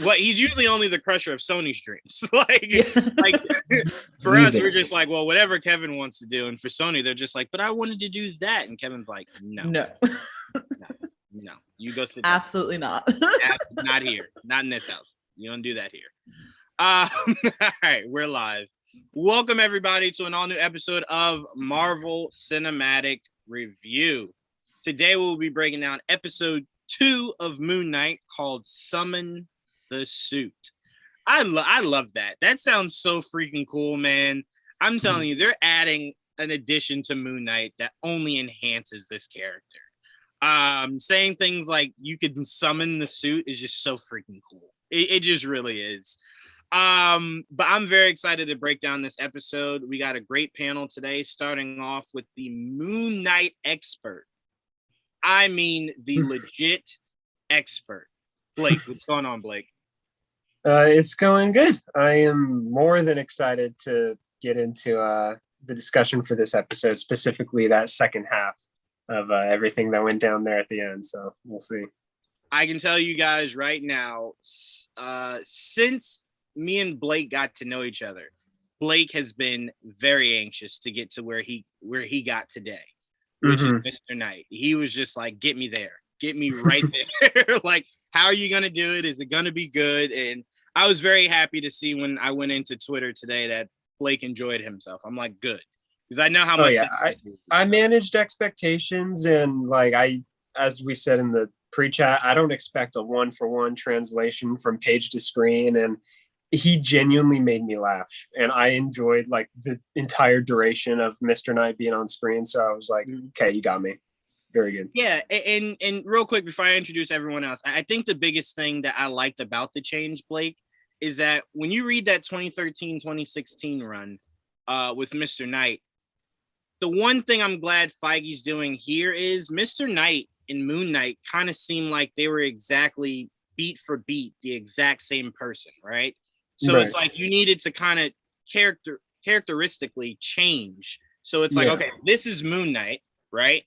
Well, he's usually only the crusher of Sony's dreams. like for Leave us, it. we're just like, well, whatever Kevin wants to do. And for Sony, they're just like, but I wanted to do that. And Kevin's like, no, you go sit down. Absolutely not. Not here. Not in this house. You don't do that here. All right, we're live. Welcome everybody to an all new episode of Marvel Cinematic Review. Today we'll be breaking down episode 2 of Moon Knight called Summon the Suit. I love that. That sounds so freaking cool, man. I'm telling you, they're adding an addition to Moon Knight that only enhances this character. Saying things like you can summon the suit is just so freaking cool. It just really is. But I'm very excited to break down this episode. We got a great panel today, starting off with the Moon Knight expert. I mean, the legit expert. Blake, what's going on, Blake? It's going good. I am more than excited to get into the discussion for this episode, specifically that second half of everything that went down there at the end. So we'll see. I can tell you guys right now, since me and Blake got to know each other, Blake has been very anxious to get to where he got today, which is Mr. Knight. He was just like, get me there. Get me right there. Like, how are you going to do it? Is it going to be good? And I was very happy to see when I went into Twitter today that Blake enjoyed himself. I'm like, good. Because I know how much. I managed expectations, and as we said in the pre-chat, I don't expect a 1-for-1 translation from page to screen, and he genuinely made me laugh, and I enjoyed like the entire duration of Mr. Knight being on screen. So I was like, okay, you got me. Very good. Yeah, and real quick before I introduce everyone else, I think the biggest thing that I liked about the change, Blake, is that when you read that 2013-2016 run with Mr. Knight, the one thing I'm glad Feige's doing here is Mr. Knight and Moon Knight kind of seem like they were exactly beat for beat the exact same person, right? So It's like you needed to kind of characteristically change. So it's like, okay, this is Moon Knight, right?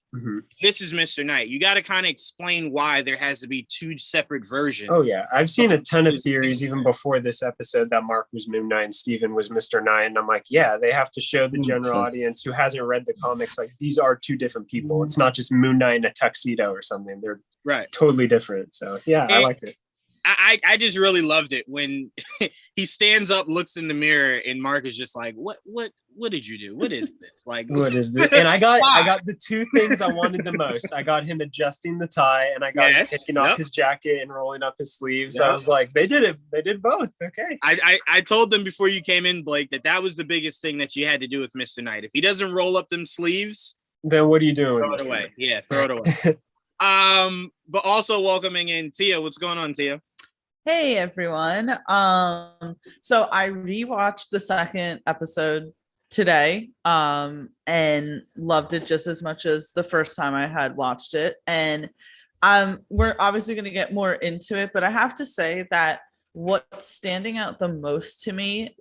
This is Mr. Knight. You got to kind of explain why there has to be 2 separate versions. Oh yeah, I've seen a ton of theories even before this episode that Mark was Moon Knight and Steven was Mr. Knight, and I'm like, yeah, they have to show the general audience who hasn't read the comics like these are 2 different people. It's not just Moon Knight in a tuxedo or something. They're totally different. So yeah, I liked it. I just really loved it when he stands up, looks in the mirror, and Mark is just like, what did you do? What is this? Like, what is this? And I got the 2 things I wanted the most. I got him adjusting the tie, and I got him taking off his jacket and rolling up his sleeves. I was like, they did it. They did both. Okay. I told them before you came in, Blake, that was the biggest thing that you had to do with Mr. Knight. If he doesn't roll up them sleeves, then what are you doing? Throw it away. Yeah, throw it away. But also welcoming in Tia. What's going on, Tia? Hey everyone. So I rewatched the second episode today and loved it just as much as the first time I had watched it. And we're obviously going to get more into it, but I have to say that what's standing out the most to me,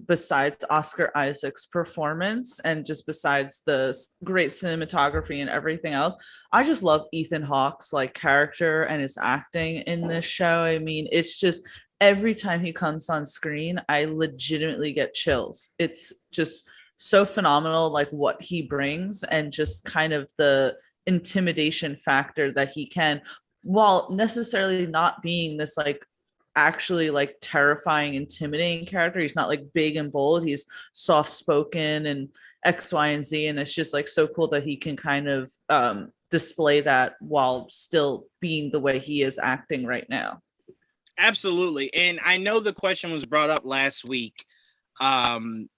besides Oscar Isaac's performance and just besides the great cinematography and everything else, I just love Ethan Hawke's like character and his acting in this show. I mean, it's just every time he comes on screen, I legitimately get chills. It's just so phenomenal, like what he brings and just kind of the intimidation factor that he can, while necessarily not being this like actually like terrifying, intimidating character. He's not like big and bold. He's soft spoken and X, Y, and Z. And it's just like so cool that he can kind of display that while still being the way he is acting right now. Absolutely. And I know the question was brought up last week, them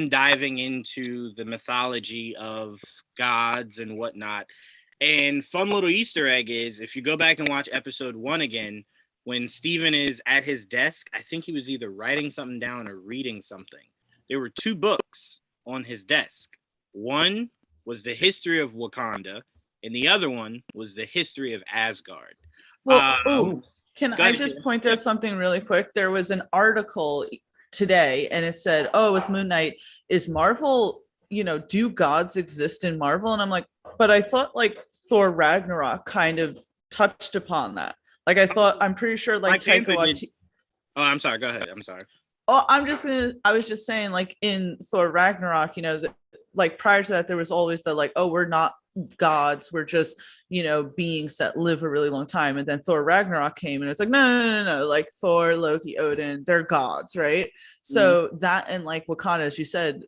diving into the mythology of gods and whatnot. And fun little Easter egg is if you go back and watch episode 1 again, when Steven is at his desk, I think he was either writing something down or reading something. There were 2 books on his desk. One was the history of Wakanda, and the other one was the history of Asgard. Well, can I just point out something really quick? There was an article today, and it said, with Moon Knight, is Marvel, do gods exist in Marvel? And I'm like, but I thought like Thor Ragnarok kind of touched upon that. Like I thought, I'm pretty sure like Taika Waititi. Oh, I'm sorry. Go ahead. I'm sorry. Oh, I was just saying, like in Thor Ragnarok, like prior to that, there was always the like, oh, we're not gods, we're just, beings that live a really long time. And then Thor Ragnarok came and it's like, no, like Thor, Loki, Odin, they're gods, right? So that, and like Wakanda, as you said,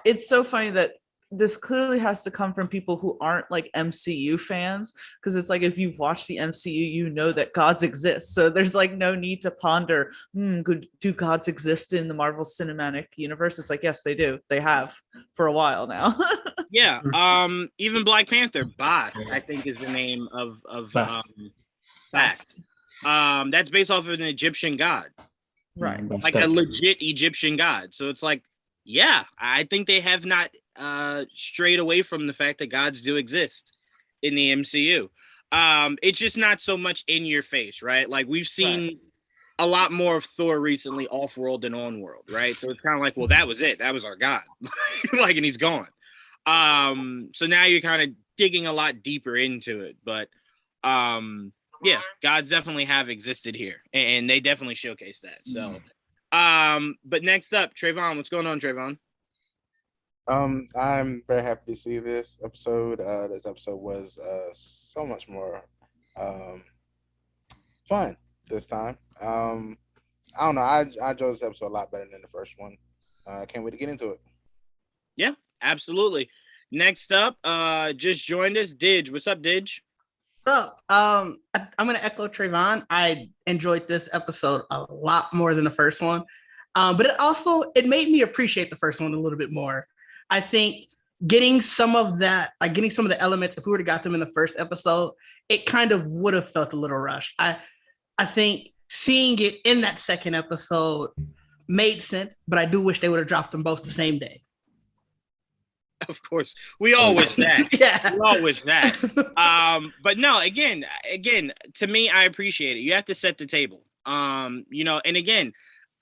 it's so funny that this clearly has to come from people who aren't like MCU fans, because it's like, if you've watched the MCU, you know that gods exist. So there's like no need to ponder, do gods exist in the Marvel Cinematic Universe? It's like, yes, they do. They have for a while now. Yeah. Even Black Panther, Bast, I think is the name of Bast. Bast. That's based off of an Egyptian god. Right. Like a legit Egyptian god. So it's like, yeah, I think they have not strayed away from the fact that gods do exist in the MCU. It's just not so much in your face, right? Like we've seen a lot more of Thor recently, off-world and on-world, right? So it's kind of like, well, that was it. That was our god. Like, and he's gone. So now you're kind of digging a lot deeper into it. But yeah, gods definitely have existed here, and they definitely showcase that. So but next up, Trevon, what's going on, Trevon? I'm very happy to see this episode. This episode was so much more fun this time. I don't know. I enjoyed this episode a lot better than the first one. I can't wait to get into it. Yeah, absolutely. Next up, just joined us, Didge. What's up, Didge? I'm gonna echo Trevon. I enjoyed this episode a lot more than the first one, but it made me appreciate the first one a little bit more. I think getting some of the elements, if we would have got them in the first episode, it kind of would have felt a little rushed. I think seeing it in that second episode made sense, but I do wish they would have dropped them both the same day. Of course, we all wish that. Yeah, we all wish that. But no, again, to me, I appreciate it. You have to set the table. And again,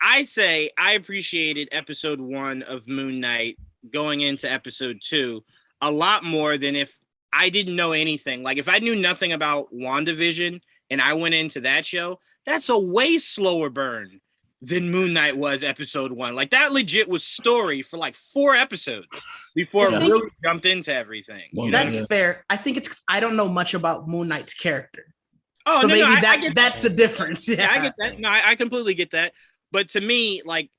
I say I appreciated episode 1 of Moon Knight going into episode 2 a lot more than if I didn't know anything. Like if I knew nothing about WandaVision and I went into that show, that's a way slower burn than Moon Knight was episode 1. Like that legit was story for like 4 episodes before it really jumped into everything. That's fair. I think I don't know much about Moon Knight's character. Oh, so no, maybe that's the difference. Yeah, I get that. No, I completely get that. But to me, like,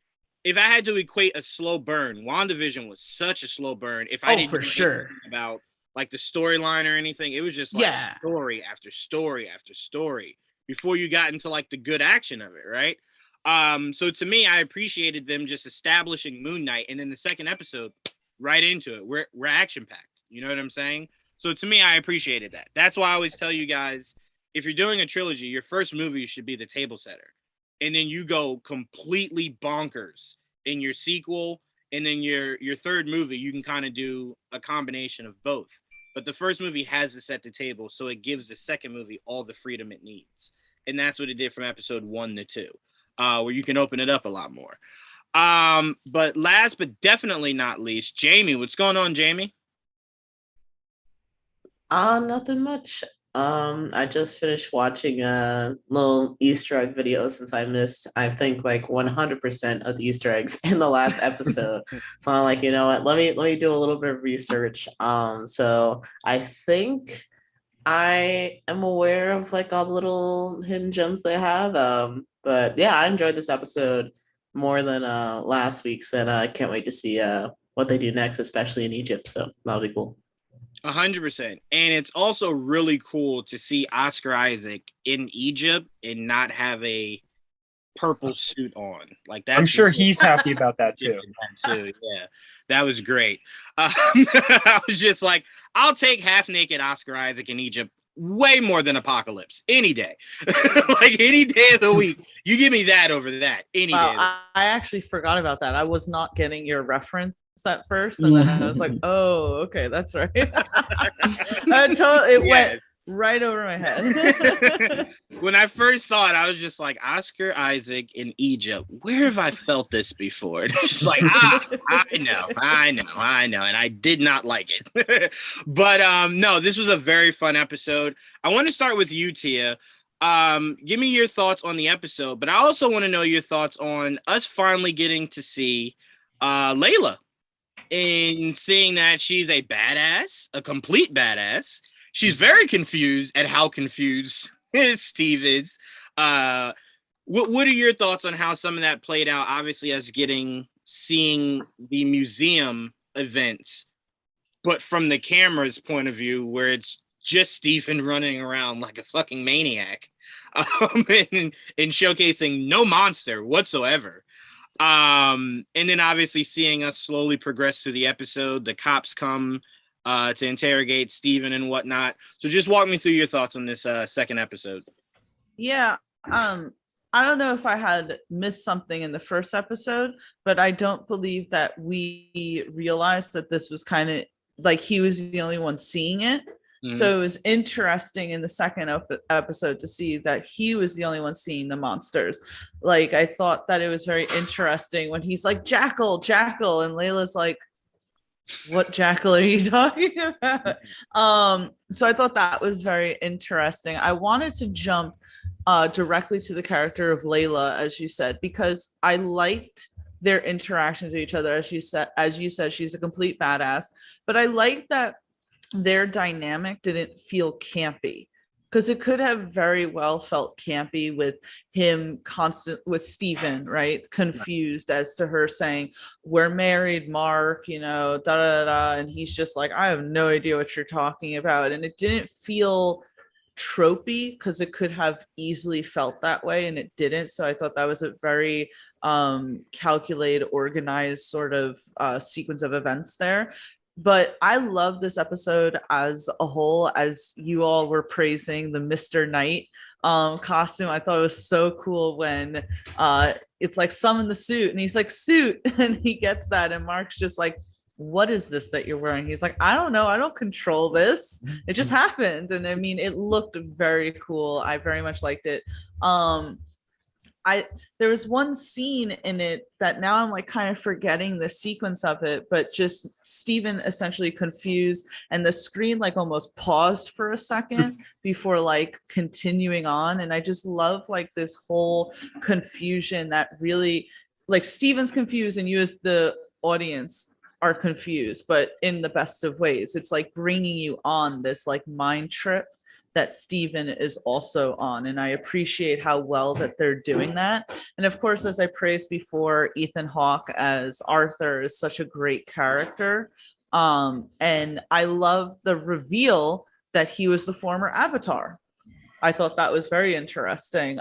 if I had to equate a slow burn, WandaVision was such a slow burn. If I didn't know anything about like the storyline or anything, it was just like story after story after story before you got into like the good action of it, right? So to me, I appreciated them just establishing Moon Knight, and then the second episode, right into it. We're action packed. You know what I'm saying? So to me, I appreciated that. That's why I always tell you guys, if you're doing a trilogy, your first movie should be the table setter. And then you go completely bonkers in your sequel, and then your third movie, you can kind of do a combination of both. But the first movie has to set the table, so it gives the second movie all the freedom it needs. And that's what it did from episode 1 to 2, where you can open it up a lot more. But last but definitely not least, Jamie. What's going on, Jamie? Nothing much. I just finished watching a little Easter egg video since I missed, I think, like 100% of the Easter eggs in the last episode. So I'm like, you know what? Let me do a little bit of research. So I think I am aware of like all the little hidden gems they have. But yeah, I enjoyed this episode more than last week's, and I can't wait to see what they do next, especially in Egypt. So that'll be cool. 100%. And it's also really cool to see Oscar Isaac in Egypt and not have a purple suit on. Like that. I'm sure he's happy about that too. Yeah, that was great. I was just like, I'll take half naked Oscar Isaac in Egypt way more than Apocalypse any day. Like any day of the week. You give me that over that any day. I actually forgot about that. I was not getting your reference at first, and then I was like, oh, okay, that's right. It went right over my head. When I first saw it, I was just like, Oscar Isaac in Egypt, where have I felt this before? And it's just like, I know, and I did not like it. But no, this was a very fun episode. I want to start with you, Tia. Give me your thoughts on the episode, but I also want to know your thoughts on us finally getting to see Layla, and seeing that she's a badass, a complete badass. She's very confused at how confused Steve is. What are your thoughts on how some of that played out? Obviously, as seeing the museum events, but from the camera's point of view, where it's just Stephen running around like a fucking maniac, and showcasing no monster whatsoever. And then obviously seeing us slowly progress through the episode. The cops come to interrogate Stephen and whatnot. So just walk me through your thoughts on this second episode. Yeah. I don't know if I had missed something in the first episode, but I don't believe that we realized that this was kind of like he was the only one seeing it. So it was interesting in the second episode to see that he was the only one seeing the monsters. Like, I thought that it was very interesting when he's like, Jackal, Jackal. And Layla's like, what Jackal are you talking about? So I thought that was very interesting. I wanted to jump directly to the character of Layla, as you said, because I liked their interactions with each other. As you said, she's a complete badass, but I liked that their dynamic didn't feel campy, because it could have very well felt campy with him with Stephen, right? Confused as to her saying, we're married, Mark, da da da. And he's just like, I have no idea what you're talking about. And it didn't feel tropey, because it could have easily felt that way, and it didn't. So I thought that was a very calculated, organized sort of sequence of events there. But I love this episode as a whole. As you all were praising the Mr. Knight costume, I thought it was so cool when it's like summon the suit, and he's like, suit, and he gets that, and Mark's just like, what is this that you're wearing? He's like, I don't know, I don't control this, it just happened. And I mean, it looked very cool. I very much liked it. There was one scene in it that now I'm like kind of forgetting the sequence of it, but just Stephen essentially confused, and the screen like almost paused for a second before like continuing on. And I just love like this whole confusion that really, like, Stephen's confused and you as the audience are confused, but in the best of ways. It's like bringing you on this like mind trip that Stephen is also on. And I appreciate how well that they're doing that. And of course, as I praised before, Ethan Hawke as Arthur is such a great character. And I love the reveal that he was the former Avatar. I thought that was very interesting.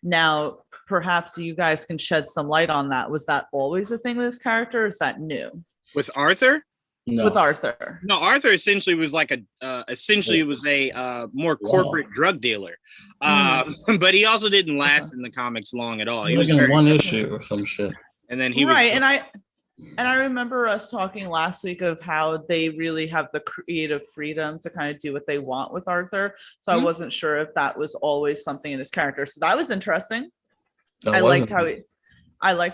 Now, perhaps you guys can shed some light on that. Was that always a thing with this character, or is that new? With Arthur? No. With Arthur. No, Arthur essentially was like a more corporate drug dealer. But he also didn't last in the comics long at all. He was in one issue or some shit. And then he right, and I remember us talking last week of how they really have the creative freedom to kind of do what they want with Arthur. So I wasn't sure if that was always something in his character. So that was interesting. I liked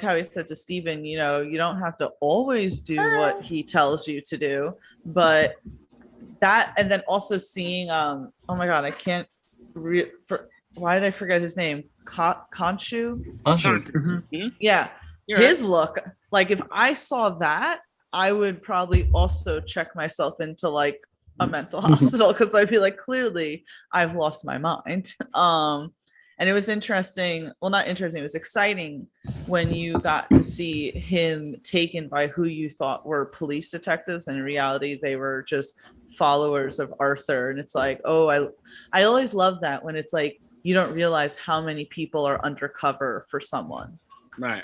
how he said to Stephen, you don't have to always do what he tells you to do, but that, and then also seeing, oh my God, I can't, why did I forget his name? Khonshu? Mm-hmm. Yeah. His look, like if I saw that, I would probably also check myself into like a mental hospital, because I'd be like, clearly I've lost my mind. And it was interesting. Well, not interesting. It was exciting when you got to see him taken by who you thought were police detectives. And in reality, they were just followers of Arthur. And it's like, oh, I always love that when it's like, you don't realize how many people are undercover for someone. Right.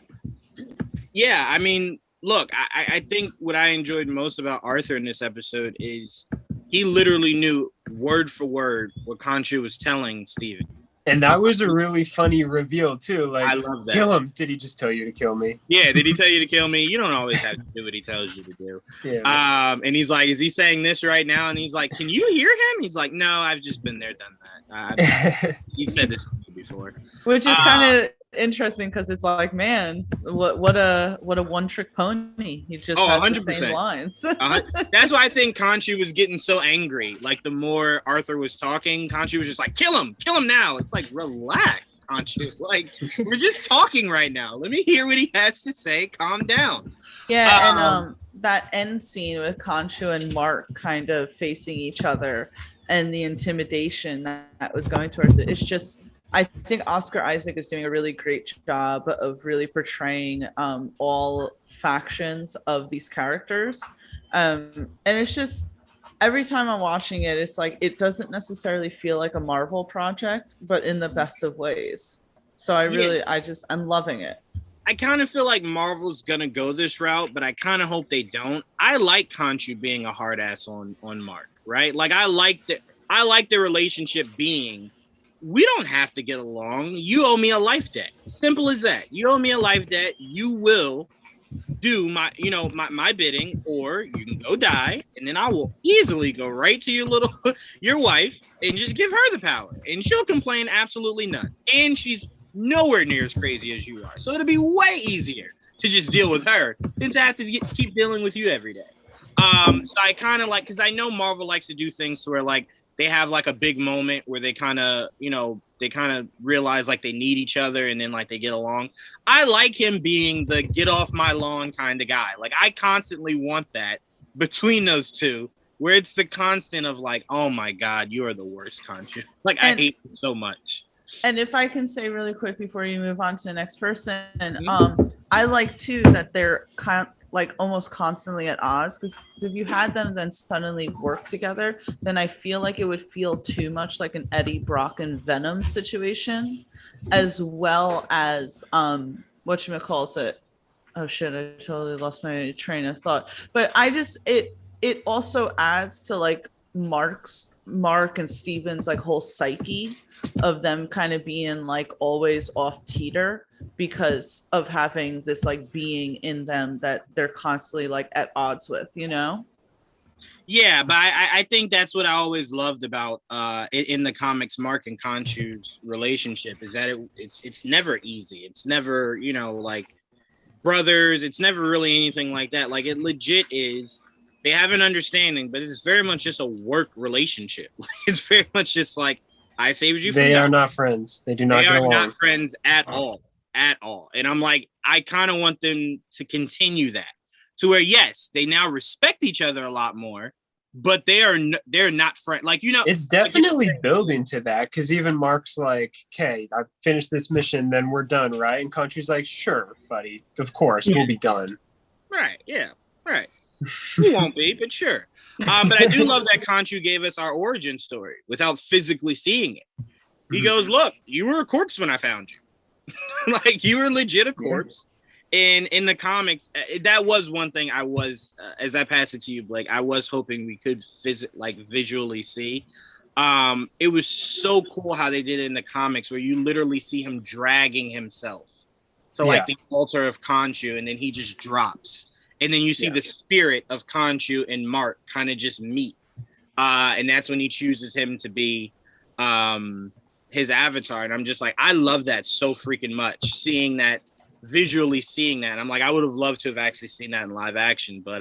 Yeah. I mean, look, I think what I enjoyed most about Arthur in this episode is he literally knew word for word what Khonshu was telling Stephen. And that was a really funny reveal too. Like, I love that. Kill him. Did he just tell you to kill me? Yeah, did he tell you to kill me? You don't always have to do what he tells you to do. Yeah. And he's like, is he saying this right now? And he's like, can you hear him? He's like, no, I've just been there, done that. He said this to me before. Which is kind of interesting because it's like, man, what a one trick pony. He just has 100%. The same lines. That's why I think Khonshu was getting so angry. Like the more Arthur was talking, Khonshu was just like, kill him now. It's like, relax, Khonshu. Like, we're just talking right now. Let me hear what he has to say. Calm down. Yeah, and that end scene with Khonshu and Mark kind of facing each other and the intimidation that was going towards it. It's just, I think Oscar Isaac is doing a really great job of really portraying all factions of these characters. And it's just, every time I'm watching it, it's like, it doesn't necessarily feel like a Marvel project, but in the best of ways. So I'm loving it. I kind of feel like Marvel's gonna go this route, but I kind of hope they don't. I like Khonshu being a hard ass on Mark, right? Like I like the relationship being, we don't have to get along. You owe me a life debt. Simple as that. You owe me a life debt. You will do my bidding, or you can go die, and then I will easily go right to your wife and just give her the power, and she'll complain absolutely none. And she's nowhere near as crazy as you are. So it'll be way easier to just deal with her than to have to keep dealing with you every day. So I kind of like, because I know Marvel likes to do things to where like they have like a big moment where they kind of realize like they need each other and then like they get along. I like him being the get off my lawn kind of guy. Like I constantly want that between those two, where it's the constant of like, oh my God, you are the worst, Khonshu. Like I hate you so much. And if I can say really quick before you move on to the next person, I like too that they're like almost constantly at odds, because if you had them then suddenly work together, then I feel like it would feel too much like an Eddie Brock and Venom situation, as well as whatchamacallit. Oh shit, I totally lost my train of thought. But I just it also adds to like Mark and Steven's like whole psyche of them kind of being like always off teeter because of having this like being in them that they're constantly like at odds with, you know? Yeah, but I think that's what I always loved about in the comics, Mark and Khonshu's relationship, is that it's never easy. It's never, like brothers. It's never really anything like that. Like it legit is, they have an understanding, but it's very much just a work relationship. It's very much just like, I saved you from They that. are not friends. They do not get along. They are not friends at all. And I'm like, I kind of want them to continue that to where, yes, they now respect each other a lot more, but they're not friends. Like, it's definitely building to that, because even Mark's like, okay, I finished this mission, then we're done, right? And Country's like, sure, buddy, of course, we'll be done. Right. Yeah. Right. We won't be, but sure. But I do love that Khonshu gave us our origin story without physically seeing it. He goes, look, you were a corpse when I found you. Like, you were legit a corpse. And in the comics, that was one thing I was, as I pass it to you, Blake, I was hoping we could visually see. It was so cool how they did it in the comics, where you literally see him dragging himself to like the altar of Khonshu, and then he just drops. And then you see the spirit of Khonshu and Mark kind of just meet. And that's when he chooses him to be his avatar. And I'm just like, I love that so freaking much. Visually seeing that. I'm like, I would have loved to have actually seen that in live action. But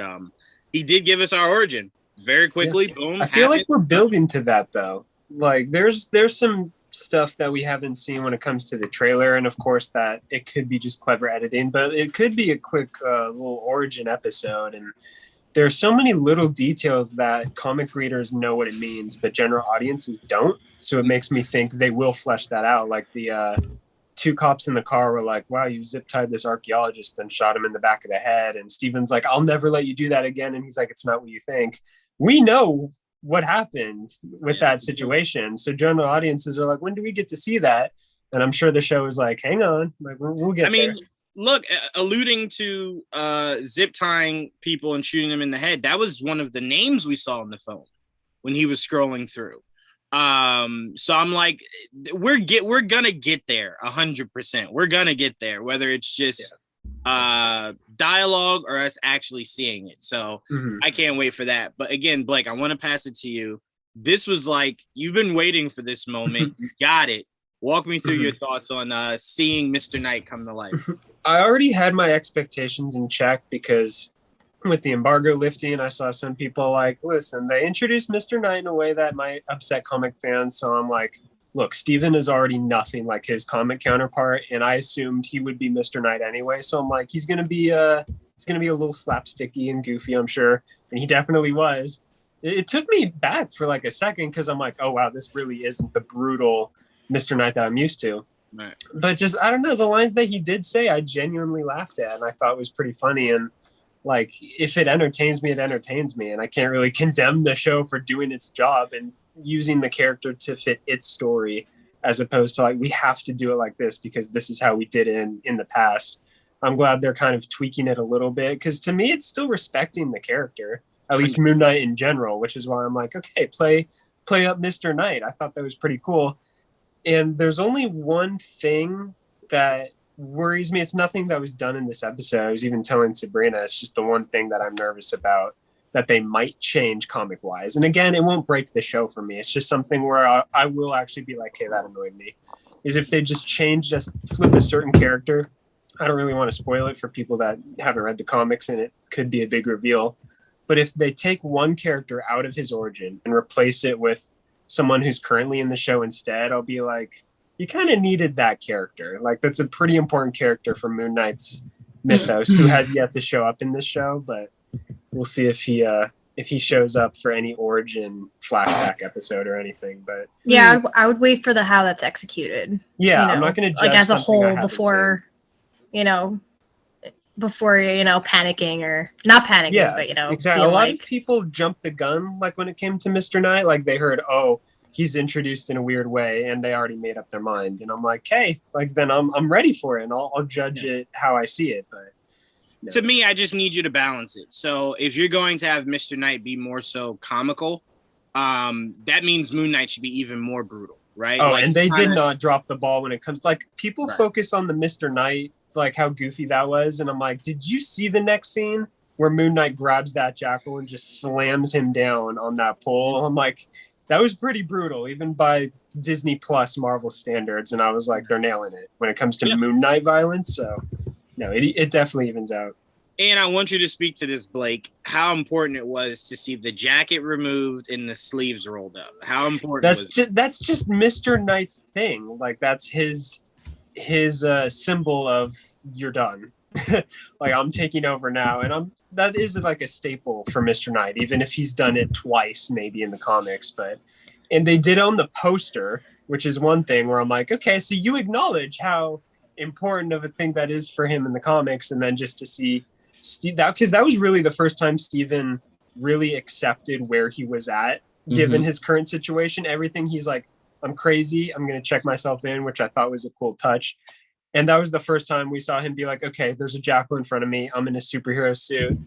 he did give us our origin very quickly. Yeah. Boom. I feel like we're building to that, though. Like, there's some stuff that we haven't seen when it comes to the trailer, and of course that it could be just clever editing, but it could be a quick little origin episode. And there's so many little details that comic readers know what it means, but general audiences don't. So it makes me think they will flesh that out. Like the two cops in the car were like, wow, you zip tied this archaeologist, then shot him in the back of the head. And Steven's like, I'll never let you do that again. And he's like, it's not what you think. We know what happened with that situation. So general audiences are like, when do we get to see that? And I'm sure the show is like, hang on, like we'll get there. Look, alluding to zip tying people and shooting them in the head, that was one of the names we saw on the phone when he was scrolling through. So I'm like, we're gonna get there 100%. We're gonna get there, whether it's just dialogue or us actually seeing it. So I can't wait for that. But again, Blake, I want to pass it to you. This was like, you've been waiting for this moment. You got it. Walk me through your thoughts on seeing Mr. Knight come to life. I already had my expectations in check because with the embargo lifting, I saw some people like, listen, they introduced Mr. Knight in a way that might upset comic fans. So I'm like, look, Steven is already nothing like his comic counterpart, and I assumed he would be Mr. Knight anyway. So I'm like, he's gonna be a little slapsticky and goofy, I'm sure, and he definitely was. It took me back for like a second because I'm like, oh wow, this really isn't the brutal Mr. Knight that I'm used to. Right. But just I don't know, the lines that he did say, I genuinely laughed at, and I thought was pretty funny. And like, if it entertains me, it entertains me, and I can't really condemn the show for doing its job and using the character to fit its story, as opposed to like, we have to do it like this because this is how we did it in the past. I'm glad they're kind of tweaking it a little bit, because to me, it's still respecting the character, at least Moon Knight in general, which is why I'm like, okay, play up Mr. Knight. I thought that was pretty cool. And there's only one thing that worries me. It's nothing that was done in this episode. I was even telling Sabrina, it's just the one thing that I'm nervous about that they might change comic wise. And again, it won't break the show for me. It's just something where I will actually be like, hey, that annoyed me. Is if they just flip a certain character. I don't really want to spoil it for people that haven't read the comics, and it could be a big reveal. But if they take one character out of his origin and replace it with someone who's currently in the show instead, I'll be like, you kind of needed that character. Like, that's a pretty important character for Moon Knight's mythos who has yet to show up in this show, but we'll see if he shows up for any origin flashback episode or anything. But yeah, I would wait for how that's executed. Yeah, I'm not going to judge like as a whole before panicking or not panicking, but exactly. A lot of people jumped the gun, like when it came to Mr. Knight, like they heard, oh, he's introduced in a weird way, and they already made up their mind. And I'm like, hey, like then I'm ready for it, and I'll judge it how I see it. But no. To me, I just need you to balance it. So if you're going to have Mr. Knight be more so comical, that means Moon Knight should be even more brutal, right? Oh, like, and they did not drop the ball when it comes, like, people right. focus on the Mr. Knight, like how goofy that was, and I'm like, did you see the next scene where Moon Knight grabs that jackal and just slams him down on that pole? I'm like, that was pretty brutal, even by Disney Plus Marvel standards, and I was like, they're nailing it when it comes to Moon Knight violence. So no, it definitely evens out. And I want you to speak to this, Blake, how important it was to see the jacket removed and the sleeves rolled up. How important that's just Mr. Knight's thing. Like, that's his symbol of you're done. Like, I'm taking over now. And that is like a staple for Mr. Knight, even if he's done it twice maybe in the comics. And they did on the poster, which is one thing where I'm like, okay, so you acknowledge how important of a thing that is for him in the comics, and then just to see Steve, because that was really the first time Steven really accepted where he was at, given his current situation. Everything, he's like, I'm crazy, I'm going to check myself in, which I thought was a cool touch. And that was the first time we saw him be like, okay, there's a jackal in front of me, I'm in a superhero suit,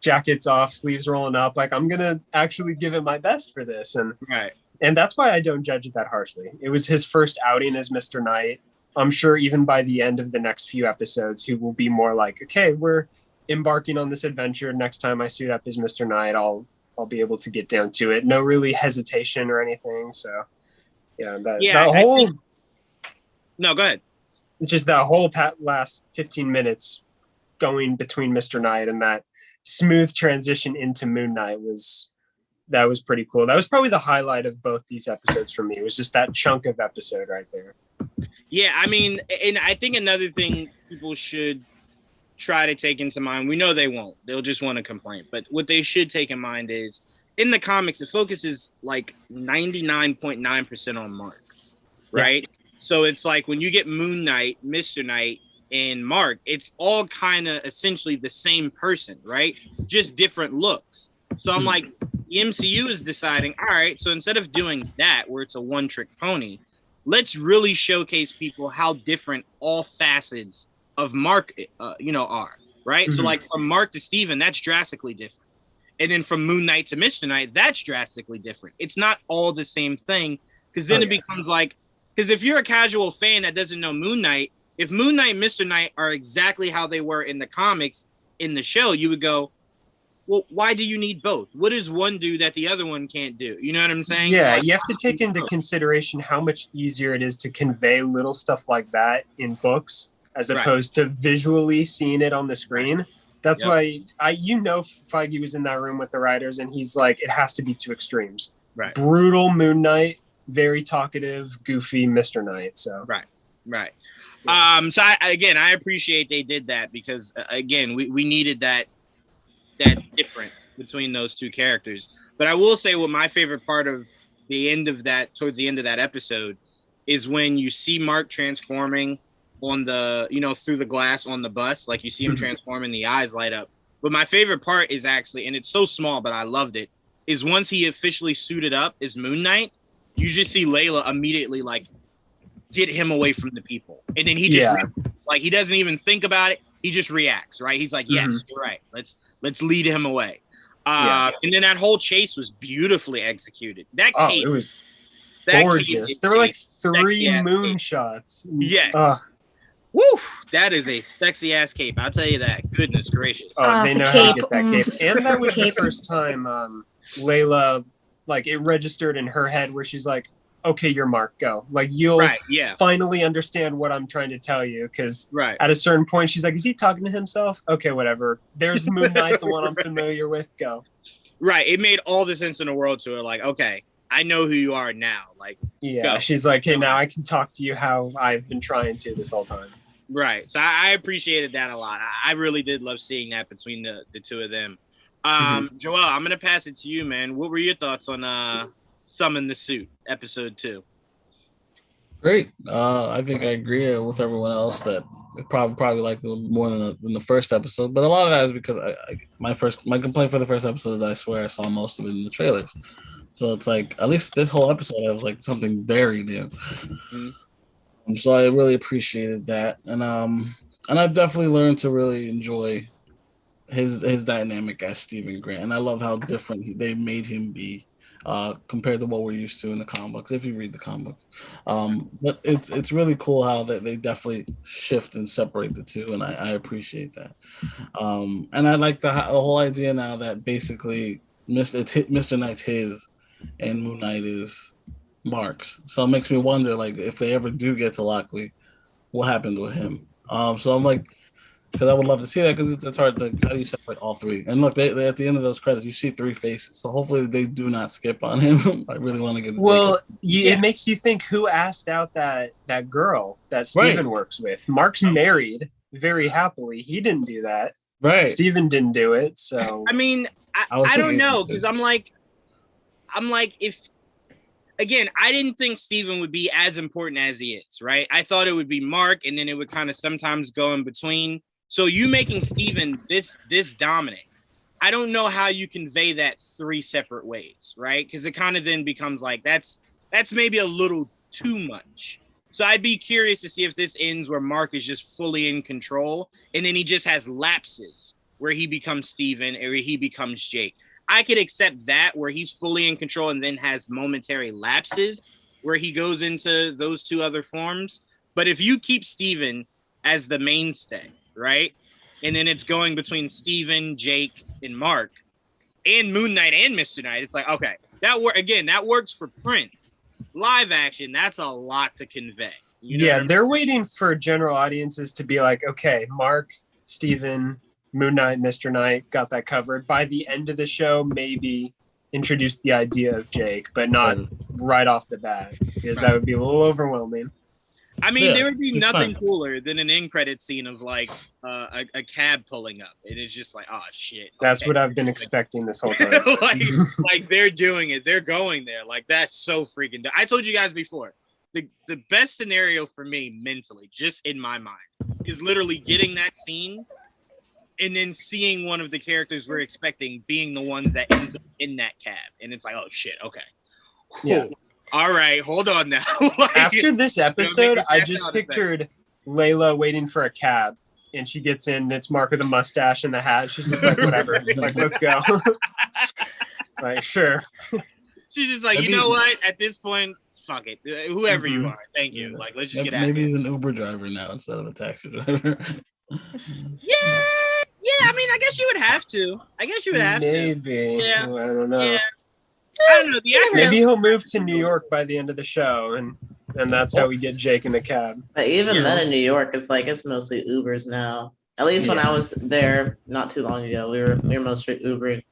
jacket's off, sleeves rolling up, like, I'm going to actually give it my best for this. And that's why I don't judge it that harshly. It was his first outing as Mr. Knight. I'm sure even by the end of the next few episodes, he will be more like, okay, we're embarking on this adventure. Next time I suit up as Mr. Knight, I'll be able to get down to it. No really hesitation or anything. So yeah, no, go ahead. Just that whole last 15 minutes going between Mr. Knight and that smooth transition into Moon Knight was pretty cool. That was probably the highlight of both these episodes for me. It was just that chunk of episode right there. Yeah, I mean, and I think another thing people should try to take into mind, we know they won't, they'll just want to complain, but what they should take in mind is, in the comics, it focuses like 99.9% on Mark, right? Yeah. So it's like when you get Moon Knight, Mr. Knight, and Mark, it's all kind of essentially the same person, right? Just different looks. So I'm like, the MCU is deciding, all right, so instead of doing that, where it's a one-trick pony, let's really showcase people how different all facets of Mark, are, right? So like from Mark to Steven, that's drastically different. And then from Moon Knight to Mr. Knight, that's drastically different. It's not all the same thing, because then it becomes like, because if you're a casual fan that doesn't know Moon Knight, if Moon Knight and Mr. Knight are exactly how they were in the comics in the show, you would go, well, why do you need both? What does one do that the other one can't do? You know what I'm saying? Yeah, Like, you have to take into consideration how much easier it is to convey little stuff like that in books as opposed to visually seeing it on the screen. That's why Feige was in that room with the writers, and he's like, it has to be two extremes. Right. Brutal Moon Knight, very talkative, goofy Mr. Knight. So right. So I appreciate they did that because again, we needed that difference between those two characters. But I will say what my favorite part of towards the end of that episode is when you see Mark transforming on the, through the glass on the bus, like you see him transform and the eyes light up. But my favorite part is actually, and it's so small, but I loved it, is once he officially suited up as Moon Knight, you just see Layla immediately like get him away from the people. And then he just like, he doesn't even think about it. He just reacts, right? He's like, yes, you're right. Let's lead him away. And then that whole chase was beautifully executed. That cape, it was gorgeous. There were like 3 moon shots. Yes. Woo! That is a sexy ass cape. I'll tell you that. Goodness gracious. They know how to get that cape. And that was the first time Layla, like, it registered in her head where she's like, okay, you're Mark, go. Like, you'll finally understand what I'm trying to tell you. Because at a certain point, she's like, is he talking to himself? Okay, whatever. There's Moon Knight, the one I'm familiar with. Go. Right. It made all the sense in the world to her. Like, okay, I know who you are now. Like, go. She's like, hey, now I can talk to you how I've been trying to this whole time. Right. So I appreciated that a lot. I really did love seeing that between the two of them. Joel, I'm going to pass it to you, man. What were your thoughts on Summon the Suit, episode 2? Great. I think I agree with everyone else that it probably liked it more than the first episode. But a lot of that is because my complaint for the first episode is I swear I saw most of it in the trailers. So it's like, at least this whole episode, it was like something very new. So I really appreciated that. And I've definitely learned to really enjoy his dynamic as Stephen Grant. And I love how different they made him be compared to what we're used to in the comic books, if you read the comic books. But it's really cool how they definitely shift and separate the two, and I appreciate that. And I like the whole idea now that basically Mr. Knight's his and Moon Knight is Mark's. So it makes me wonder, like, if they ever do get to Lockley, what happened with him? So I'm like, because I would love to see that, because it's hard to, how do you separate all three? And look, they at the end of those credits, you see 3 faces. So hopefully they do not skip on him. I really want to get. It makes you think, who asked out that girl that Steven works with? Mark's married very happily. He didn't do that. Right. Steven didn't do it. So I mean, I don't know, because I'm like, if. Again, I didn't think Steven would be as important as he is, right? I thought it would be Mark, and then it would kind of sometimes go in between. So you making Steven this dominant, I don't know how you convey that 3 separate ways, right? Because it kind of then becomes like, that's maybe a little too much. So I'd be curious to see if this ends where Mark is just fully in control, and then he just has lapses where he becomes Steven or he becomes Jake. I could accept that, where he's fully in control and then has momentary lapses where he goes into those 2 other forms. But if you keep Steven as the mainstay, right? And then it's going between Steven, Jake, and Mark, and Moon Knight and Mr. Knight, it's like, okay, that works for print. Live action, that's a lot to convey. You know they're waiting for general audiences to be like, okay, Mark, Steven, Moon Knight, Mr. Knight, got that covered. By the end of the show, maybe introduce the idea of Jake, but not right off the bat, because that would be a little overwhelming. I mean, there would be nothing cooler than an end credit scene of like a cab pulling up. It is just like, oh shit. That's what I've been expecting this whole time. like they're doing it. They're going there. Like, that's so freaking. I told you guys before, the best scenario for me mentally, just in my mind, is literally getting that scene and then seeing one of the characters we're expecting being the one that ends up in that cab. And it's like, oh shit, okay. Yeah. All right, hold on now. After this episode, I just pictured Layla waiting for a cab, and she gets in, and it's Mark with a mustache and the hat. She's just like, whatever, like, let's go. Like, sure. She's just like, you know what? At this point, fuck it. Whoever you are, thank you. Like, let's just get out of here. Maybe he's an Uber driver now instead of a taxi driver. Yeah, I mean, I guess you would have to. Maybe. Yeah. I don't know. Yeah. I don't know. The actor. Maybe he'll move to New York by the end of the show, and that's how we get Jake in the cab. But even then in New York, it's mostly Ubers now. At least when I was there not too long ago, we were mostly Ubering.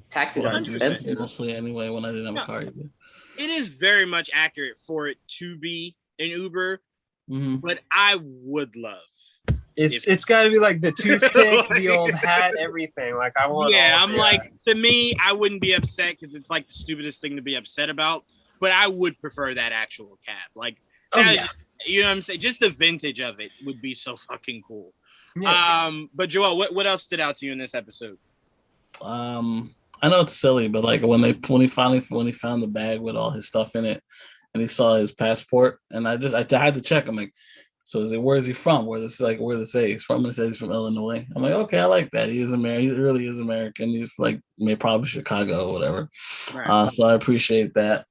Taxis are expensive. Mostly anyway when I didn't have a car either. It is very much accurate for it to be an Uber, but I would love. It's got to be like the toothpick, the old hat, everything. Like I want. Yeah, I'm like, to me, I wouldn't be upset because it's like the stupidest thing to be upset about. But I would prefer that actual cab. Like, you know what I'm saying? Just the vintage of it would be so fucking cool. Yeah. But Joel, what else stood out to you in this episode? I know it's silly, but like when he found the bag with all his stuff in it, and he saw his passport, and I had to check. I'm like, so where is he from? Where does it say he's from? And it says he's from Illinois. I'm like, okay, I like that. He is American. He really is American. He's like probably Chicago or whatever. Right. So I appreciate that.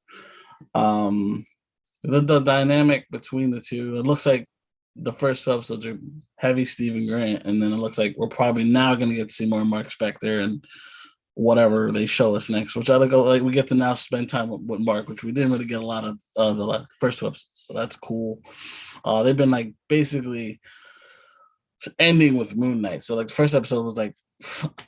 The dynamic between the two. It looks like the first two episodes are heavy Stephen Grant, and then it looks like we're probably now going to get to see more Mark Spector and whatever they show us next, which we get to now spend time with Mark, which we didn't really get a lot of the first two episodes. So that's cool. They've been like basically ending with Moon Knight. So like the first episode was like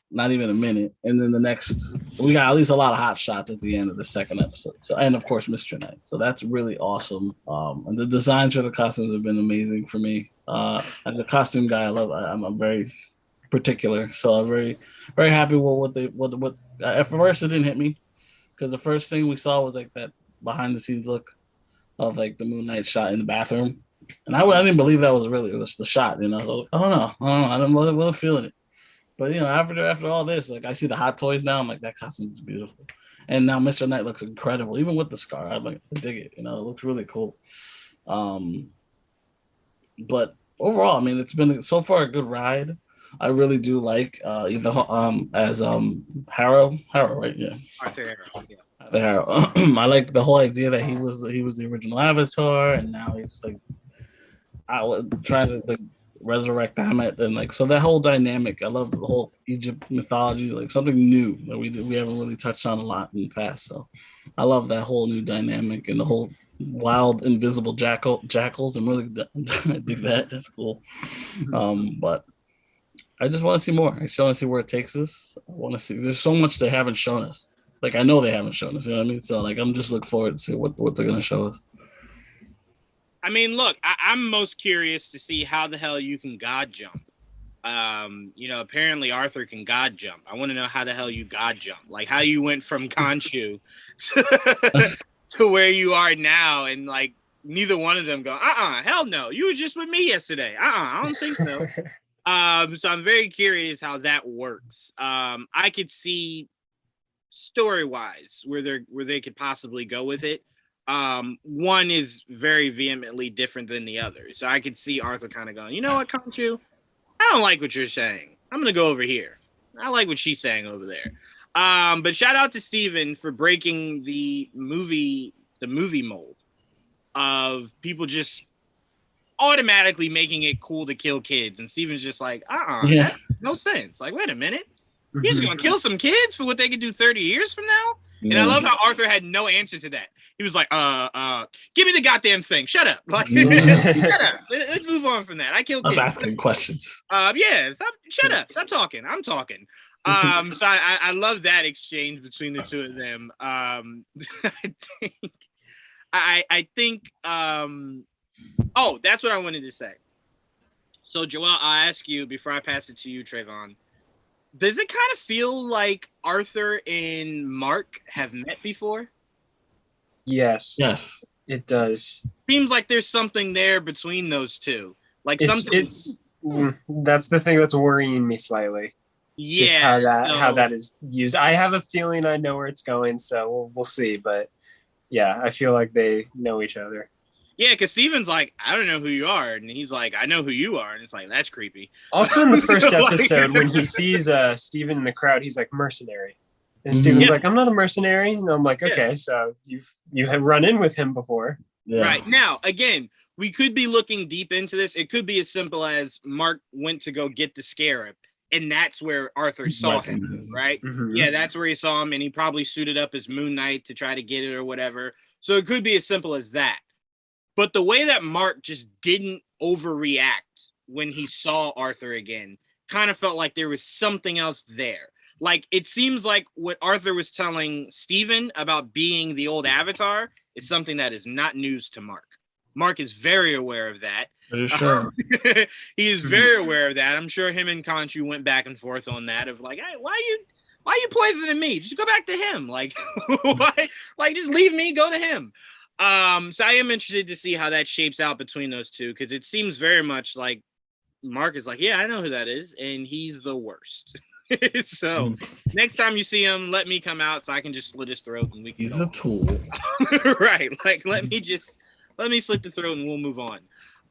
not even a minute, and then the next we got at least a lot of hot shots at the end of the second episode. So, and of course Mr. Knight. So that's really awesome. And the designs for the costumes have been amazing for me. As a costume guy, I'm very particular, so I'm very, very happy with what at first it didn't hit me because the first thing we saw was like that behind the scenes look of like the Moon Knight shot in the bathroom, and I didn't believe that was the shot, you know. So I don't know, I wasn't feeling it, but you know, after all this, like I see the Hot Toys now, I'm like, that costume is beautiful, and now Mr. Knight looks incredible, even with the scar. I'm like, I dig it, you know, it looks really cool. But overall, I mean, it's been so far a good ride. I really do like as Harrow, right? Yeah. Arthur Harrow. Yeah. Arthur Harrow. I like the whole idea that he was the original Avatar, and now he's like I was trying to like resurrect Hamet, and like so that whole dynamic. I love the whole Egypt mythology, like something new that we haven't really touched on a lot in the past. So I love that whole new dynamic and the whole wild invisible jackals. I'm really I dig that. That's cool. But I just want to see more. I just want to see where it takes us. I want to see. There's so much they haven't shown us. Like I know they haven't shown us. You know what I mean? So like I'm just looking forward to see what they're gonna show us. I mean, look, I'm most curious to see how the hell you can God jump. You know, apparently Arthur can God jump. I want to know how the hell you God jump. Like how you went from Khonshu to where you are now, and like neither one of them go, hell no. You were just with me yesterday. I don't think so. So I'm very curious how that works. I could see story-wise where they could possibly go with it. One is very vehemently different than the other. So I could see Arthur kind of going, you know what, Khonshu? I don't like what you're saying. I'm gonna go over here. I like what she's saying over there. But shout out to Steven for breaking the movie mold of people just automatically making it cool to kill kids, and Steven's just like, yeah, no sense. Like, wait a minute, you're just gonna kill some kids for what they could do 30 years from now? And I love how Arthur had no answer to that. He was like, give me the goddamn thing. Shut up. Like, shut up. Let's move on from that. I killed kids. I'm asking questions. Yeah, shut up. Stop talking. I'm talking. So I love that exchange between the two of them. I think that's what I wanted to say. So Joel, I'll ask you before I pass it to you, Trevon. Does it kind of feel like Arthur and Mark have met before? Yes, it does. Seems like there's something there between those two. Like that's the thing that's worrying me slightly. Yeah, just how that is used. I have a feeling I know where it's going, so we'll see. But yeah, I feel like they know each other. Yeah, because Steven's like, I don't know who you are. And he's like, I know who you are. And it's like, that's creepy. Also in the first episode, when he sees Steven in the crowd, he's like, mercenary. And Steven's like, I'm not a mercenary. And I'm like, okay, so you have run in with him before. Yeah. Right. Now, again, we could be looking deep into this. It could be as simple as Mark went to go get the scarab and that's where Arthur saw him, right? Mhm. Yeah, that's where he saw him, and he probably suited up as Moon Knight to try to get it or whatever. So it could be as simple as that. But the way that Mark just didn't overreact when he saw Arthur again kind of felt like there was something else there. Like, it seems like what Arthur was telling Steven about being the old Avatar is something that is not news to Mark. Mark is very aware of that. Sure. He is very aware of that. I'm sure him and Khonshu went back and forth on that of like, hey, why are you poisoning me? Just go back to him. Like, why? Like, just leave me, go to him. So I am interested to see how that shapes out between those two, because it seems very much like Mark is like, yeah, I know who that is, and he's the worst. So next time you see him, let me come out so I can just slit his throat and we can. He's a tool. Right. Like, let me slit the throat and we'll move on.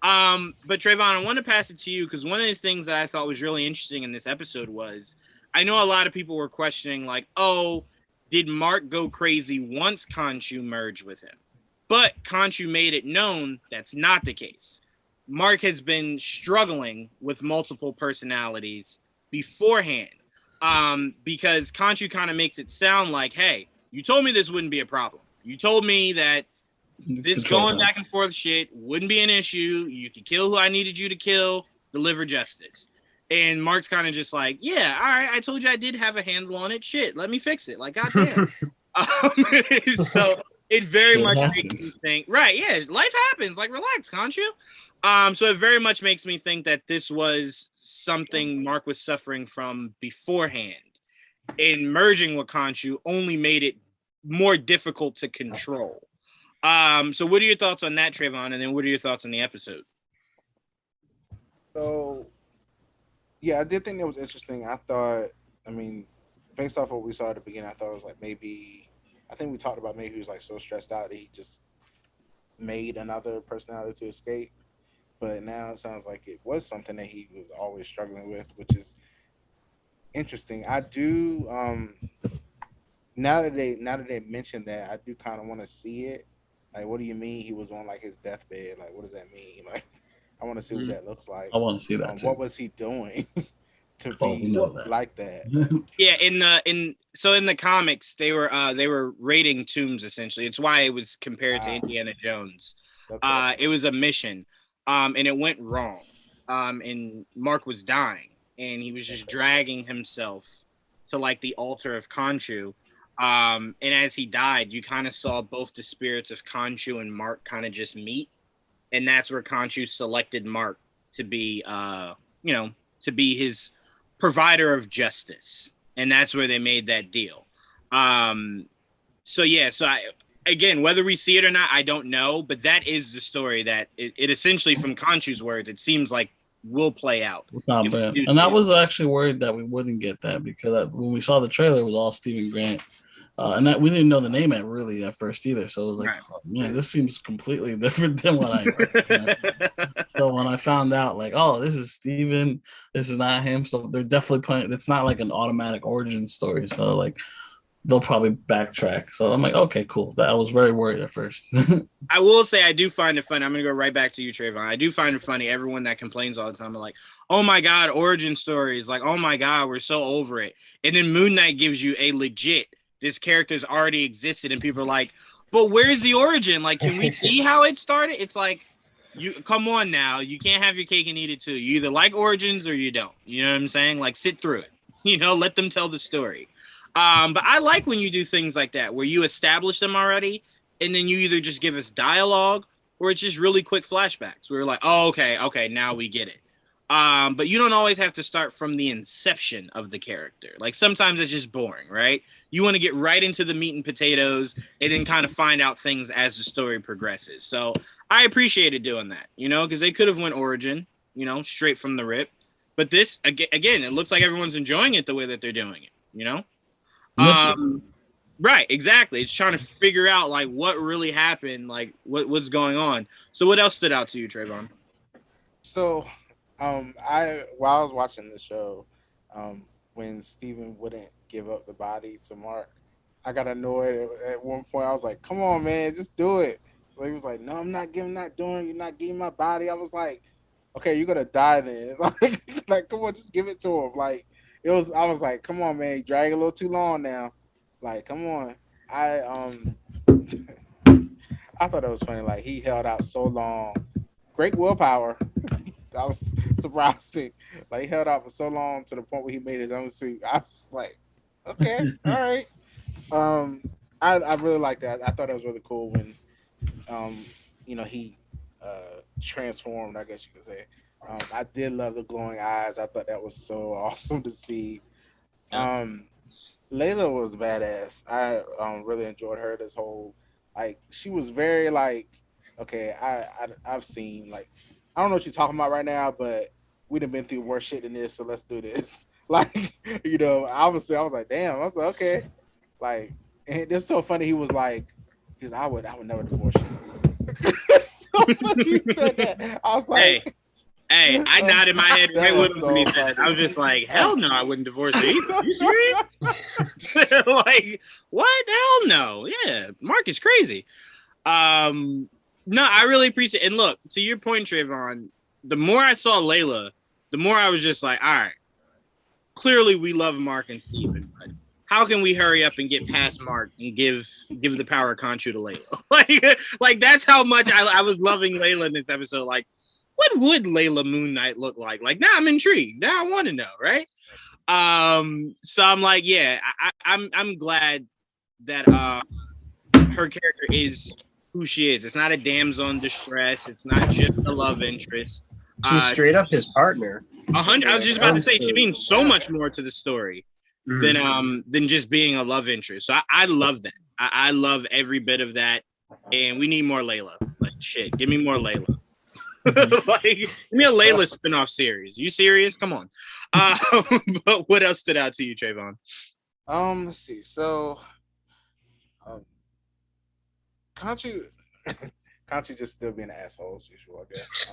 But Trevon, I want to pass it to you, because one of the things that I thought was really interesting in this episode was, I know a lot of people were questioning, like, oh, did Mark go crazy once Khonshu merged with him? But Khonshu made it known that's not the case. Mark has been struggling with multiple personalities beforehand, because Khonshu kind of makes it sound like, hey, you told me this wouldn't be a problem. You told me that this going back and forth shit wouldn't be an issue. You could kill who I needed you to kill, deliver justice. And Mark's kind of just like, yeah, all right, I told you I did have a handle on it. Shit, let me fix it. Like, goddamn. So it very much makes me think, right, yeah, life happens. Like, relax, Khonshu. So it very much makes me think that this was something Mark was suffering from beforehand. And merging with Khonshu only made it more difficult to control. So what are your thoughts on that, Trevon? And then what are your thoughts on the episode? So, yeah, I did think it was interesting. I thought, I mean, based off what we saw at the beginning, I thought it was like maybe, I think we talked about maybe he was like so stressed out that he just made another personality to escape. But now it sounds like it was something that he was always struggling with, which is interesting. I do, now that they mentioned that, I do kind of want to see it. Like, what do you mean he was on like his deathbed? Like, what does that mean? Like, I want to see what that looks like. I want to see that too. What was he doing to be like that? Yeah, in the comics, they were raiding tombs essentially. It's why it was compared to Indiana Jones. Okay. It was a mission, and it went wrong. And Mark was dying, and he was just dragging himself to like the altar of Khonshu. And as he died, you kind of saw both the spirits of Khonshu and Mark kind of just meet. And that's where Khonshu selected Mark to be, to be his provider of justice. And that's where they made that deal. So again, whether we see it or not, I don't know. But that is the story that it essentially, from Khonshu's words, it seems like will play out. And I was actually worried that we wouldn't get that, because when we saw the trailer, it was all Stephen Grant. And that we didn't know the name at first either. So it was like, oh, man, this seems completely different than what I heard. So when I found out, like, oh, this is Steven, this is not him. So they're definitely playing. It's not like an automatic origin story. So like, they'll probably backtrack. So I'm like, okay, cool. I was very worried at first. I will say I do find it funny. I'm going to go right back to you, Trevon. I do find it funny. Everyone that complains all the time are like, oh my God, origin stories. Like, oh my God, we're so over it. And then Moon Knight gives you a legit, this character's already existed. And people are like, but where's the origin? Like, can we see how it started? It's like, you come on now. You can't have your cake and eat it too. You either like origins or you don't. You know what I'm saying? Like, sit through it. Let them tell the story. But I like when you do things like that, where you establish them already, and then you either just give us dialogue, or it's just really quick flashbacks. We're like, oh, okay, now we get it. But you don't always have to start from the inception of the character. Like, sometimes it's just boring, right? You want to get right into the meat and potatoes, and then kind of find out things as the story progresses. So I appreciated doing that, because they could have went origin, straight from the rip. But this, again, it looks like everyone's enjoying it the way that they're doing it, Right, exactly. It's trying to figure out like what really happened, like what's going on. So what else stood out to you, Trevon? So, while I was watching the show, when Steven wouldn't give up the body to Mark, I got annoyed at one point. I was like, "Come on, man, just do it." So he was like, "No, I'm not doing. You're not giving my body." I was like, okay, you're gonna die then. Like, come on, just give it to him. Like, I was like, come on, man, you drag a little too long now. Like, come on. I thought it was funny. Like, he held out so long. Great willpower. That was surprising. Like, he held out for so long to the point where he made his own suit. I was like, okay, all right. I really like that. I thought it was really cool when, he transformed, I guess you could say. I did love the glowing eyes. I thought that was so awesome to see. Layla was badass. I really enjoyed her this whole, like, she was very like, okay, I've seen, like, I don't know what you're talking about right now, but we'd have been through worse shit than this, so let's do this. Like, obviously I was like, damn. I was like, okay. Like, and it's so funny. He was like, I would never divorce you. It's so funny he said that. I was like, Hey, I nodded my head right with him when he said. I was just like, hell no, I wouldn't divorce her. You serious? Like, what? Hell no. Yeah, Mark is crazy. No, I really appreciate it. And look, to your point, Trevon, the more I saw Layla, the more I was just like, all right, clearly we love Mark and Steven, but how can we hurry up and get past Mark and give the power of Khonshu to Layla? like that's how much I was loving Layla in this episode. Like, what would Layla Moon Knight look like? Like, now I'm intrigued. Now I want to know, right? So I'm like, yeah, I'm glad that her character is who she is. It's not a damsel in distress. It's not just a love interest. She's straight up his partner. 100. I was just about to say she means so much more to the story than just being a love interest. So I love that. I love every bit of that, and we need more Layla. Like, shit, give me more Layla. Like, give me a Layla spinoff series. You serious? Come on. But what else stood out to you, Trevon? Let's see. So, Khonshu just still being an asshole as usual, I guess.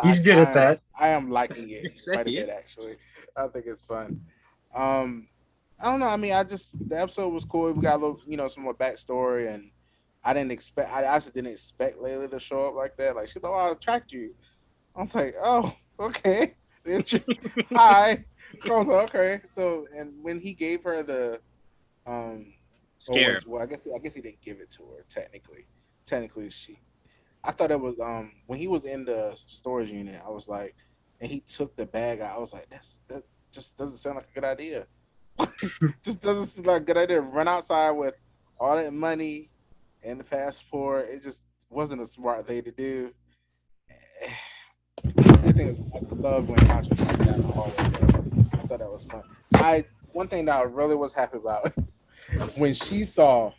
He's good at that. I am liking it quite a bit, actually. I think it's fun. I don't know. I mean, the episode was cool. We got a little, some more backstory, and I actually didn't expect Layla to show up like that. Like, she's like, "Oh, I'll attract you." I was like, "Oh, okay." Hi. I was like, okay. So, and when he gave her the scare, I guess he didn't give it to her technically. I thought it was when he was in the storage unit. I was like, and he took the bag out. I was like, that just doesn't sound like a good idea. Just doesn't seem like a good idea to run outside with all that money and the passport. It just wasn't a smart thing to do. I love when Khonshu was coming down the hallway. I thought that was fun. One thing that I really was happy about is when she saw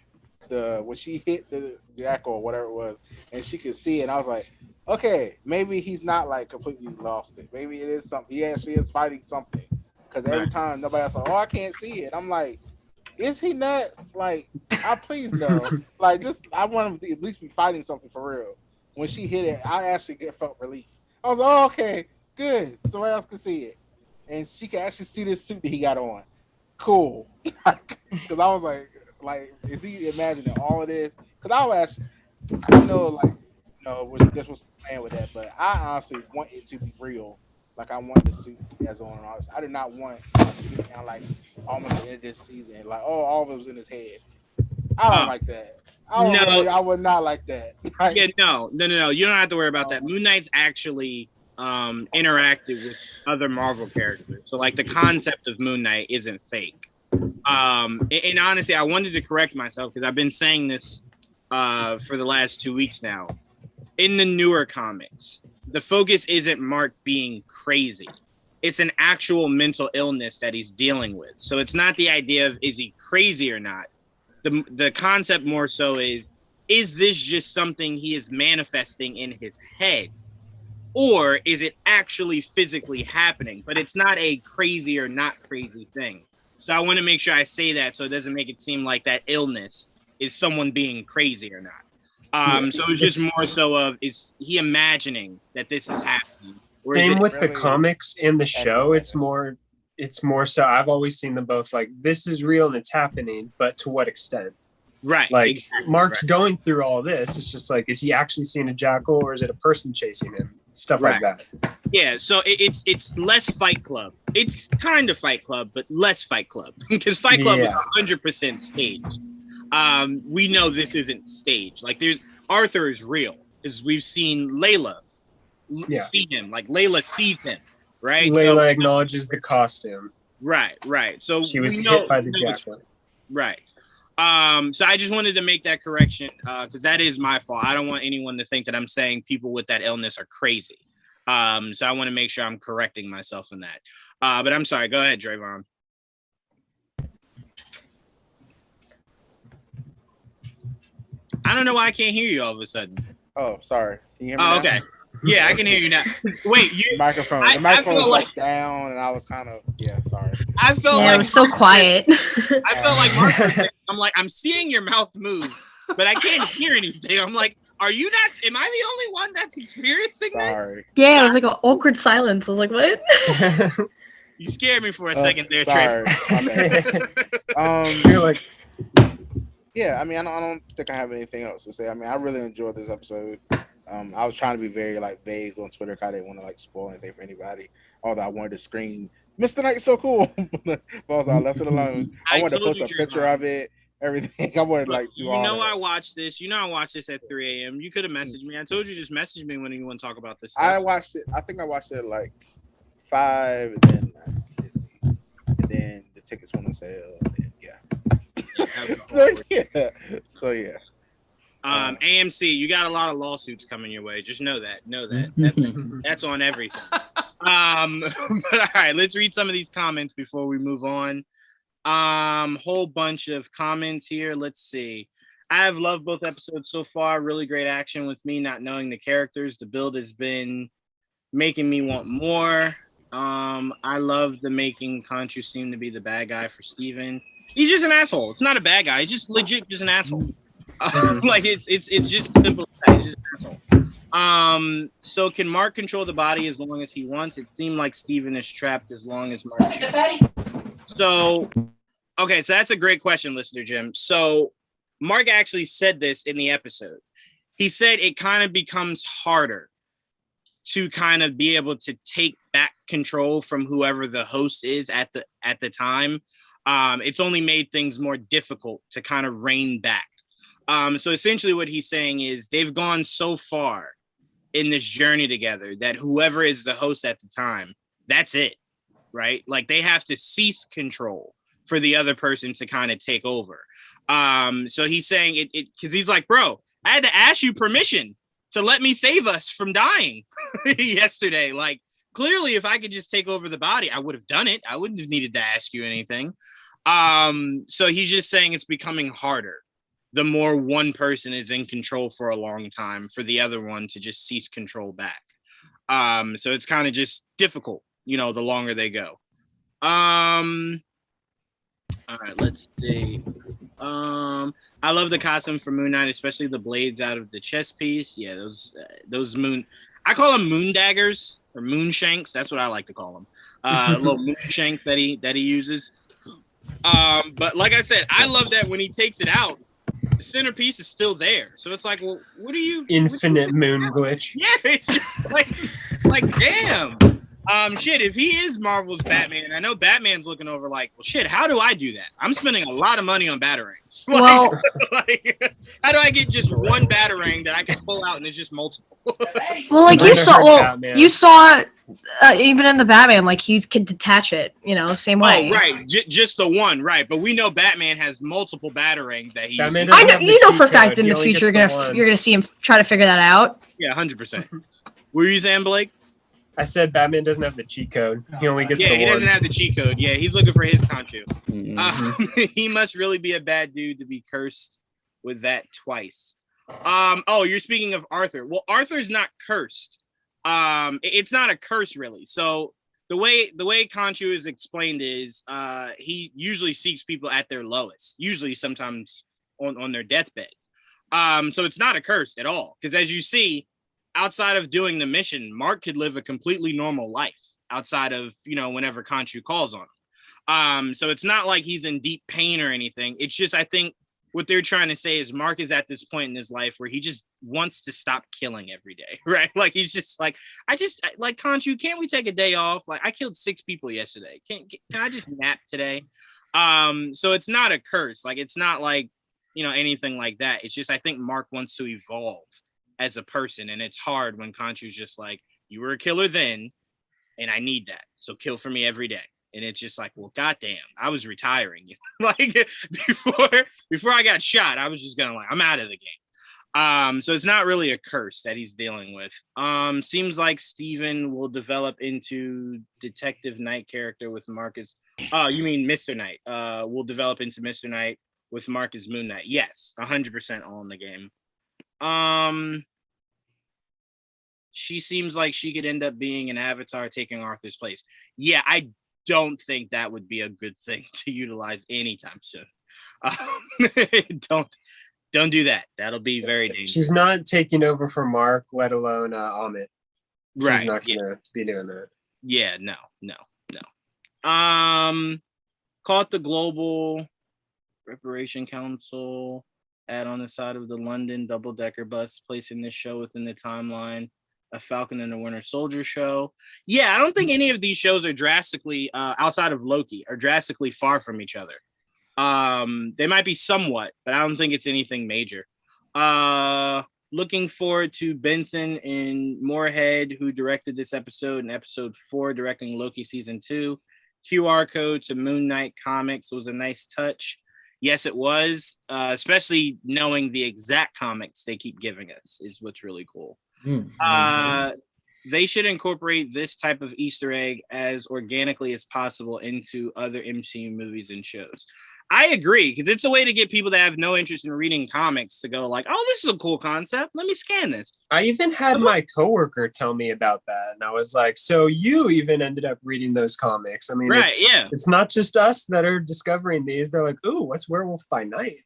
when she hit the jackal or whatever it was, and she could see it. And I was like, okay, maybe he's not like completely lost it. Maybe it is something. He actually is fighting something. Because every time nobody else like, oh, I can't see it. I'm like, is he nuts? Like, please no. Like, I want him to at least be fighting something for real. When she hit it, I actually felt relief. I was like, oh, okay, good. Somebody else can see it. And she can actually see this suit that he got on. Cool. Because I was like, is he imagining all of this? Because I was actually, I know, this was playing with that, but I honestly want it to be real. Like, I want the suit he has on and all this. I did not want to get down like almost the end of this season. Like, oh, all of it was in his head. I don't like that. I would not like that. Like, yeah, no. You don't have to worry about that. Moon Knight's actually interacted with other Marvel characters. So, like, the concept of Moon Knight isn't fake. And honestly, I wanted to correct myself because I've been saying this for the last 2 weeks now. In the newer comics, the focus isn't Mark being crazy. It's an actual mental illness that he's dealing with. So it's not the idea of is he crazy or not. The concept more so is this just something he is manifesting in his head? Or is it actually physically happening? But it's not a crazy or not crazy thing. So I want to make sure I say that so it doesn't make it seem like that illness is someone being crazy or not. So it's just more so of, is he imagining that this is happening? Or same with really the comics and the show. It's more so I've always seen them both like, this is real and it's happening, but to what extent? Right. Like exactly, Mark's right. going through all this. It's just like, is he actually seeing a jackal or is it a person chasing him? Stuff like that. Yeah, so it's less Fight Club. It's kind of Fight Club, but less Fight Club because Fight Club is 100% staged. We know this isn't staged. Like Arthur is real because we've seen Layla see him. Like Layla sees him, right? Layla acknowledges the costume. Right. So she was hit by the jackal. Right. So I just wanted to make that correction because that is my fault. I don't want anyone to think that I'm saying people with that illness are crazy. So I want to make sure I'm correcting myself in that. But I'm sorry. Go ahead, Trevon. I don't know why I can't hear you all of a sudden. Oh, sorry. Can you hear me now? Okay. Yeah, I can hear you now. Wait, the microphone was like down, and I was kind of sorry. I felt like it was so quiet. I felt like Mark. I'm seeing your mouth move, but I can't hear anything. I'm like, are you not? Am I the only one that's experiencing this? Yeah, it was like an awkward silence. I was like, what? You scared me for a second there, sorry. Trey. You're like, yeah. I mean, I don't think I have anything else to say. I mean, I really enjoyed this episode. I was trying to be very vague on Twitter because I didn't want to spoil anything for anybody. Although I wanted to scream, "Mr. Knight's so cool," but also I left it alone. I wanted to post a picture of it, everything. I wanted to do all that. I watched this. I watched this at 3 a.m. You could have messaged me. I told you just message me when you want to talk about this stuff. I watched it. I think I watched it at 5, and then the tickets went on sale. And So yeah. AMC, you got a lot of lawsuits coming your way. Just know that. That's on everything. But all right, let's read some of these comments before we move on. Whole bunch of comments here. Let's see. I have loved both episodes so far. Really great action with me not knowing the characters. The build has been making me want more. I love the making Conchu seem to be the bad guy for Steven. He's just an asshole. It's not a bad guy. He's just legit just an asshole. It's just simple as that. He's just an asshole. So can Mark control the body as long as he wants? It seemed like Steven is trapped as long as Mark chooses. So that's a great question, listener Jim. So Mark actually said this in the episode. He said it kind of becomes harder to kind of be able to take back control from whoever the host is at the time. It's only made things more difficult to kind of rein back. So essentially what he's saying is they've gone so far in this journey together that whoever is the host at the time, that's it, right? Like they have to cease control for the other person to kind of take over. So he's saying it because he's like, bro, I had to ask you permission to let me save us from dying yesterday. Like clearly if I could just take over the body, I would have done it. I wouldn't have needed to ask you anything. So he's just saying it's becoming harder the more one person is in control for a long time for the other one to just cease control back. So it's kind of just difficult, the longer they go. All right, let's see. I love the costume for Moon Knight, especially the blades out of the chest piece. Yeah, those I call them moon daggers or moon shanks. That's what I like to call them. Little moon shanks that he uses. But like I said, I love that when he takes it out, the centerpiece is still there. So it's like, well, what are you? Infinite moon glitch. Yeah, it's just like damn. Shit, if he is Marvel's Batman, I know Batman's looking over like, well, shit, how do I do that? I'm spending a lot of money on batarangs. Well, how do I get just one batarang that I can pull out and it's just multiple? Well, like you saw even in the Batman, like he can detach it, same way. Oh, right, just the one, right? But we know Batman has multiple batarangs that he. I know, for a fact in the future you're gonna see him try to figure that out. Yeah, 100%. Were you saying, Blake? I said Batman doesn't have the cheat code. He only gets the one. Yeah, he doesn't have the cheat code. Yeah, he's looking for his Conchu. He must really be a bad dude to be cursed with that twice. Oh, you're speaking of Arthur. Well, Arthur's not cursed. It's not a curse really. So the way Conchu is explained is he usually seeks people at their lowest, usually sometimes on their deathbed. So it's not a curse at all. Because as you see, outside of doing the mission, Mark could live a completely normal life outside of, whenever Conchu calls on him. So it's not like he's in deep pain or anything. It's just, I think what they're trying to say is Mark is at this point in his life where he just wants to stop killing every day, right? Like he's just like, like Conchu, can't we take a day off? Like I killed 6 people yesterday. Can I just nap today? So it's not a curse. Like it's not like, anything like that. It's just I think Mark wants to evolve as a person, and it's hard when Conchu's just like, you were a killer then, and I need that. So kill for me every day. And it's just like, well, goddamn, I was retiring. Like before I got shot, I was just going like, I'm out of the game. So it's not really a curse that he's dealing with. Seems like Steven will develop into Detective Knight character with Marcus. Oh, you mean Mr. Knight? Will develop into Mr. Knight with Marcus Moon Knight. Yes, 100% all in the game. She seems like she could end up being an Avatar taking Arthur's place. Yeah, I don't think that would be a good thing to utilize anytime soon. Don't do that. That'll be very dangerous. She's not taking over for Mark, let alone Amit. Right. She's not gonna be doing that. Yeah, no. Caught the Global Reparation Council ad on the side of the London double-decker bus, placing this show within the timeline. A Falcon and the Winter Soldier show. Yeah, I don't think any of these shows are drastically outside of Loki are drastically far from each other. They might be somewhat, but I don't think it's anything major. Looking forward to Benson and Moorhead, who directed this episode in episode 4, directing Loki season 2. QR code to Moon Knight comics was a nice touch. Yes, it was, especially knowing the exact comics they keep giving us is what's really cool. They should incorporate this type of Easter egg as organically as possible into other MCU movies and shows. I agree, because it's a way to get people that have no interest in reading comics to go like, oh, this is a cool concept. Let me scan this. I even had my coworker tell me about that. And I was like, so you even ended up reading those comics. I mean, right, it's not just us that are discovering these. They're like, ooh, what's Werewolf by Night?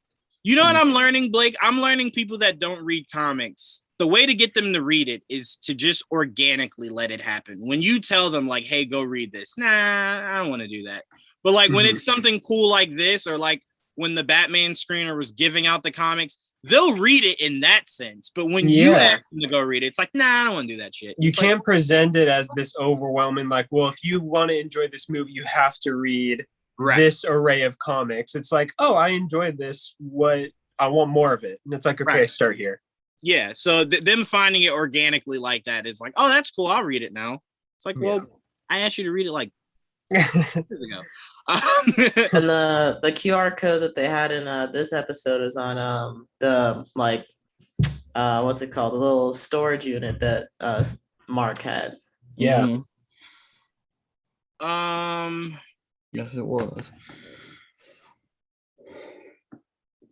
You know what I'm learning, Blake? I'm learning people that don't read comics. The way to get them to read it is to just organically let it happen. When you tell them like, hey, go read this. Nah, I don't want to do that. But like when it's something cool like this, or like when the Batman screener was giving out the comics, they'll read it in that sense. But when you ask them to go read it, it's like, nah, I don't want to do that shit. You can't present it as this overwhelming, like, well, if you want to enjoy this movie, you have to read this array of comics. It's like, oh, I enjoyed this. What I want more of it. And it's like, okay, start here. Yeah. So them finding it organically like that is like, oh, that's cool. I'll read it now. It's like, well, I asked you to read it like years ago. And the QR code that they had in this episode is on the like what's it called? The little storage unit that Mark had. Yeah. Yes, it was.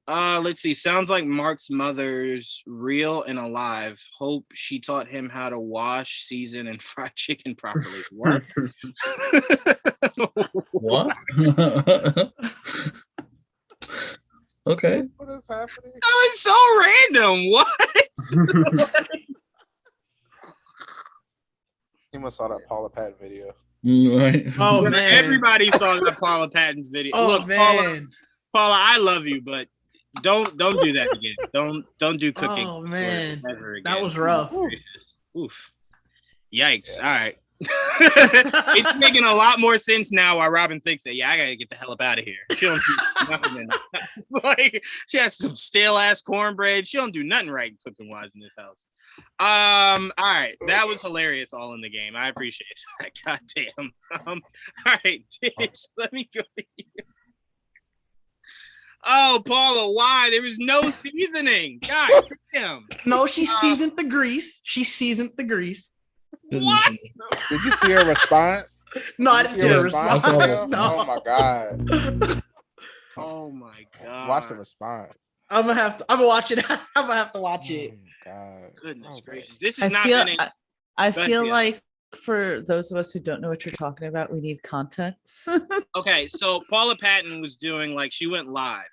Let's see. Sounds like Mark's mother's real and alive. Hope she taught him how to wash, season, and fry chicken properly. What? What? Okay. What is happening? Oh, it's so random. What? He must saw that Paula Patton video. Right. Oh man, Everybody saw the Paula Patton video. Oh Look, man, Paula, I love you, but don't do that again. Don't do cooking. Oh man, ever again. that was rough. Oof. Yikes. All right. It's making a lot more sense now why Robin thinks that, I gotta get the hell up out of here. She don't do nothing in like she has some stale ass cornbread. She don't do nothing right cooking wise in this house. All right, that was hilarious all in the game. I appreciate that. God damn. All right, Didge, let me go to you. Oh, Paula, why? There was no seasoning. God damn. No, she seasoned the grease. She seasoned the grease. What? Did you see her response? No, I didn't see her response. No. Oh my god. Oh my god. Watch the response. I'm gonna watch it. I'm gonna have to watch it. Oh god. Goodness gracious. This is not been I feel like for those of us who don't know what you're talking about, we need context. Okay, so Paula Patton was doing like she went live.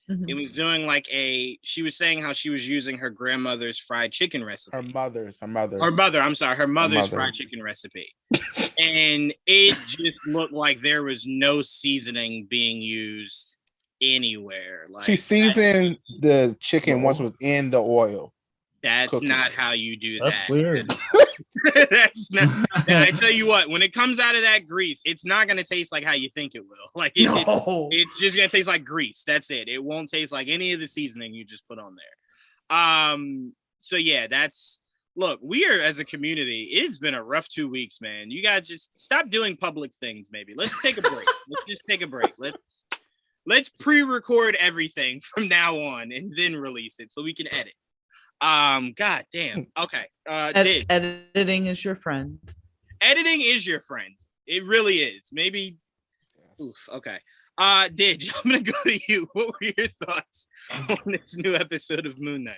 Mhm. It was doing like she was saying how she was using her grandmother's fried chicken recipe. Her mother's Her mother's fried chicken recipe. And it just looked like there was no seasoning being used anywhere. Like she seasoned the chicken once it was in the oil. That's cooking. not how you do That's that. weird. That's not. I tell you what, when it comes out of that grease, it's not gonna taste like how you think it will. Like it's just gonna taste like grease. That's it. It won't taste like any of the seasoning you just put on there. So yeah, look, we are as a community, it's been a rough 2 weeks, man. You guys just stop doing public things, maybe. Let's take a break. Let's just take a break. Let's pre-record everything from now on and then release it so we can edit. God damn. Okay. Editing is your friend. Editing is your friend. It really is. Maybe. Oof. Okay. Didge, I'm gonna go to you. What were your thoughts on this new episode of Moon Knight?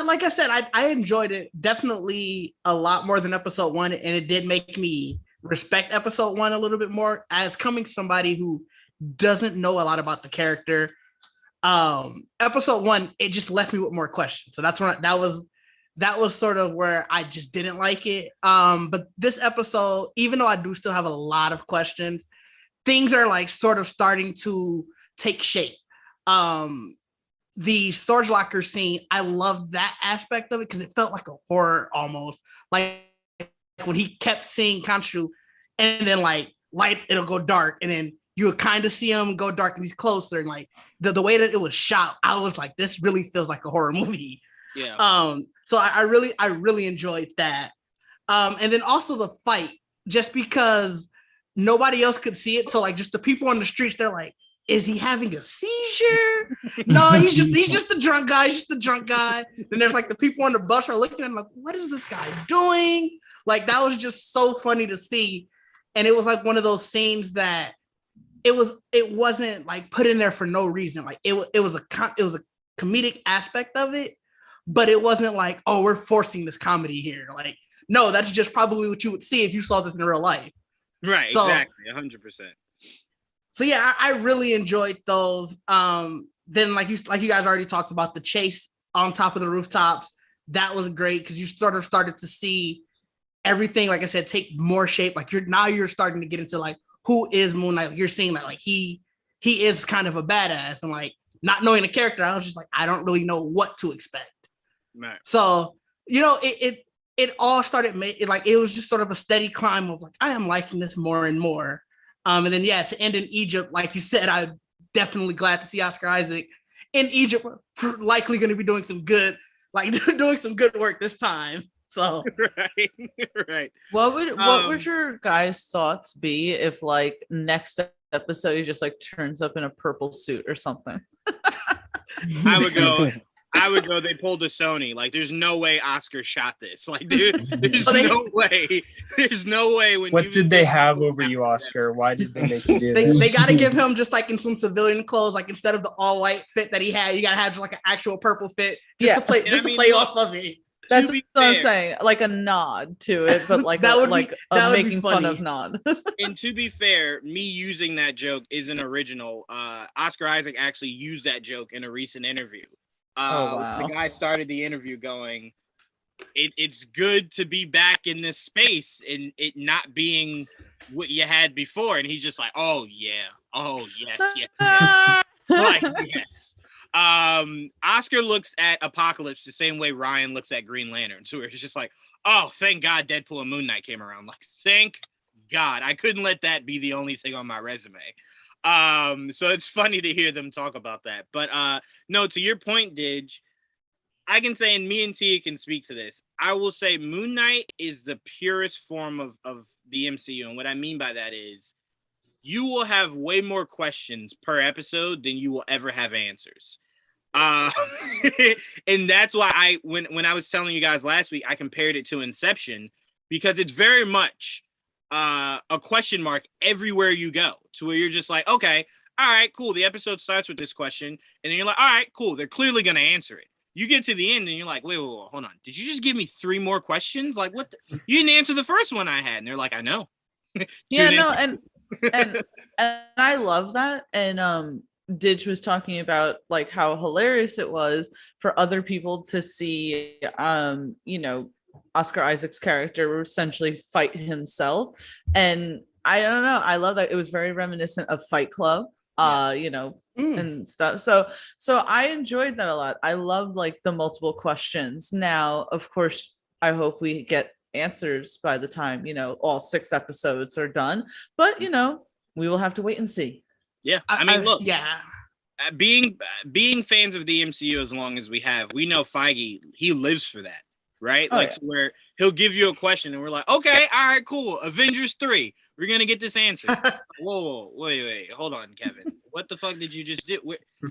Like I said, I enjoyed it definitely a lot more than episode 1, and it did make me respect episode 1 a little bit more as coming somebody who doesn't know a lot about the character. Episode 1, it just left me with more questions. So that's when that was sort of where I just didn't like it. But this episode, even though I do still have a lot of questions, things are like sort of starting to take shape. The storage locker scene, I love that aspect of it because it felt like a horror almost. Like when he kept seeing Khonshu and then like light, it'll go dark, and then you would kind of see him go dark and he's closer. And like the way that it was shot, I was like, this really feels like a horror movie. Yeah. So I really enjoyed that. And then also the fight, just because nobody else could see it. So like just the people on the streets, they're like, is he having a seizure? No, he's just the drunk guy. He's just the drunk guy. Then there's like the people on the bus are looking at him like, what is this guy doing? Like that was just so funny to see. And it was like one of those scenes that it wasn't like put in there for no reason. Like it was a comedic aspect of it, but it wasn't like, oh, we're forcing this comedy here. Like, no, that's just probably what you would see if you saw this in real life. Right, so, exactly, 100%. So yeah, I really enjoyed those. Then like you guys already talked about the chase on top of the rooftops. That was great because you sort of started to see everything, like I said, take more shape. Like you're starting to get into like, who is Moon Knight? Like, you're seeing that like he is kind of a badass, and like not knowing the character, I was just like, I don't really know what to expect. Right. So it all started it was just sort of a steady climb of like, I am liking this more and more. And then yeah, to end in Egypt, like you said, I'm definitely glad to see Oscar Isaac in Egypt. We're likely going to be doing some good work this time. So right. What would your guys' thoughts be if like next episode he just like turns up in a purple suit or something? I would go. They pulled a Sony. Like, there's no way Oscar shot this. Like, dude, there's no way. There's no way. What did they have over you, Oscar? Why did they make you do this? They got to give him just like in some civilian clothes, like instead of the all white fit that he had, you got to have just like an actual purple fit to play off of it. That's what I'm saying, like a nod to it, but like making fun of nod. And to be fair, me using that joke isn't original. Oscar Isaac actually used that joke in a recent interview. Wow. The guy started the interview going, it's good to be back in this space and it not being what you had before. And he's just like, oh yeah, oh yes. Like, yes. Oscar looks at Apocalypse the same way Ryan looks at Green Lantern. So it's just like, oh, thank God Deadpool and Moon Knight came around. Like, thank God. I couldn't let that be the only thing on my resume. So it's funny to hear them talk about that. But no, to your point, Didge, I can say, and me and Tia can speak to this, I will say Moon Knight is the purest form of the MCU. And what I mean by that is you will have way more questions per episode than you will ever have answers. And that's why when I was telling you guys last week, I compared it to Inception, because it's very much a question mark everywhere you go, to where you're just like, okay, all right, cool. The episode starts with this question, and then you're like, all right, cool. They're clearly going to answer it. You get to the end and you're like, wait, hold on. Did you just give me 3 more questions? Like, what? You didn't answer the first one I had. And they're like, I know. Yeah, no. And I love that. And, Didge was talking about like how hilarious it was for other people to see, Oscar Isaac's character essentially fight himself. And I don't know, I love that. It was very reminiscent of Fight Club. and stuff. So I enjoyed that a lot. I love like the multiple questions. Now, of course, I hope we get answers by the time, all 6 episodes are done. But, we will have to wait and see. Yeah. I mean, look. Yeah. Being fans of the MCU as long as we have, we know Feige, he lives for that, right? Where he'll give you a question and we're like, okay, all right, cool. Avengers 3, we're gonna get this answer. Whoa, wait, hold on, Kevin. What the fuck did you just do?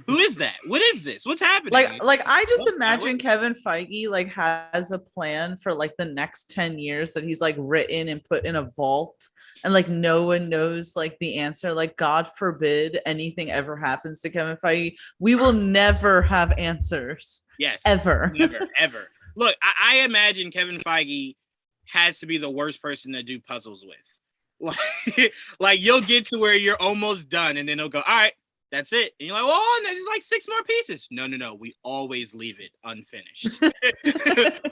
Who is that? What is this? What's happening? Like I just imagine Kevin Feige like has a plan for like the next 10 years that he's like written and put in a vault. And like no one knows like the answer. Like God forbid anything ever happens to Kevin Feige. We will never have answers. Yes. Ever. Never, ever. Look, I imagine Kevin Feige has to be the worst person to do puzzles with. Like you'll get to where you're almost done, and then he'll go, all right, that's it. And you're like, well, there's like 6 more pieces. No. We always leave it unfinished.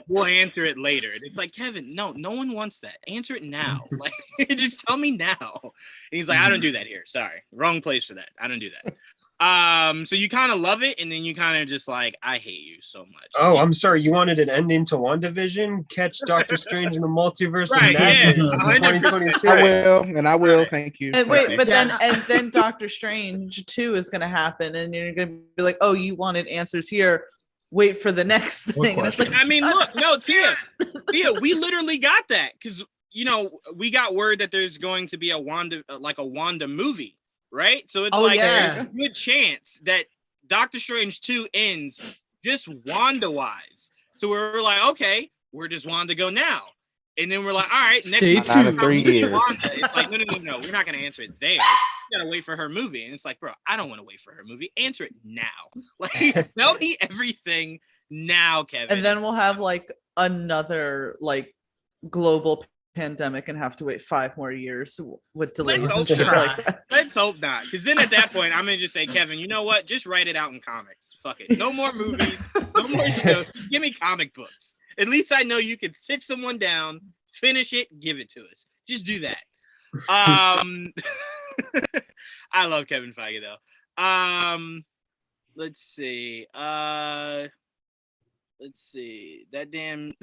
We'll answer it later. And it's like, Kevin, no one wants that. Answer it now. Like, just tell me now. And he's like, I don't do that here. Sorry. Wrong place for that. I don't do that. So you kind of love it, and then you kind of just like, I hate you so much. Oh, I'm sorry. You wanted an ending to WandaVision? Catch Doctor Strange in the Multiverse of Madness in 2022. I will. Thank you. And wait, but then Doctor Strange 2 is going to happen, and you're going to be like, oh, you wanted answers here. Wait for the next thing. And it's like, I mean, look, no, Tia, we literally got that because we got word that there's going to be a Wanda movie. Right? So it's there's a good chance that Doctor Strange 2 ends just Wanda-wise. So we're like, okay, where does Wanda go now? And then we're like, all right, stay tuned. 3 years. Wanda. It's like, no, we're not going to answer it there. You gotta wait for her movie. And it's like, bro, I don't want to wait for her movie. Answer it now. Like, tell me everything now, Kevin. And then we'll have like another like global pandemic and have to wait 5 more years with delays. Let's hope not. Because then at that point, I'm gonna just say, Kevin, you know what? Just write it out in comics. Fuck it. No more movies. No more shows. Give me comic books. At least I know you can sit someone down, finish it, give it to us. Just do that. I love Kevin Feige though. Let's see. That damn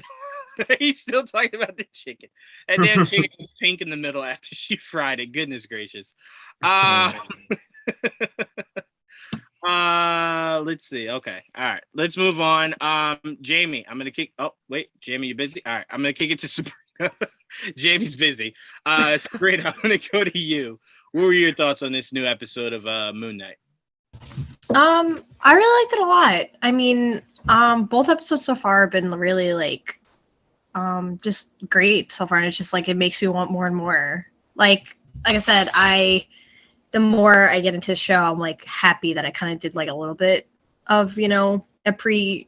he's still talking about the chicken. That damn chicken was pink in the middle after she fried it. Goodness gracious. Let's see. Okay. All right. Let's move on. Jamie, I'm gonna kick. Oh, wait, Jamie, you busy? All right, I'm gonna kick it to Sabrina. Jamie's busy. Sabrina, I'm gonna go to you. What were your thoughts on this new episode of Moon Knight? I really liked it a lot. I mean, both episodes so far have been really like just great so far, and it's just like it makes me want more and more. Like I said, the more I get into the show, I'm like happy that I kind of did like a little bit of, a pre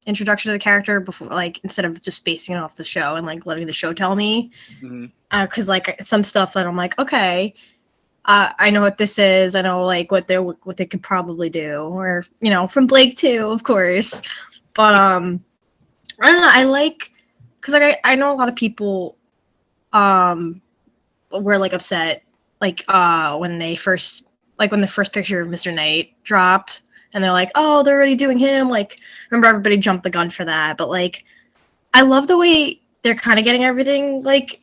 introduction to the character before, like instead of just basing it off the show and like letting the show tell me. Because like some stuff that I'm like, okay, I know what this is. I know like what they could probably do, or from Blake too, of course. But I don't know. I like because like I know a lot of people were like upset like when the first picture of Mr. Knight dropped, and they're like, oh, they're already doing him. Like, remember everybody jumped the gun for that, but like I love the way they're kind of getting everything like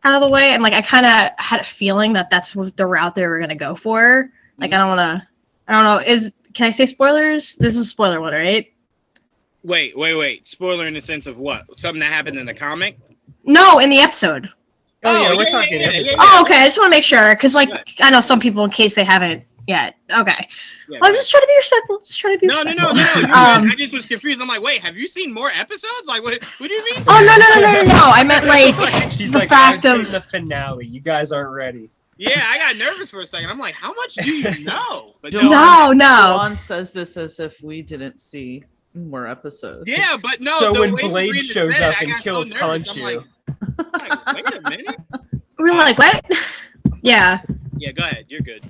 out of the way, and like I kind of had a feeling that that's what the route they were gonna go for. Like I don't know. Can I say spoilers? This is a spoiler one, right? Wait. Spoiler in the sense of what? Something that happened in the comic? No, in the episode. Oh yeah, we're talking. Yeah. Oh, okay. I just want to make sure, because like I know some people, in case they haven't yet. Okay. Yeah, I'm just trying to be respectful. No. I just was confused. I'm like, wait, have you seen more episodes? Like, what do you mean? Oh no. I meant like she's the like, fact I've of seen the finale. You guys aren't ready. Yeah, I got nervous for a second. I'm like, how much do you know? But no. Juwaan says this as if we didn't see more episodes. Yeah, but no. So when Blade shows up and kills Khonshu. Like, wait a minute. We're like, what? Yeah. Yeah, go ahead. You're good.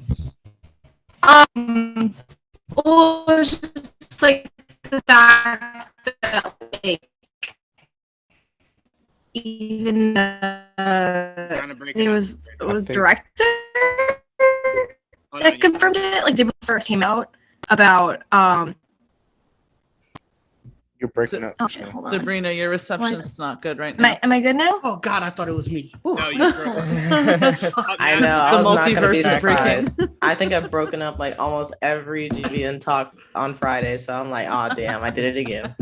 Well, it's just like the fact that like even it was director. that confirmed it, like they first came out about You're breaking up. oh, Michelle. hold on. Sabrina, your reception's not good right now. Am I good now? Oh God, I thought it was me. Ooh. No, you're broke. I know. I The was not gonna be multiverse is breaking. surprised. I think I've broken up like almost every GBN talk on Friday, so I'm like, oh damn, I did it again.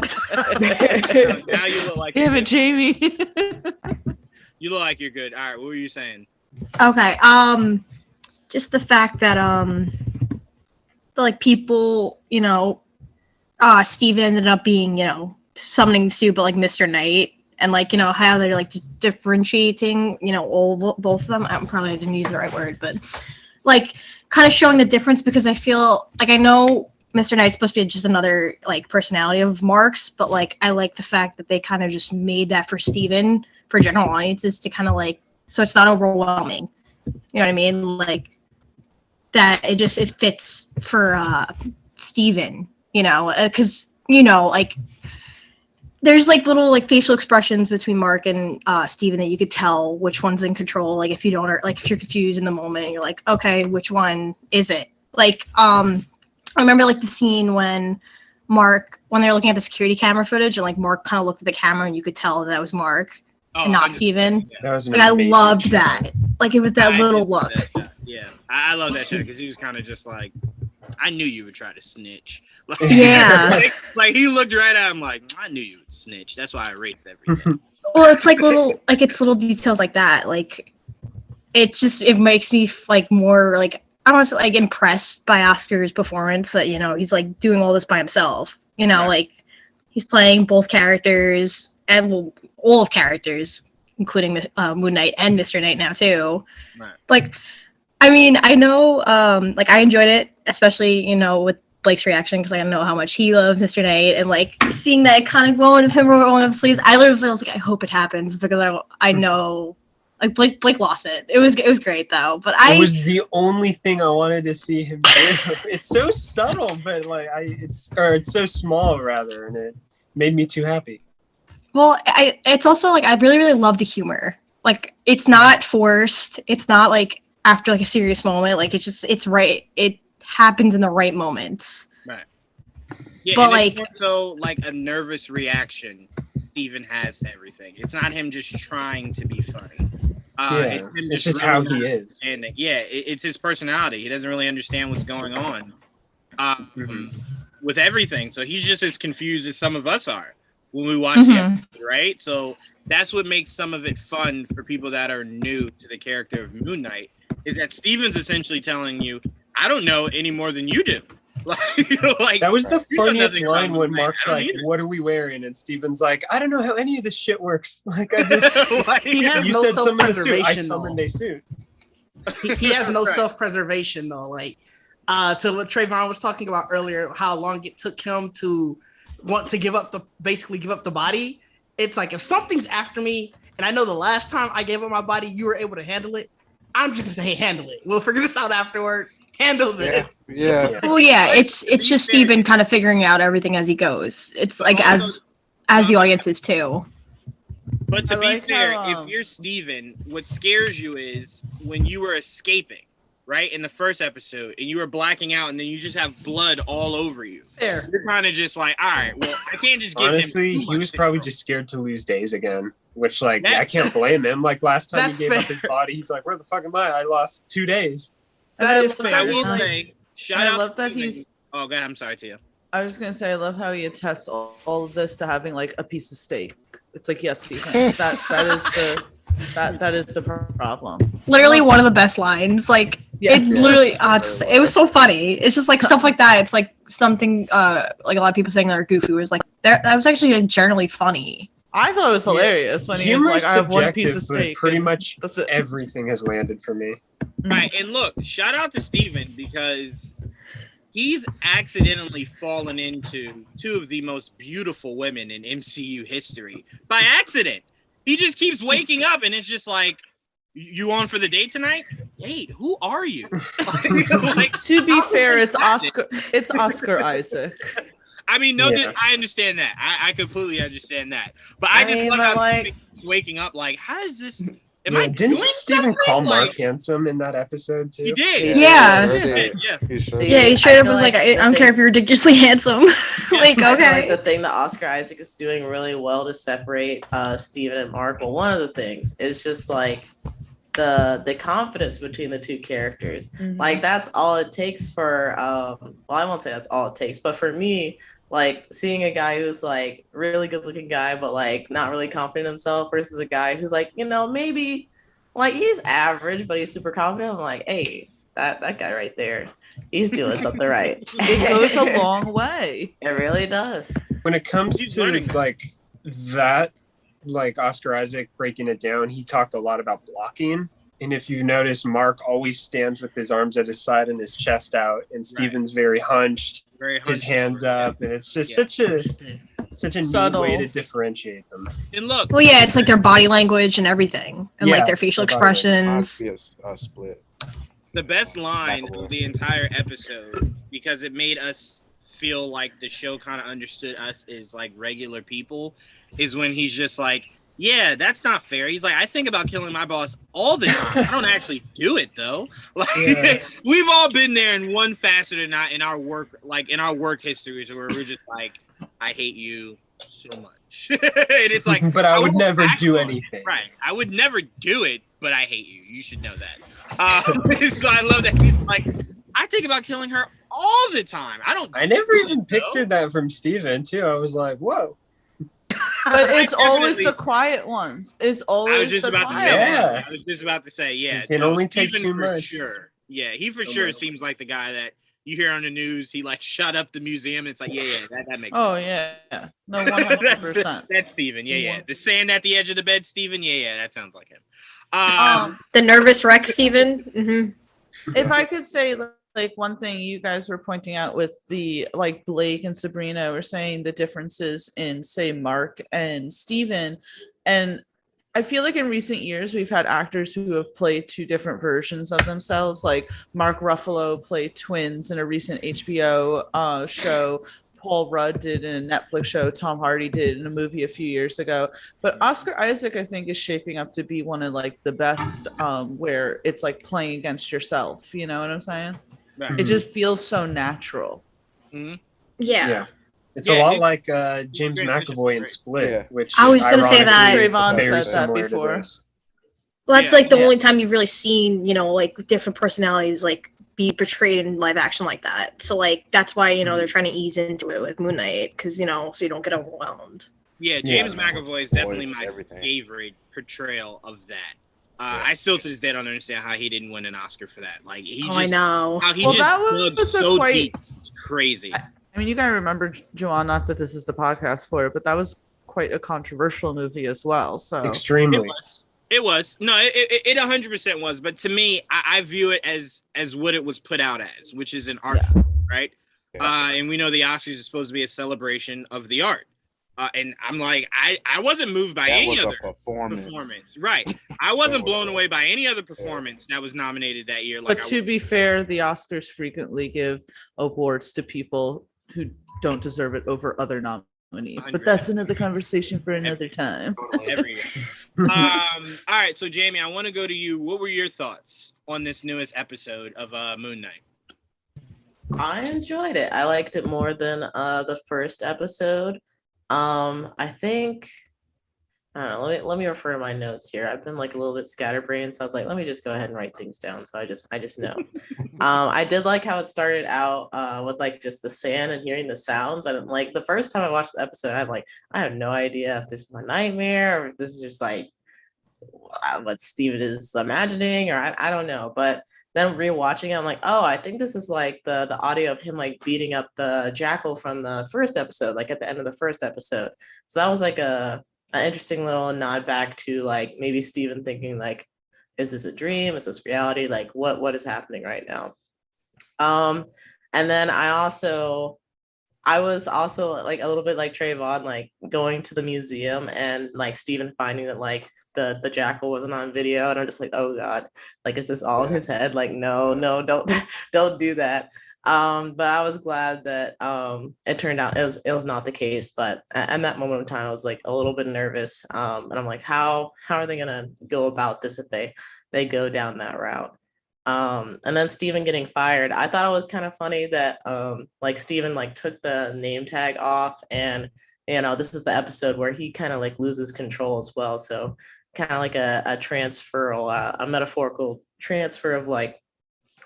Now you look like Damn it, Jamie. you look like you're good. All right, what were you saying? Okay. Just the fact that like people, Steven ended up being, summoning the suit, but like Mr. Knight, and like how they're like differentiating, both of them. I probably didn't use the right word, but like kind of showing the difference, because I feel like I know Mr. Knight's supposed to be just another like personality of Mark's, but like I like the fact that they kind of just made that for Steven for general audiences to kind of like, so it's not overwhelming. You know what I mean? Like that it fits for Steven, because like there's like little like facial expressions between Mark and Steven that you could tell which one's in control. Like if you don't, or like if you're confused in the moment, you're like, okay, which one is it? Like I remember like the scene when they're looking at the security camera footage, and like Mark kind of looked at the camera and you could tell that was Mark and not Steven. That was and I loved that. Like it was that little look. Yeah, I love that shot because he was kind of just like, I knew you would try to snitch. Like, Yeah. like he looked right at him like, I knew you would snitch. That's why I erased everything. Well, it's like it's little details like that. Like it makes me like more like, I don't know, like impressed by Oscar's performance that, he's like doing all this by himself, Right. like he's playing both characters and all of characters, including Moon Knight and Mr. Knight now too. Right. Like, I mean, I know, like I enjoyed it, especially, with Blake's reaction, because I know how much he loves Mr. Knight, and like seeing that iconic moment of him rolling up the sleeves, I literally was like, I hope it happens, because I know, like Blake lost it. It was great though, but it was the only thing I wanted to see him do. It's so subtle, but like it's so small rather, and it made me too happy. Well, it's also like I really, really love the humor. Like it's not forced. It's not like after like a serious moment. Like it's right. It happens in the right moments. Right. Yeah, but and like it's also like a nervous reaction Steven has to everything. It's not him just trying to be funny. It's just how he is. Yeah, it's his personality. He doesn't really understand what's going on with everything. So he's just as confused as some of us are when we watch the episode, right? So that's what makes some of it fun for people that are new to the character of Moon Knight, is that Steven's essentially telling you, I don't know any more than you do. Like that was the funniest nothing line about when Moon Knight. Mark's I don't like, either. "What are we wearing?" and Steven's like, "I don't know how any of this shit works." Like I just Like, He has you no said summon a suit. I self-preservation, summoned though. a suit. He has no Right. self-preservation though. Like to what Trevon was talking about earlier, how long it took him to want to give up the body. It's like if something's after me, and I know the last time I gave up my body, you were able to handle it. I'm just gonna say, hey, handle it. We'll figure this out afterwards. Handle this. Yeah. well, yeah, it's just Steven kind of figuring out everything as he goes. It's like Also, as the audience is too. But to I be like fair, how, if you're Steven, what scares you is when you were escaping, right, in the first episode, and you were blacking out, and then you just have blood all over you. There. You're kind of just like, all right, well, I can't just give Honestly, him he was probably just scared to lose days again. Which, like, I That's- can't blame him. Like last time That's he gave up fair. his body, he's like, "Where the fuck am I? I lost 2 days." That is But fair. I will Like, say, shout and I out love to that Steven. he's- Oh, God, I'm sorry, Tia. I was gonna say, I love how he attests all of this to having like a piece of steak. It's like, yes, Stephen, that is the problem. Literally one of the best lines. Like Yeah. it literally, it was so funny. It's just like stuff like that. It's like something like a lot of people saying that are goofy. Was like that was actually like, generally funny. I thought it was hilarious when he was Humor like, is I have one piece subjective, of but steak. pretty and much that's it. everything has landed for me. Right, and look, shout out to Steven because he's accidentally fallen into two of the most beautiful women in MCU history by accident. He just keeps waking up and it's just like, you on for the date tonight? Date? Who are you? Like, To be how fair, did it's that happen? Oscar. It's Oscar Isaac. I mean, no, Yeah. I understand that. I completely understand that. But I just I mean, love but how like- Steven keeps waking up like, how is this Am I Didn't doing Steven something? call Mark Like, handsome in that episode too? he did. Yeah. Yeah. He sure Dude, Yeah, he did. straight I up feel was like, like I the don't care thing- if you're ridiculously handsome. Like, I feel like okay. the thing that Oscar Isaac is doing really well to separate Steven and Mark. Well, one of the things is just like the confidence between the two characters. Mhm. Like that's all it takes for well, I won't say that's all it takes, but for me, like seeing a guy who's like really good looking guy, but like not really confident in himself versus a guy who's like, maybe like he's average, but he's super confident. I'm like, hey, that guy right there, he's doing something right. It goes a long way. It really does. When it comes He's to learning. like that, like Oscar Isaac breaking it down, he talked a lot about blocking. And if you've noticed, Mark always stands with his arms at his side and his chest out, and Steven's very hunched, Very his hunched hands over. up, and it's just Yeah. such a neat Subtle. way to differentiate them. And look, Well, yeah, it's like their body language and everything, and Yeah, like their facial their body language. expressions. Honestly, a split. the best line Remarkable. of the entire episode, because it made us feel like the show kind of understood us as like regular people, is when he's just like, yeah, that's not fair. He's like, I think about killing my boss all the time. I don't actually do it though. Like Yeah. we've all been there in one facet or not in our work, like in our work histories where we're just like, I hate you so much. And it's like, but I would won't never act do on it. anything. Right. I would never do it, but I hate you. You should know that. So I love that he's like, I think about killing her all the time. I don't. I never do even it, though. pictured that from Steven too. I was like, whoa. But it's always definitely- the quiet ones. It's I was always just the about to quiet say. Yeah. I ones. was just about to say. Yeah. You can only take Steven too for much. Sure. Yeah, he for Oh sure my seems like the guy that you hear on the news. He like shut up the museum. It's like, yeah, that makes. Oh sense. yeah. No, 100%. That's Steven. Yeah. The sand at the edge of the bed, Steven. Yeah, that sounds like him. The nervous wreck, Steven. Mm-hmm. If I could say like one thing you guys were pointing out with the like Blake and Sabrina were saying the differences in say Mark and Steven, and I feel like in recent years we've had actors who have played two different versions of themselves. Like Mark Ruffalo played twins in a recent HBO show. Paul Rudd did in a Netflix show. Tom Hardy did in a movie a few years ago. But Oscar Isaac, I think, is shaping up to be one of like the best, where it's like playing against yourself. You know what I'm saying? Right. It just feels so natural. Yeah. Yeah. It's Yeah, a lot it- like James great, McAvoy in great. Split, Yeah. which I was gonna say that. ironically is Trevon very said that similar to before. this. Well, that's Yeah. like the Yeah. only time you've really seen, like different personalities like be portrayed in live action like that. So like that's why they're trying to ease into it with Moon Knight because so you don't get overwhelmed. Yeah, James Yeah. McAvoy is definitely Voice, my everything. favorite portrayal of that. Yeah. I still to this day don't understand how he didn't win an Oscar for that. Like he I just know. how he Well, just that dug was a so quite- deep. It's crazy. I mean, you gotta remember, Juwaan, not that this is the podcast for it, but that was quite a controversial movie as well. So Extremely. It was. No, it 100% was. But to me, I view it as what it was put out as, which is an art form, right? Yeah. And we know the Oscars is supposed to be a celebration of the art. And I'm like, I wasn't moved by That any was other a performance. Right. I wasn't was blown a- away by any other performance that was nominated that year. Like but to be fair, the Oscars frequently give awards to people who don't deserve it over other nominees. But that's another conversation for another time. every year. All right, so Jamie, I want to go to you. What were your thoughts on this newest episode of Moon Knight? I enjoyed it. I liked it more than the first episode. I think I don't know. Let me refer to my notes here. I've been like a little bit scatterbrained, so I was like, let me just go ahead and write things down. So I just know. I did like how it started out with like just the sand and hearing the sounds. And like the first time I watched the episode, I have no idea if this is a nightmare or if this is just like what Steven is imagining, or I don't know. But then rewatching it, I'm like, oh, I think this is like the audio of him like beating up the jackal from the first episode, like at the end of the first episode. So that was like an interesting little nod back to like maybe Steven thinking like, is this a dream? Is this reality? Like what is happening right now? And then I was also like a little bit like Trevon, like going to the museum and like Steven finding that like the jackal wasn't on video, and I'm just like, oh god, like is this all in his head? Like no, don't don't do that. But I was glad that it turned out it was not the case. But at that moment in time, I was like a little bit nervous. And I'm like, how are they gonna go about this if they go down that route? And then Steven getting fired. I thought it was kind of funny that like Steven like took the name tag off, and this is the episode where he kind of like loses control as well. So kind of like a transferal, a metaphorical transfer of like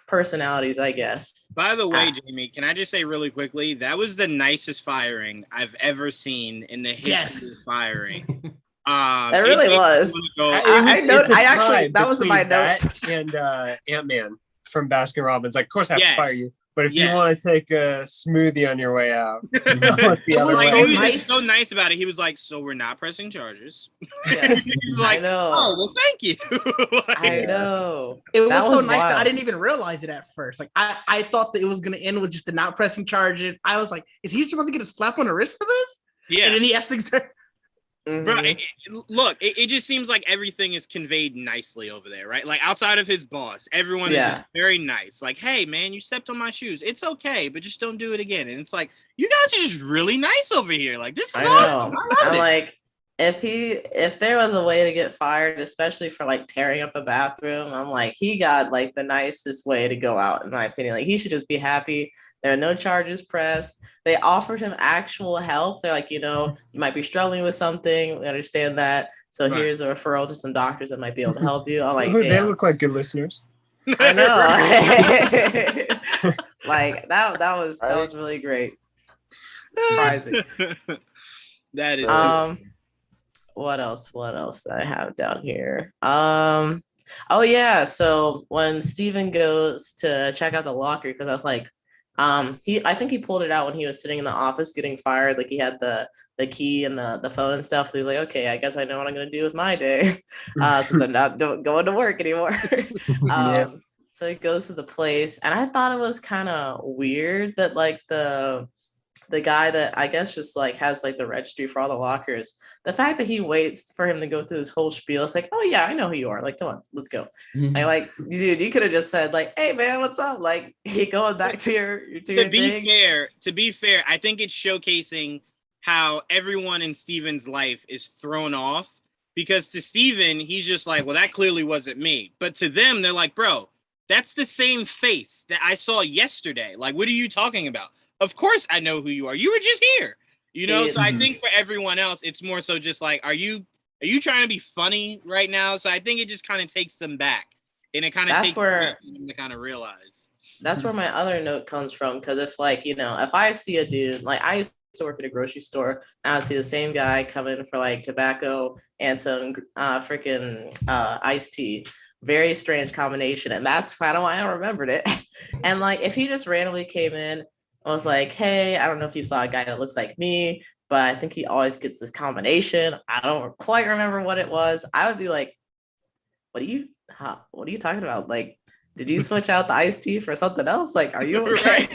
personalities, I guess. By the way, Jamie, can I just say really quickly, that was the nicest firing I've ever seen in the history of firing. It really was. I actually, that was in my notes. And Ant-Man from Baskin Robbins. Like, of course I have to fire you. But if you want to take a smoothie on your way out, he was so nice about it. He was like, "So we're not pressing charges." Yeah. He was like, "Oh, well, thank you." I know. It was so nice that I didn't even realize it at first. Like I thought that it was gonna end with just the not pressing charges. I was like, "Is he supposed to get a slap on the wrist for this?" Yeah. And then he has to. Bro, it just seems like everything is conveyed nicely over there, right? Like outside of his boss, everyone is just very nice. Like, hey, man, you stepped on my shoes. It's okay, but just don't do it again. And it's like, you guys are just really nice over here. Like, this is awesome. I'm like, if there was a way to get fired, especially for like tearing up a bathroom, I'm like, he got like the nicest way to go out, in my opinion. Like, he should just be happy. There are no charges pressed. They offered him actual help. They're like, you might be struggling with something. We understand that. So here's a referral to some doctors that might be able to help you. I'm like, they look like good listeners. I know. Like that was really great. Surprising. That is what else do I have down here? Oh yeah. So when Steven goes to check out the locker, because I was like, I think he pulled it out when he was sitting in the office getting fired. Like he had the key and the phone and stuff. So he was like, okay, I guess I know what I'm gonna do with my day, since I'm not going to work anymore. So he goes to the place, and I thought it was kind of weird that like the guy that I guess just like has like the registry for all the lockers, the fact that he waits for him to go through this whole spiel, it's like, oh yeah, I know who you are. Like, come on, let's go. And like, dude, you could have just said like, hey man, what's up? Like, you going back to your to be fair, I think it's showcasing how everyone in Steven's life is thrown off, because to Steven, he's just like, well, that clearly wasn't me. But to them, they're like, bro, that's the same face that I saw yesterday. Like, what are you talking about? Of course I know who you are. You were just here. So I think for everyone else, it's more so just like, are you trying to be funny right now? So I think it just kind of takes them back. And it kind of takes them to kind of realize. That's where my other note comes from. Because if like, if I see a dude, like I used to work at a grocery store, and I would see the same guy come in for like tobacco and some freaking iced tea. Very strange combination. And that's kind of why I remembered it. And like, if he just randomly came in, I was like, hey, I don't know if you saw a guy that looks like me, but I think he always gets this combination. I don't quite remember what it was. I would be like, what are you talking about? Like, did you switch out the iced tea for something else? Like, are you okay?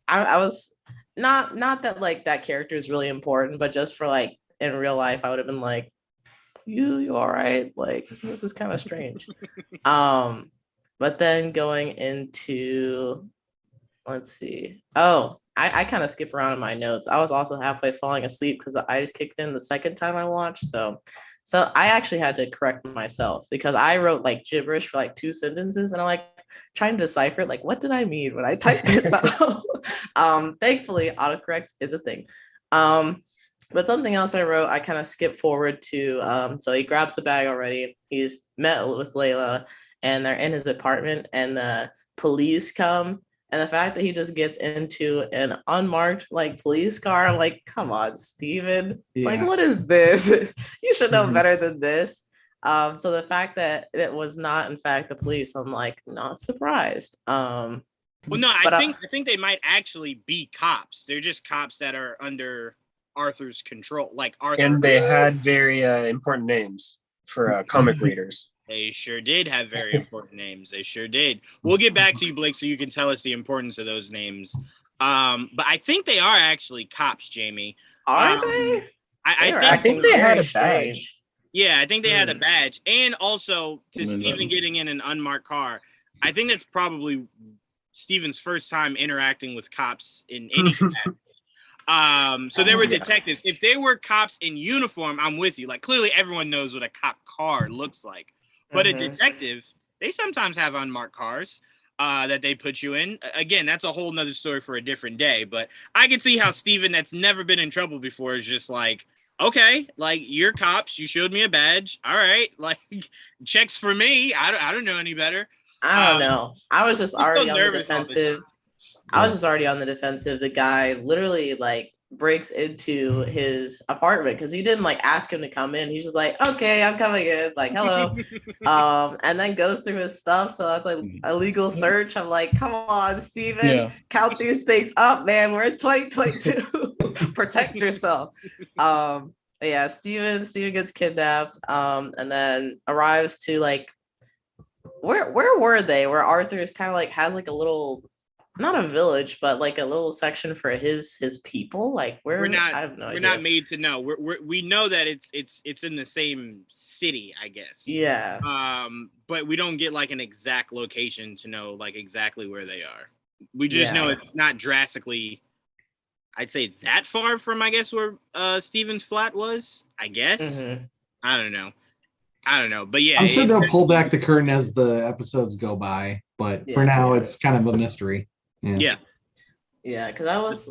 I was not that like that character is really important, but just for like in real life, I would have been like, you all right? Like, this is kind of strange. But then going into, let's see. Oh, I kind of skip around in my notes. I was also halfway falling asleep because I just kicked in the second time I watched. So I actually had to correct myself because I wrote like gibberish for like 2 sentences, and I'm like trying to decipher like, what did I mean when I typed this out? Thankfully, autocorrect is a thing. But something else I wrote, I kind of skipped forward to, so he grabs the bag already. He's met with Layla, and they're in his apartment, and the police come. And the fact that he just gets into an unmarked like police car, I'm like, come on, Steven. Like, what is this? You should know better than this. So the fact that it was not, in fact, the police, I'm like, not surprised. Well, no, I think they might actually be cops. They're just cops that are under Arthur's control. Like Arthur. And they had very important names for comic readers. They sure did have very important names. They sure did. We'll get back to you, Blake, so you can tell us the importance of those names. But I think they are actually cops, Jamie. Are they? I think they had a badge. Yeah, I think they had a badge. And also, to Steven getting in an unmarked car, I think that's probably Steven's first time interacting with cops in any capacity. So they were detectives. If they were cops in uniform, I'm with you. Like, clearly everyone knows what a cop car looks like. But a detective, they sometimes have unmarked cars that they put you in. Again, that's a whole nother story for a different day. But I can see how Steven, that's never been in trouble before, is just like, okay, like, you're cops. You showed me a badge. All right. Like, checks for me. I don't know any better. I don't know. I was just already on the defensive. The guy literally like breaks into his apartment because he didn't like ask him to come in. He's just like, okay, I'm coming in. Like, hello. And then goes through his stuff. So that's like a legal search. I'm like, come on, Steven, count these things up, man. We're in 2022. Protect yourself. Yeah, Steven gets kidnapped. And then arrives to like, where were they? Where Arthur is kind of like has like a little, not a village, but like a little section for his people. Like, where? I have no idea. We're not made to know. We know that it's in the same city, I guess. Yeah. But we don't get like an exact location to know like exactly where they are. We just know it's not drastically, I'd say, that far from, I guess, where Steven's flat was. I guess. I don't know. But yeah, I'm sure they'll pull back the curtain as the episodes go by. But for now, it's kind of a mystery. Yeah, because I was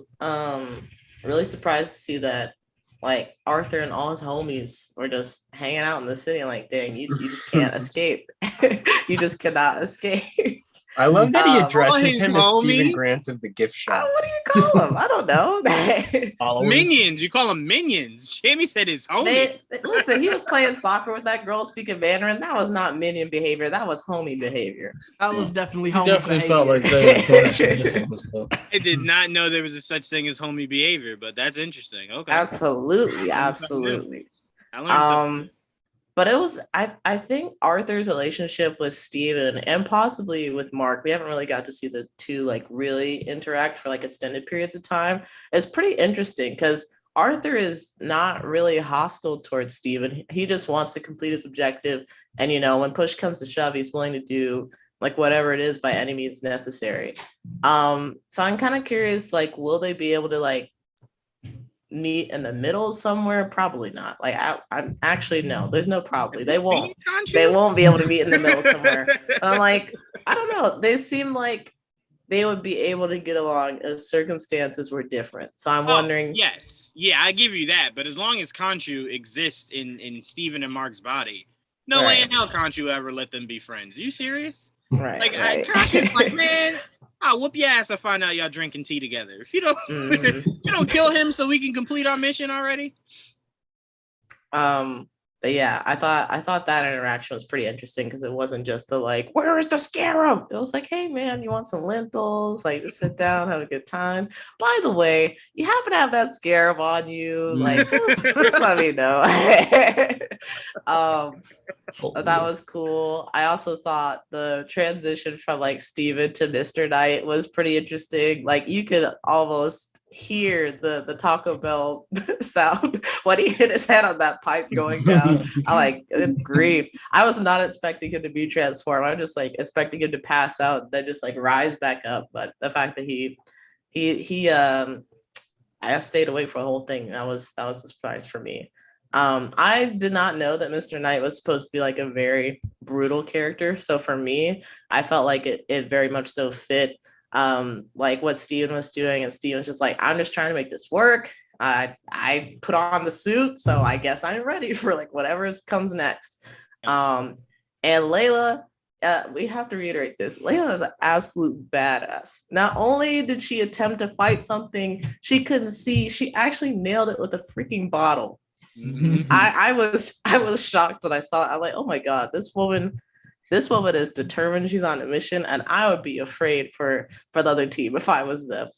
really surprised to see that like Arthur and all his homies were just hanging out in the city. Like, dang, you just can't escape. You just cannot escape. I love that he addresses him as Stephen Grant of the gift shop. What do you call him? I don't know. Minions. You call them minions. Jamie said his homie. Listen, he was playing soccer with that girl speaking Mandarin. That was not minion behavior. That was homie behavior. That was definitely homie behavior. Felt like that. I did not know there was a such thing as homie behavior, but that's interesting. Okay. Absolutely. I learned But it was, I think Arthur's relationship with Steven and possibly with Mark, we haven't really got to see the two like really interact for like extended periods of time. It's pretty interesting because Arthur is not really hostile towards Steven. He just wants to complete his objective. And, you know, when push comes to shove, he's willing to do like whatever it is by any means necessary. So I'm kind of curious, like, will they be able to like meet in the middle somewhere? Probably not. Like, I'm actually, no, there's no probably. They won't be able to meet in the middle somewhere. And I'm like, I don't know. They seem like they would be able to get along if circumstances were different. So I'm wondering. Yes. Yeah, I give you that. But as long as Khonshu exists in Steven and Mark's body, no way in hell Khonshu ever let them be friends. Are you serious? Right. Like, Khonshu's like, man, I'll whoop your ass. I find out y'all drinking tea together. If you don't, you don't kill him so we can complete our mission already. But yeah, I thought that interaction was pretty interesting because it wasn't just the like, where is the scarab? It was like, hey man, you want some lentils? Like, just sit down, have a good time. By the way, you happen to have that scarab on you? Like, just let me know. That was cool. I also thought the transition from like Steven to Mr. Knight was pretty interesting. Like, you could almost hear the Taco Bell sound when he hit his head on that pipe going down. I like, good grief. I was not expecting him to be transformed. I'm just like expecting him to pass out and then just like rise back up. But the fact that he I stayed awake for the whole thing. That was a surprise for me. I did not know that Mr. Knight was supposed to be like a very brutal character. So for me, I felt like it very much so fit like what Steven was doing, and Steven's just like, I'm just trying to make this work. I put on the suit, so I guess I'm ready for like whatever comes next. And Layla, we have to reiterate this. Layla is an absolute badass. Not only did she attempt to fight something she couldn't see, she actually nailed it with a freaking bottle. I was shocked when I saw it. I'm like, oh my god, this woman is determined. She's on a mission, and I would be afraid for the other team if I was them.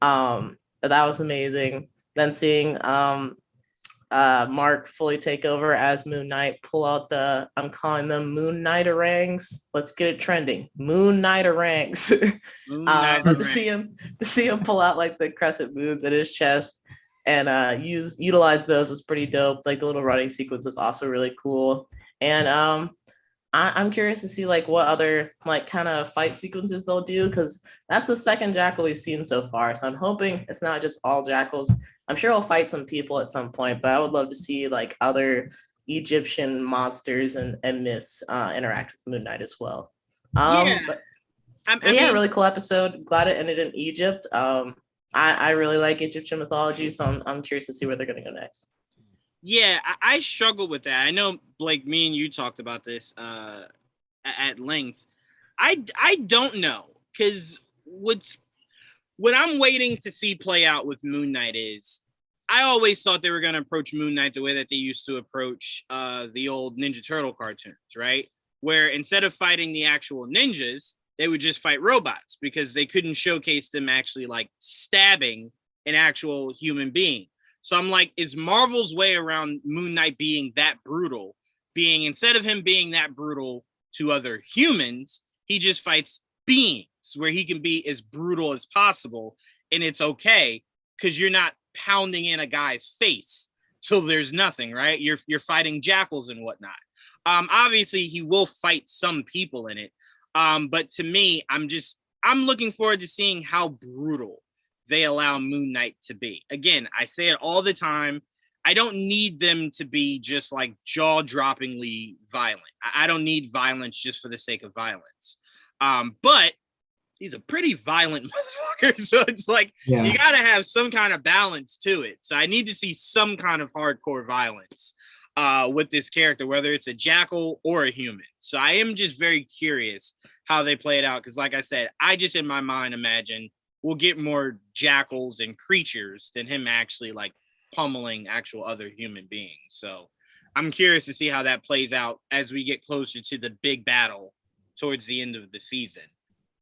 But that was amazing. Then seeing Mark fully take over as Moon Knight, pull out I'm calling them Moon Knight-erangs. Let's get it trending. Moon Knight-erangs. But to see him pull out like the crescent moons in his chest, and utilize those is pretty dope. Like the little running sequence is also really cool. And I'm curious to see like what other like kind of fight sequences they'll do, because that's the second Jackal we've seen so far. So I'm hoping it's not just all Jackals. I'm sure he'll fight some people at some point, but I would love to see like other Egyptian monsters and myths interact with Moon Knight as well. But really cool episode. Glad it ended in Egypt. I really like Egyptian mythology, so I'm curious to see where they're going to go next. Yeah, I struggle with that. I know, Blake, me and you talked about this at length. I don't know, because what I'm waiting to see play out with Moon Knight is, I always thought they were going to approach Moon Knight the way that they used to approach the old Ninja Turtle cartoons, right? Where instead of fighting the actual ninjas, they would just fight robots because they couldn't showcase them actually like stabbing an actual human being. So I'm like, is Marvel's way around Moon Knight being that brutal, being instead of him being that brutal to other humans, he just fights beings where he can be as brutal as possible. And it's okay because you're not pounding in a guy's face till there's nothing, right? You're fighting jackals and whatnot. Obviously, he will fight some people in it. But to me, I'm looking forward to seeing how brutal they allow Moon Knight to be. Again, I say it all the time. I don't need them to be just like jaw-droppingly violent. I don't need violence just for the sake of violence. But he's a pretty violent motherfucker. So it's like, you got to have some kind of balance to it. So I need to see some kind of hardcore violence with this character, whether it's a jackal or a human. So I am just very curious how they play it out. Because like I said, I just in my mind imagine we'll get more jackals and creatures than him actually like pummeling actual other human beings. So I'm curious to see how that plays out as we get closer to the big battle towards the end of the season,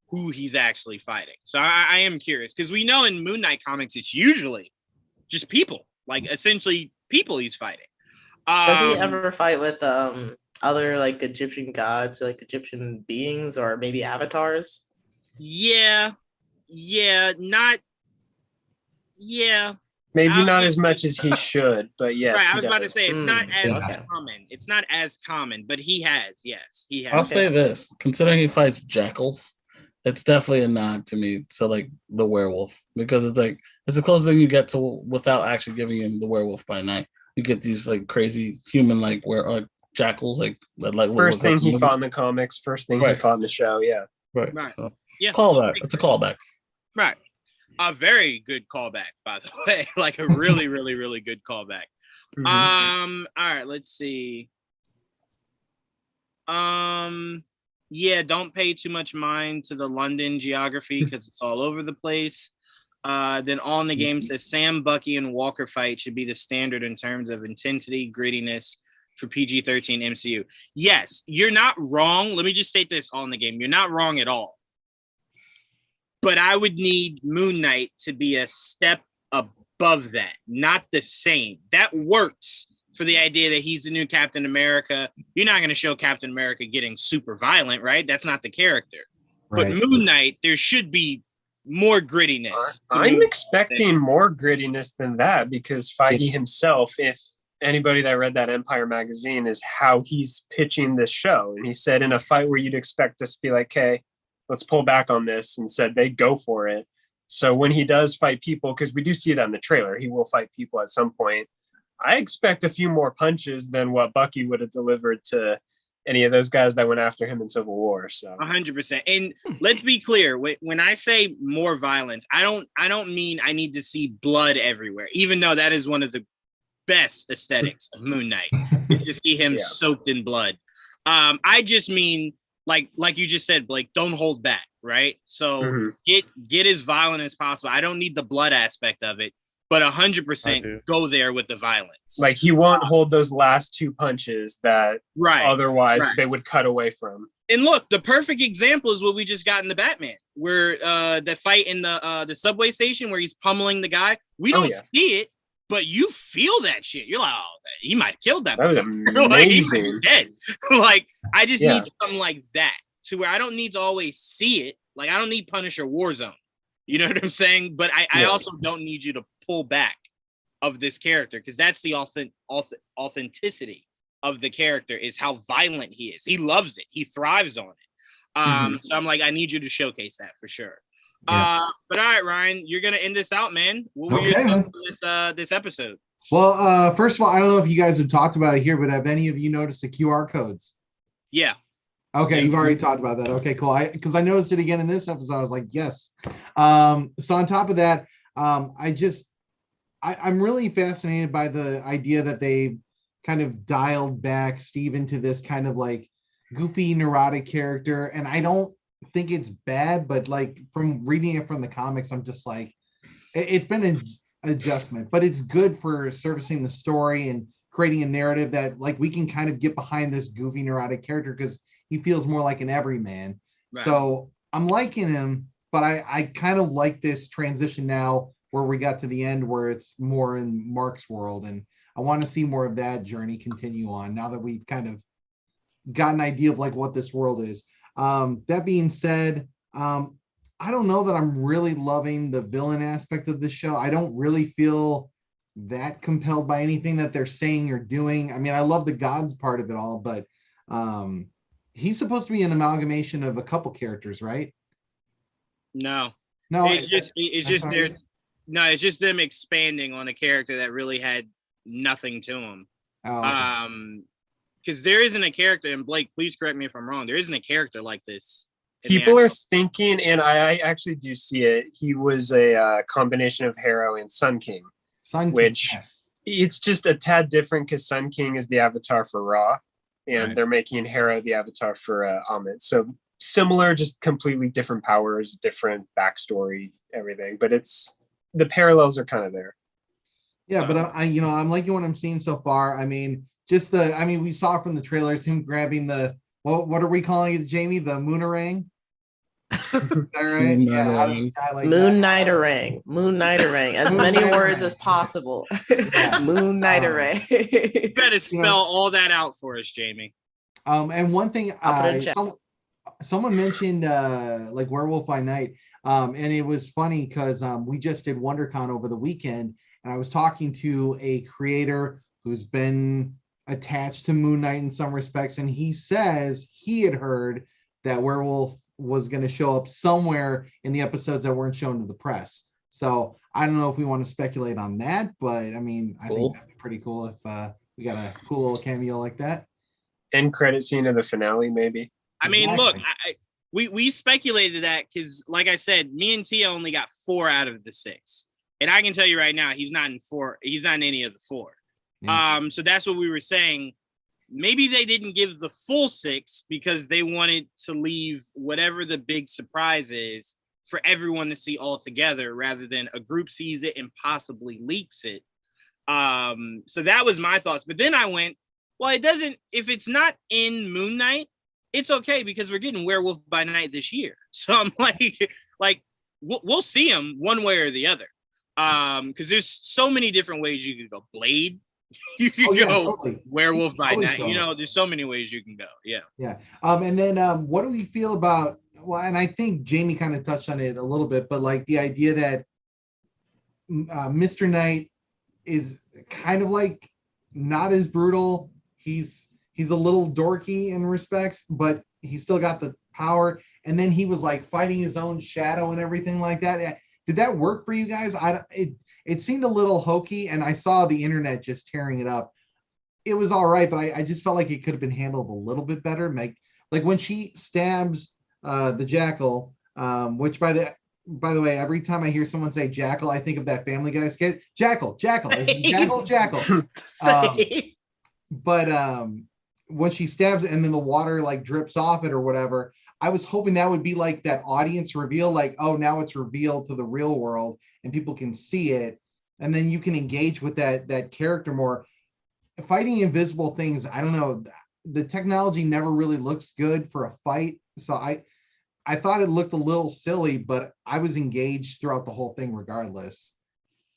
who he's actually fighting. So I am curious, because we know in Moon Knight comics, it's usually just people, like essentially people he's fighting. Does he ever fight with other like Egyptian gods or like Egyptian beings or maybe avatars? Maybe not as much as he should, but yes. Right, I was about to say it's not as common. It's not as common, but he has. Yes, he has. I'll say this: considering he fights jackals, it's definitely a nod to me to like the werewolf, because it's like it's the closest thing you get to without actually giving him the werewolf by night. You get these like crazy human like jackals like first thing he fought in the comics, first thing he fought in the show. Yeah, right. So, callback. It's a callback. Right. A very good callback, by the way. Like a really, really, really good callback. All right, let's see. Don't pay too much mind to the London geography because it's all over the place. Then All in the Game says Sam, Bucky, and Walker fight should be the standard in terms of intensity, grittiness for PG-13 MCU. Yes, you're not wrong. Let me just state this, All in the Game. You're not wrong at all. But I would need Moon Knight to be a step above that, not the same. That works for the idea that he's the new Captain America. You're not going to show Captain America getting super violent, right? That's not the character. Right. But Moon Knight, there should be more grittiness. I'm expecting more grittiness than that, because Feige himself, if anybody that read that Empire magazine, is how he's pitching this show. And he said in a fight where you'd expect us to be like, okay, let's pull back on this, and said they go for it. So when he does fight people, because we do see it on the trailer, he will fight people at some point. I expect a few more punches than what Bucky would have delivered to any of those guys that went after him in Civil War. So 100%. And let's be clear, when I say more violence, I don't mean I need to see blood everywhere, even though that is one of the best aesthetics of Moon Knight, is to see him soaked in blood. I just mean, like you just said, Blake, don't hold back, right? So get as violent as possible. I don't need the blood aspect of it, but 100% go there with the violence. Like he won't hold those last two punches that otherwise they would cut away from. And look, the perfect example is what we just got in the Batman, where the fight in the subway station where he's pummeling the guy. We don't see it, but you feel that shit. You're like, oh, he might have killed that. That was amazing. Like, dead. Like, I just need something like that, to where I don't need to always see it. Like, I don't need Punisher Warzone. You know what I'm saying? But I also don't need you to pull back of this character, because that's the authenticity of the character, is how violent he is. He loves it. He thrives on it. So I'm like, I need you to showcase that for sure. Yeah. But all right, Ryan, you're gonna end this out, man. What were your thoughts on this episode? Well, first of all, I don't know if you guys have talked about it here, but have any of you noticed the QR codes? Yeah. Okay, you've already talked about that. Okay, cool. Because I noticed it again in this episode. I was like, yes. So on top of that, I'm really fascinated by the idea that they kind of dialed back Steve into this kind of like goofy, neurotic character. And I don't think it's bad, but like from reading it from the comics, I'm just like, it's been an adjustment, but it's good for servicing the story and creating a narrative that like we can kind of get behind this goofy, neurotic character because he feels more like an everyman. Right. So I'm liking him, but I kind of like this transition now where we got to the end where it's more in Mark's world. And I want to see more of that journey continue on now that we've kind of got an idea of like what this world is. That being said, I don't know that I'm really loving the villain aspect of this show. I don't really feel that compelled by anything that they're saying or doing. I mean, I love the gods part of it all, but he's supposed to be an amalgamation of a couple characters, right? No, it's just them expanding on a character that really had nothing to him. Because there isn't a character, and Blake, please correct me if I'm wrong, there isn't a character like this. People are thinking, and I actually do see it, he was a combination of Harrow and Sun King. Which it's just a tad different because Sun King is the avatar for Ra, and they're making Harrow the avatar for Amit. So similar, just completely different powers, different backstory, everything. But the parallels are kind of there. Yeah, but I'm liking what I'm seeing so far. I mean, we saw from the trailers him grabbing what are we calling it, Jamie? The Moonerang? Right? Moonnighterang. As many words as possible. Moonnighterang. You better spell all that out for us, Jamie. And one thing, someone mentioned like Werewolf by Night, and it was funny because we just did WonderCon over the weekend, and I was talking to a creator who's been attached to Moon Knight in some respects, and he says he had heard that Werewolf was going to show up somewhere in the episodes that weren't shown to the press. So I don't know if we want to speculate on that, but I mean, I think that'd be pretty cool if we got a cool little cameo like that. End credit scene of the finale, maybe. I mean, look, we speculated that because, like I said, me and Tia only got 4 out of the 6, and I can tell you right now, he's not in 4. He's not in any of the 4. So that's what we were saying. Maybe they didn't give the full 6 because they wanted to leave whatever the big surprise is for everyone to see all together rather than a group sees it and possibly leaks it. So that was my thoughts. But then I went, well, if it's not in Moon Knight, it's okay because we're getting Werewolf by Night this year. So I'm like we'll see him one way or the other. Because there's so many different ways you could go. Blade. You can go totally. Werewolf by Night. There's so many ways you can go. Yeah. And then what do we feel about? Well, and I think Jamie kind of touched on it a little bit, but like the idea that Mr. Knight is kind of like not as brutal. He's a little dorky in respects, but he's still got the power. And then he was like fighting his own shadow and everything like that. Did that work for you guys? It seemed a little hokey, and I saw the internet just tearing it up. It was all right, but I just felt like it could have been handled a little bit better. Like when she stabs the jackal, which by the way, every time I hear someone say jackal, I think of that Family Guy skit. Jackal. Is it jackal? But when she stabs it and then the water like drips off it or whatever, I was hoping that would be like that audience reveal, like, oh, now it's revealed to the real world and people can see it. And then you can engage with that character more. Fighting invisible things, I don't know. The technology never really looks good for a fight. So I thought it looked a little silly, but I was engaged throughout the whole thing regardless.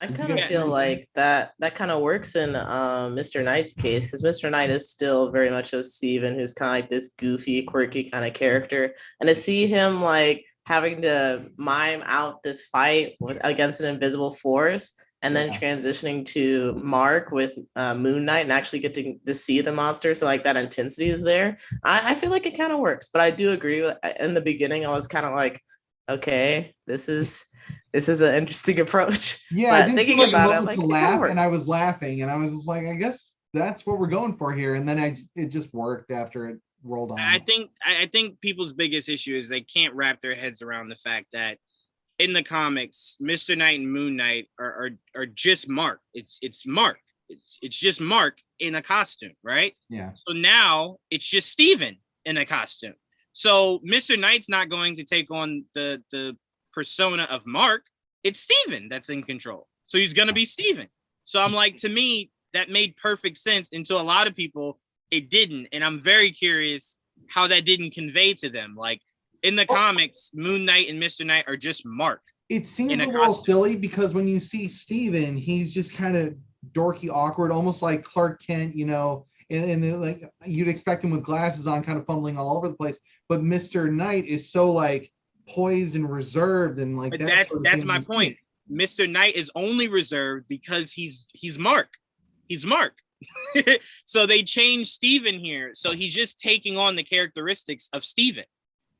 I kind of feel like that kind of works in Mr. Knight's case, because Mr. Knight is still very much a Steven who's kind of like this goofy, quirky kind of character. And to see him like having to mime out this fight against an invisible force, and then Yeah. transitioning to Mark with Moon Knight and actually getting to see the monster. So like that intensity is there. I feel like it kind of works, but I do agree with, in the beginning, I was kind of like, okay, this is an interesting approach. Yeah, But I didn't thinking feel like a about it, moment like to it kinda laugh, and I works. was laughing, and I was just like, I guess that's what we're going for here. And then it just worked after it rolled on. I think people's biggest issue is they can't wrap their heads around the fact that in the comics, Mr. Knight and Moon Knight are just Mark. It's Mark. It's just Mark in a costume, right? Yeah. So now it's just Steven in a costume. So Mr. Knight's not going to take on the persona of Mark. It's Steven that's in control. So he's gonna be Steven. So I'm like, to me, that made perfect sense. And to a lot of people, it didn't. And I'm very curious how that didn't convey to them. Like in the comics, Moon Knight and Mr. Knight are just Mark. It seems in a a little costume. silly because when you see Steven, he's just kind of dorky, awkward, almost like Clark Kent, and like you'd expect him with glasses on, kind of fumbling all over the place. But Mr. Knight is so like poised and reserved and like But that that's sort of that's thing my you see. point. Mr. Knight is only reserved because he's Mark. He's Mark. So they changed Steven here. So he's just taking on the characteristics of Steven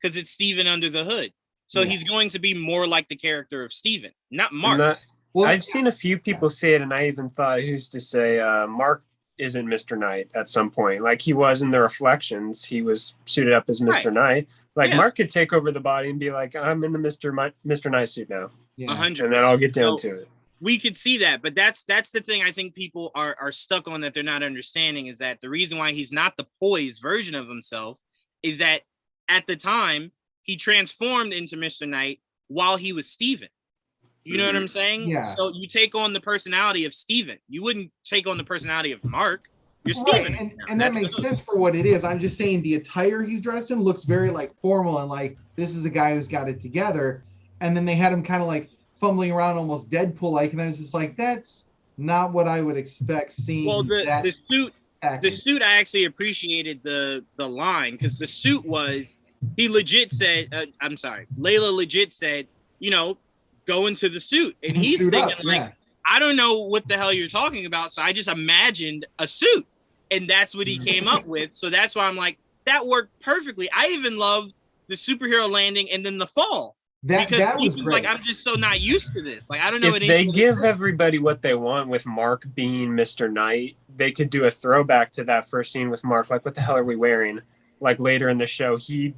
because it's Steven under the hood. So Yeah. he's going to be more like the character of Steven, not And Mark. I've seen a few people say it, and I even thought, who's to say Mark isn't Mr. Knight at some point? Like he was in the Reflections. He was suited up as Mr. Right. Knight. Like Yeah. Mark could take over the body and be like, I'm in the Mr. Knight suit now. Yeah. 100%. And then I'll get down So to it. we could see that, but that's the thing I think people are stuck on that they're not understanding is that the reason why he's not the poised version of himself is that at the time he transformed into Mr. Knight while he was Steven. You know what I'm saying? Yeah. So you take on the personality of Steven. You wouldn't take on the personality of Mark. You're Right, Steven. and that makes sense for what it is. I'm just saying the attire he's dressed in looks very like formal and like this is a guy who's got it together. And then they had him kind of like fumbling around almost Deadpool like, and I was just like, that's not what I would expect seeing. Well, the suit package. the suit, I actually appreciated the line because the suit was, he legit said, Layla legit said, go into the suit. And he's Suit thinking up, like, yeah. I don't know what the hell you're talking about. So I just imagined a suit. And that's what he came up with. So that's why I'm like, that worked perfectly. I even loved the superhero landing and then the fall. That Because was he great. like, I'm just so not used to this. Like, I don't know. If they give everybody what they want with Mark being Mr. Knight, they could do a throwback to that first scene with Mark. Like, what the hell are we wearing? Like later in the show, he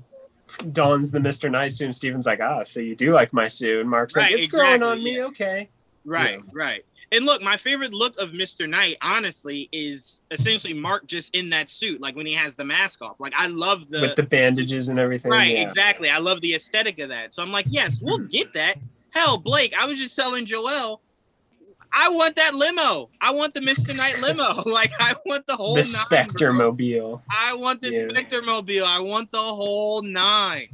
dons the Mr. Knight suit and Steven's like, so you do like my suit. And Mark's like, Right, it's growing exactly, on me. Okay. Right, right. And look, my favorite look of Mr. Knight, honestly, is essentially Mark just in that suit, like when he has the mask off. Like, I love With the bandages and everything. Right, yeah. exactly. I love the aesthetic of that. So I'm like, yes, we'll get that. Hell, Blake, I was just telling Joelle, I want that limo. I want the Mr. Knight limo. Like, I want the whole The 9. Spectre bro. mobile. I want the Yeah. Spectre mobile. I want the whole 9.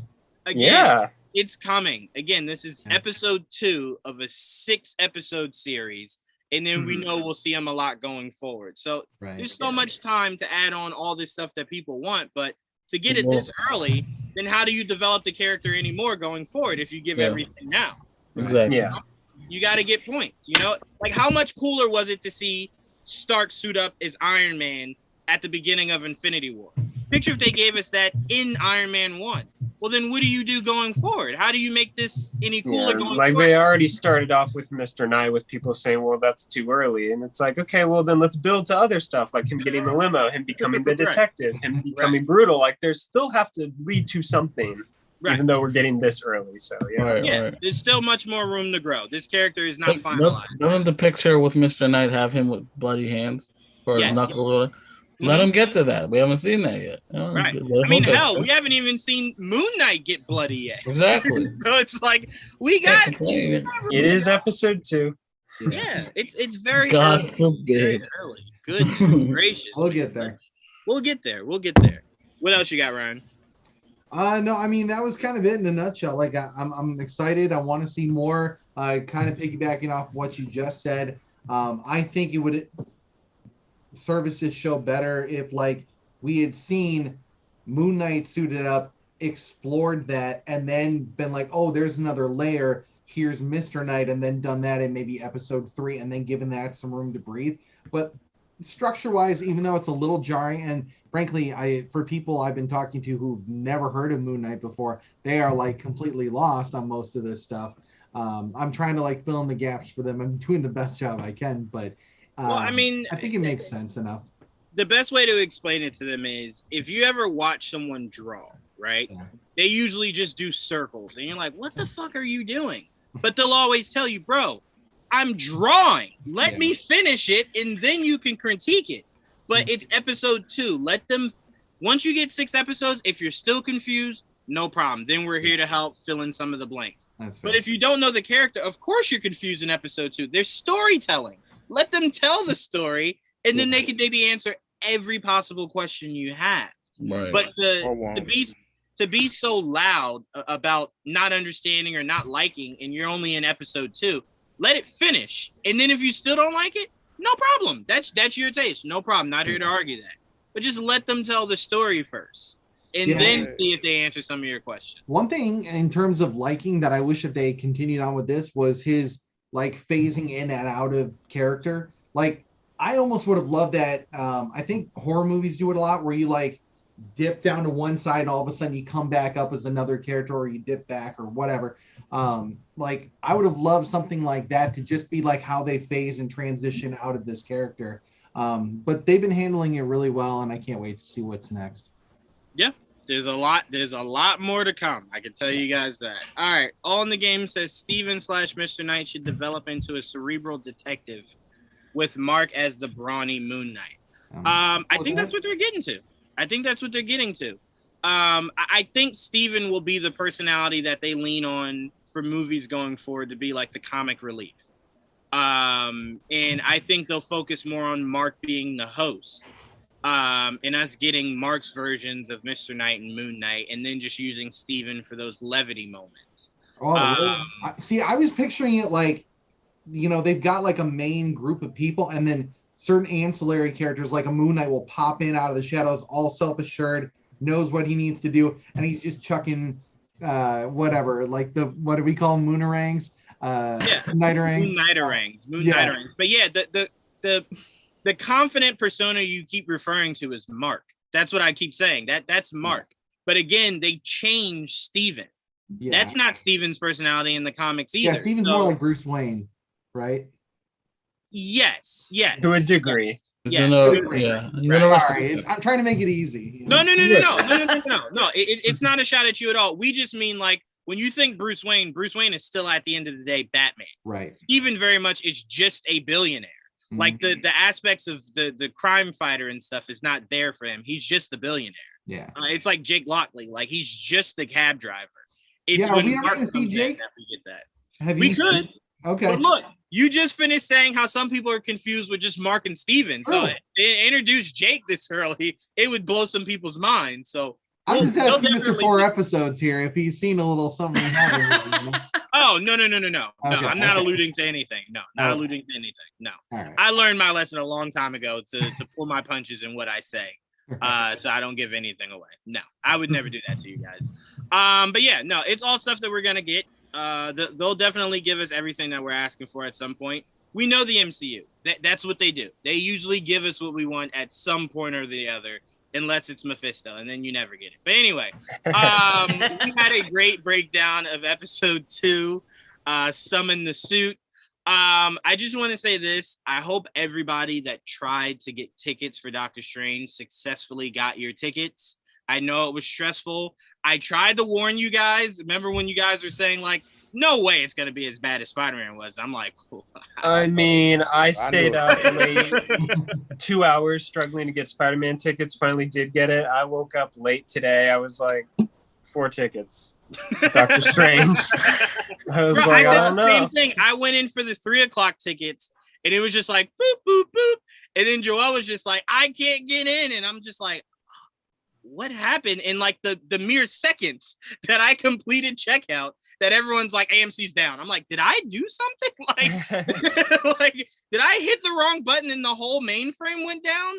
Again, Yeah. it's coming. Again, this is episode 2 of a 6-episode series. And then we know we'll see him a lot going forward. So there's so much time to add on all this stuff that people want. But to get it this early, then how do you develop the character anymore going forward if you give everything now? Exactly. Yeah. You got to get points. Like how much cooler was it to see Stark suit up as Iron Man at the beginning of Infinity War? Picture if they gave us that in Iron Man 1. Well, then what do you do going forward? How do you make this any cooler Yeah, going like forward? they already started off with Mr. Knight with people saying, well, that's too early. And it's like, okay, well, then let's build to other stuff, like him getting the limo, him becoming the Right. detective, him becoming brutal. Like there's still have to lead to something, even though we're getting this early. So, yeah. Right. There's still much more room to grow. This character is not finalized. Doesn't the picture with Mr. Knight have him with bloody hands or Yes. knuckles? Let him get to that. We haven't seen that yet. Right. I mean, hell, we haven't even seen Moon Knight get bloody yet. Exactly. So it's like we got. It is episode 2. Yeah, it's very God early. forbid. Very early. Good gracious. We'll get there. We'll get there. We'll get there. What else you got, Ryan? No, I mean that was kind of it in a nutshell. Like I'm excited. I want to see more. Kind of piggybacking off what you just said. I think it would service this show better if like we had seen Moon Knight suited up, explored that, and then been like, oh, there's another layer. here's Mr. Knight and then done that in maybe episode 3 and then given that some room to breathe. But structure-wise, even though it's a little jarring, and frankly, for people I've been talking to who've never heard of Moon Knight before, they are like completely lost on most of this stuff. I'm trying to like fill in the gaps for them. I'm doing the best job I can, but I think it makes sense enough. The best way to explain it to them is if you ever watch someone draw, right? Yeah. They usually just do circles, and you're like, "What the fuck are you doing?" But they'll always tell you, "Bro, I'm drawing. Let me finish it, and then you can critique it." But it's episode 2. Let them. Once you get 6 episodes, if you're still confused, no problem. Then we're here to help fill in some of the blanks. But if you don't know the character, of course you're confused in episode 2. There's storytelling. Let them tell the story, and then they can maybe answer every possible question you have. Right. But to be so loud about not understanding or not liking, and you're only in episode 2, let it finish. And then if you still don't like it, no problem. That's your taste. No problem. Not here to argue that. But just let them tell the story first. And then see if they answer some of your questions. One thing in terms of liking that I wish that they continued on with this was his like phasing in and out of character. Like I almost would have loved that. I think horror movies do it a lot where you like dip down to one side and all of a sudden you come back up as another character, or you dip back or whatever. Like I would have loved something like that to just be like how they phase and transition out of this character. But they've been handling it really well, and I can't wait to see what's next. Yeah, there's a lot more to come. I can tell you guys that. All right, All in the Game says Steven/Mr. Knight should develop into a cerebral detective with Mark as the brawny Moon Knight. I think that's what they're getting to. I think Steven will be the personality that they lean on for movies going forward to be like the comic relief. And I think they'll focus more on Mark being the host. And us getting Mark's versions of Mr. Knight and Moon Knight, and then just using Steven for those levity moments. See, I was picturing it like, you know, they've got like a main group of people, and then certain ancillary characters like a Moon Knight will pop in out of the shadows, all self-assured, knows what he needs to do, and he's just chucking whatever, like what do we call them, moonerangs? Nighterangs. Moonerangs. But yeah, the confident persona you keep referring to is Mark. That's what I keep saying. That's Mark. Yeah. But again, they changed Steven. Yeah. That's not Steven's personality in the comics either. Yeah, Steven's more like Bruce Wayne, right? Yes. To a degree. Yeah. Sorry, I'm trying to make it easy. You know? No. It's not a shot at you at all. We just mean like when you think Bruce Wayne is still at the end of the day Batman. Right. Steven very much is just a billionaire. Mm-hmm. Like the aspects of the crime fighter and stuff is not there for him. He's just a billionaire. Yeah. It's like Jake Lockley. Like he's just the cab driver. It's when we ever going to see Jake? That we get that. We could. Okay. But look, you just finished saying how some people are confused with just Mark and Steven. So they introduced Jake this early, it would blow some people's minds. So I'm just asking Mr. 4 episodes here if he's seen a little something. Oh, no. Okay, I'm not alluding to anything. No, alluding to anything. No. Right. I learned my lesson a long time ago to pull my punches in what I say. So I don't give anything away. No, I would never do that to you guys. But yeah, no, it's all stuff that we're going to get. They'll definitely give us everything that we're asking for at some point. We know the MCU. That's what they do. They usually give us what we want at some point or the other, unless it's Mephisto, and then you never get it. But anyway, we had a great breakdown of episode 2, Summon the Suit. I just want to say this. I hope everybody that tried to get tickets for Doctor Strange successfully got your tickets. I know it was stressful. I tried to warn you guys. Remember when you guys were saying like, no way it's going to be as bad as Spider-Man was. I'm like, cool. I mean, I stayed up late 2 hours struggling to get Spider-Man tickets. Finally did get it. I woke up late today. I was like, 4 tickets. Doctor Strange. I was I don't know. Same thing. I went in for the 3:00 tickets and it was just like, boop, boop, boop. And then Joel was just like, I can't get in. And I'm just like, what happened in like the mere seconds that I completed checkout that everyone's like AMC's down. I'm like, did I do something? Like, like did I hit the wrong button and the whole mainframe went down?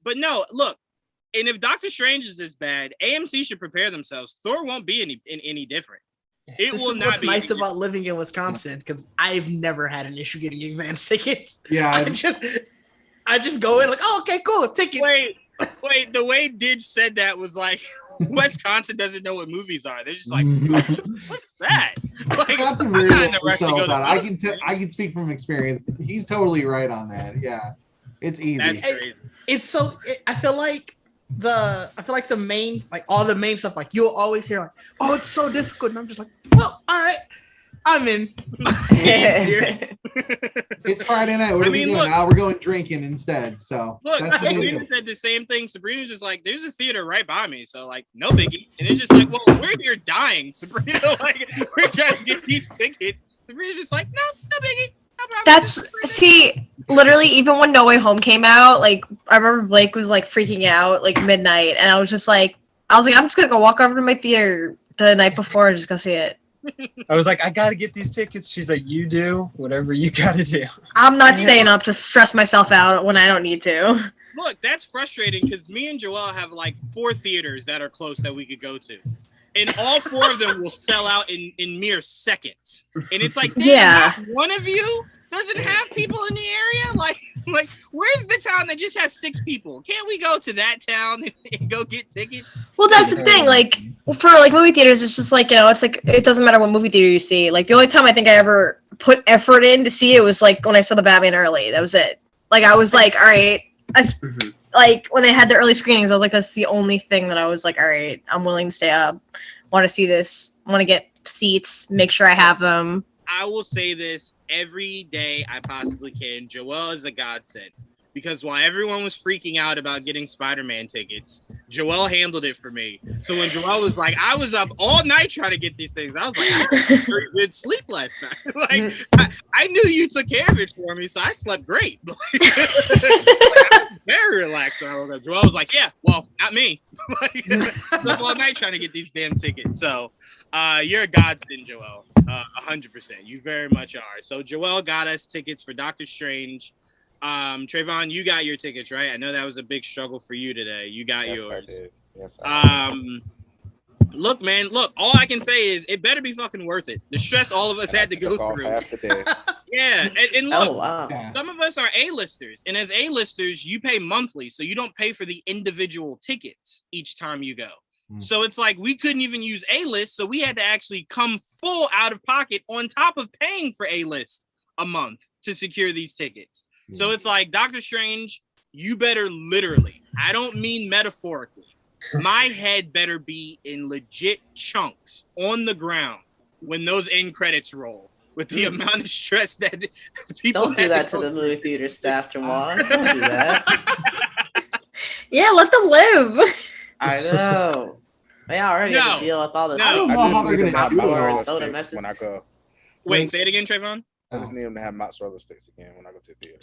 But no, look, and if Doctor Strange is this bad, AMC should prepare themselves. Thor won't be any different. It This will is not what's be nice easy. about living in Wisconsin, because I've never had an issue getting advance tickets. Yeah, I just go in like, oh, okay, cool, tickets. Wait, the way Didge said that was like Wisconsin doesn't know what movies are. They're just like, what's that? Like, Wisconsin I'm really not in knows the rush to go themselves to out. those I can speak from experience. He's totally right on that. Yeah, it's easy. That's crazy. It's so I feel like the main, like all the main stuff, like you'll always hear like, oh, it's so difficult, and I'm just like, well, all right, I'm in. It's Friday night. What are we doing? look, Now we're going drinking instead. So Look, that's what we Sabrina do. said the same thing. Sabrina's just like, there's a theater right by me, so like, no biggie. And it's just like, well, we're here dying, Sabrina. Like, we're trying to get these tickets. Sabrina's just like, no biggie. No problem. Literally, even when No Way Home came out, like I remember Blake was like freaking out like midnight, and I was like, I'm just gonna go walk over to my theater the night before and just go see it. I was like, I gotta get these tickets. She's like, you do whatever you gotta do. I'm not staying up to stress myself out when I don't need to. Look, that's frustrating because me and Joelle have like 4 theaters that are close that we could go to. And all 4 of them will sell out in mere seconds. And it's like, damn, Yeah. not one of you doesn't have people in the area? Like, where's the town that just has 6 people? Can't we go to that town and go get tickets? Well, that's the thing. Like for like movie theaters, it's just like, it's like it doesn't matter what movie theater you see. Like the only time I think I ever put effort in to see it was like when I saw the Batman early. That was it. Like I was like, all right. Like when they had the early screenings, I was like, that's the only thing that I was like, all right, I'm willing to stay up. Want to see this. Want to get seats. Make sure I have them. I will say this every day I possibly can. Joelle is a godsend because while everyone was freaking out about getting Spider-Man tickets, Joelle handled it for me. So when Joelle was like, I was up all night trying to get these things, I was like, I had very good sleep last night. Like, I knew you took care of it for me, so I slept great. Like, I was very relaxed. Joelle was like, yeah, well, not me. Like, I slept all night trying to get these damn tickets. So you're a godsend, Joelle. 100%. You very much are. So Joelle got us tickets for Doctor Strange. Trevon, you got your tickets, right? I know that was a big struggle for you today. You got yours. I did. Yes, I did. Look, man, all I can say is it better be fucking worth it. The stress all of us had to go through. Half the day. Yeah, and look, Oh wow. some of us are A-listers, and as A-listers, you pay monthly, so you don't pay for the individual tickets each time you go. So it's like we couldn't even use A-list, so we had to actually come full out of pocket on top of paying for A-list a month to secure these tickets. So it's like, Doctor Strange, you better literally, I don't mean metaphorically, my head better be in legit chunks on the ground when those end credits roll with the amount of stress that people Don't do had that to go the through. movie theater staff, Juwaan. Don't do that. Yeah, let them live. I know. They already have No. to deal with all this. No. I don't know how they're need gonna to do have it all. mozzarella Soda sticks messes. when I go. Wait, say it again, Trevon. I just need them to have mozzarella sticks again when I go to the theater.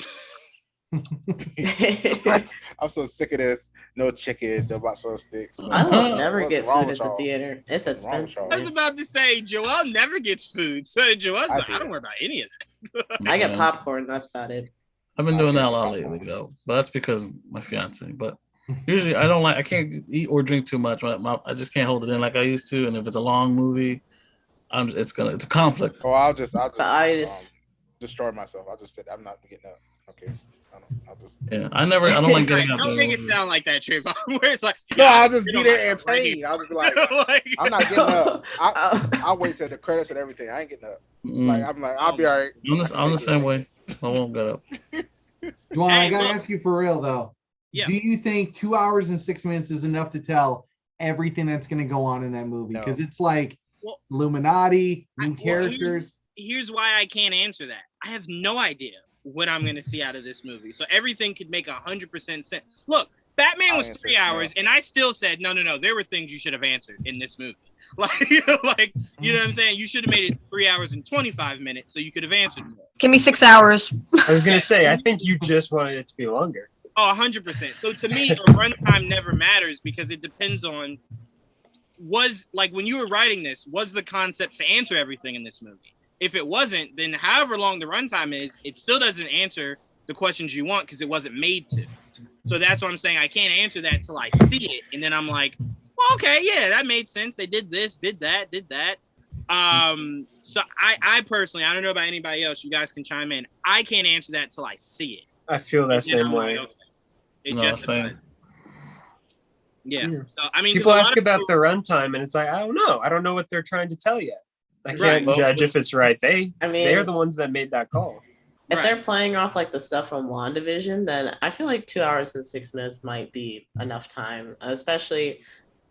I'm so sick of this. No chicken, no mozzarella sticks. I almost never What's get wrong food with at the y'all? theater. It's What's wrong with expensive. y'all? I was about to say, Joelle never gets food. So Joelle's like, I don't worry about any of that. I get Yeah. popcorn. That's about it. I've been doing that a lot lately though, but that's because of my fiance. But usually I can't eat or drink too much. I just can't hold it in like I used to. And if it's a long movie, it's a conflict. Oh, I'll just itis. destroy myself. I'll just sit. I'm not getting up. Okay. I'll just. Yeah, I don't like getting up. Don't make it sound like that, Trevon. Where it's like, No, I'll just you be know, there in like, right pain. here. I'll just be like, Like- I'm not getting up. I'll wait till the credits and everything. I ain't getting up. Like I'm like, I'll be all right. I'm the same way. I won't get up. Juwan, I Hey, gotta look. ask you for real though. Yeah. Do you think 2 hours and 6 minutes is enough to tell everything that's gonna go on in that movie? No. Because it's like Well, Illuminati, new well, characters. Here's why I can't answer that. I have no idea what I'm going to see out of this movie. So everything could make 100% sense. Look, Batman I'll was answer 3 it, hours, and I still said, no. There were things you should have answered in this movie. Like, you know what I'm saying? You should have made it 3 hours and 25 minutes so you could have answered more. Give me 6 hours. I was gonna say, I think you just wanted it to be longer. Oh, 100%. So to me, a runtime never matters because it depends on when you were writing this, was the concept to answer everything in this movie? If it wasn't, then however long the runtime is, it still doesn't answer the questions you want because it wasn't made to. So that's what I'm saying. I can't answer that till I see it. And then I'm like, well, okay, yeah, that made sense. They did this, did that. So I personally, I don't know about anybody else. You guys can chime in. I can't answer that till I see it. I feel that same way. Okay. It No, justifies. Yeah. Yeah. So I mean, People 'cause a ask lot of about people- the runtime, and it's like, I don't know. I don't know what they're trying to tell yet. I Right. can't judge if it's right. I mean, They're the ones that made that call. if Right. they're playing off like the stuff from WandaVision, then I feel like 2 hours and 6 minutes might be enough time, especially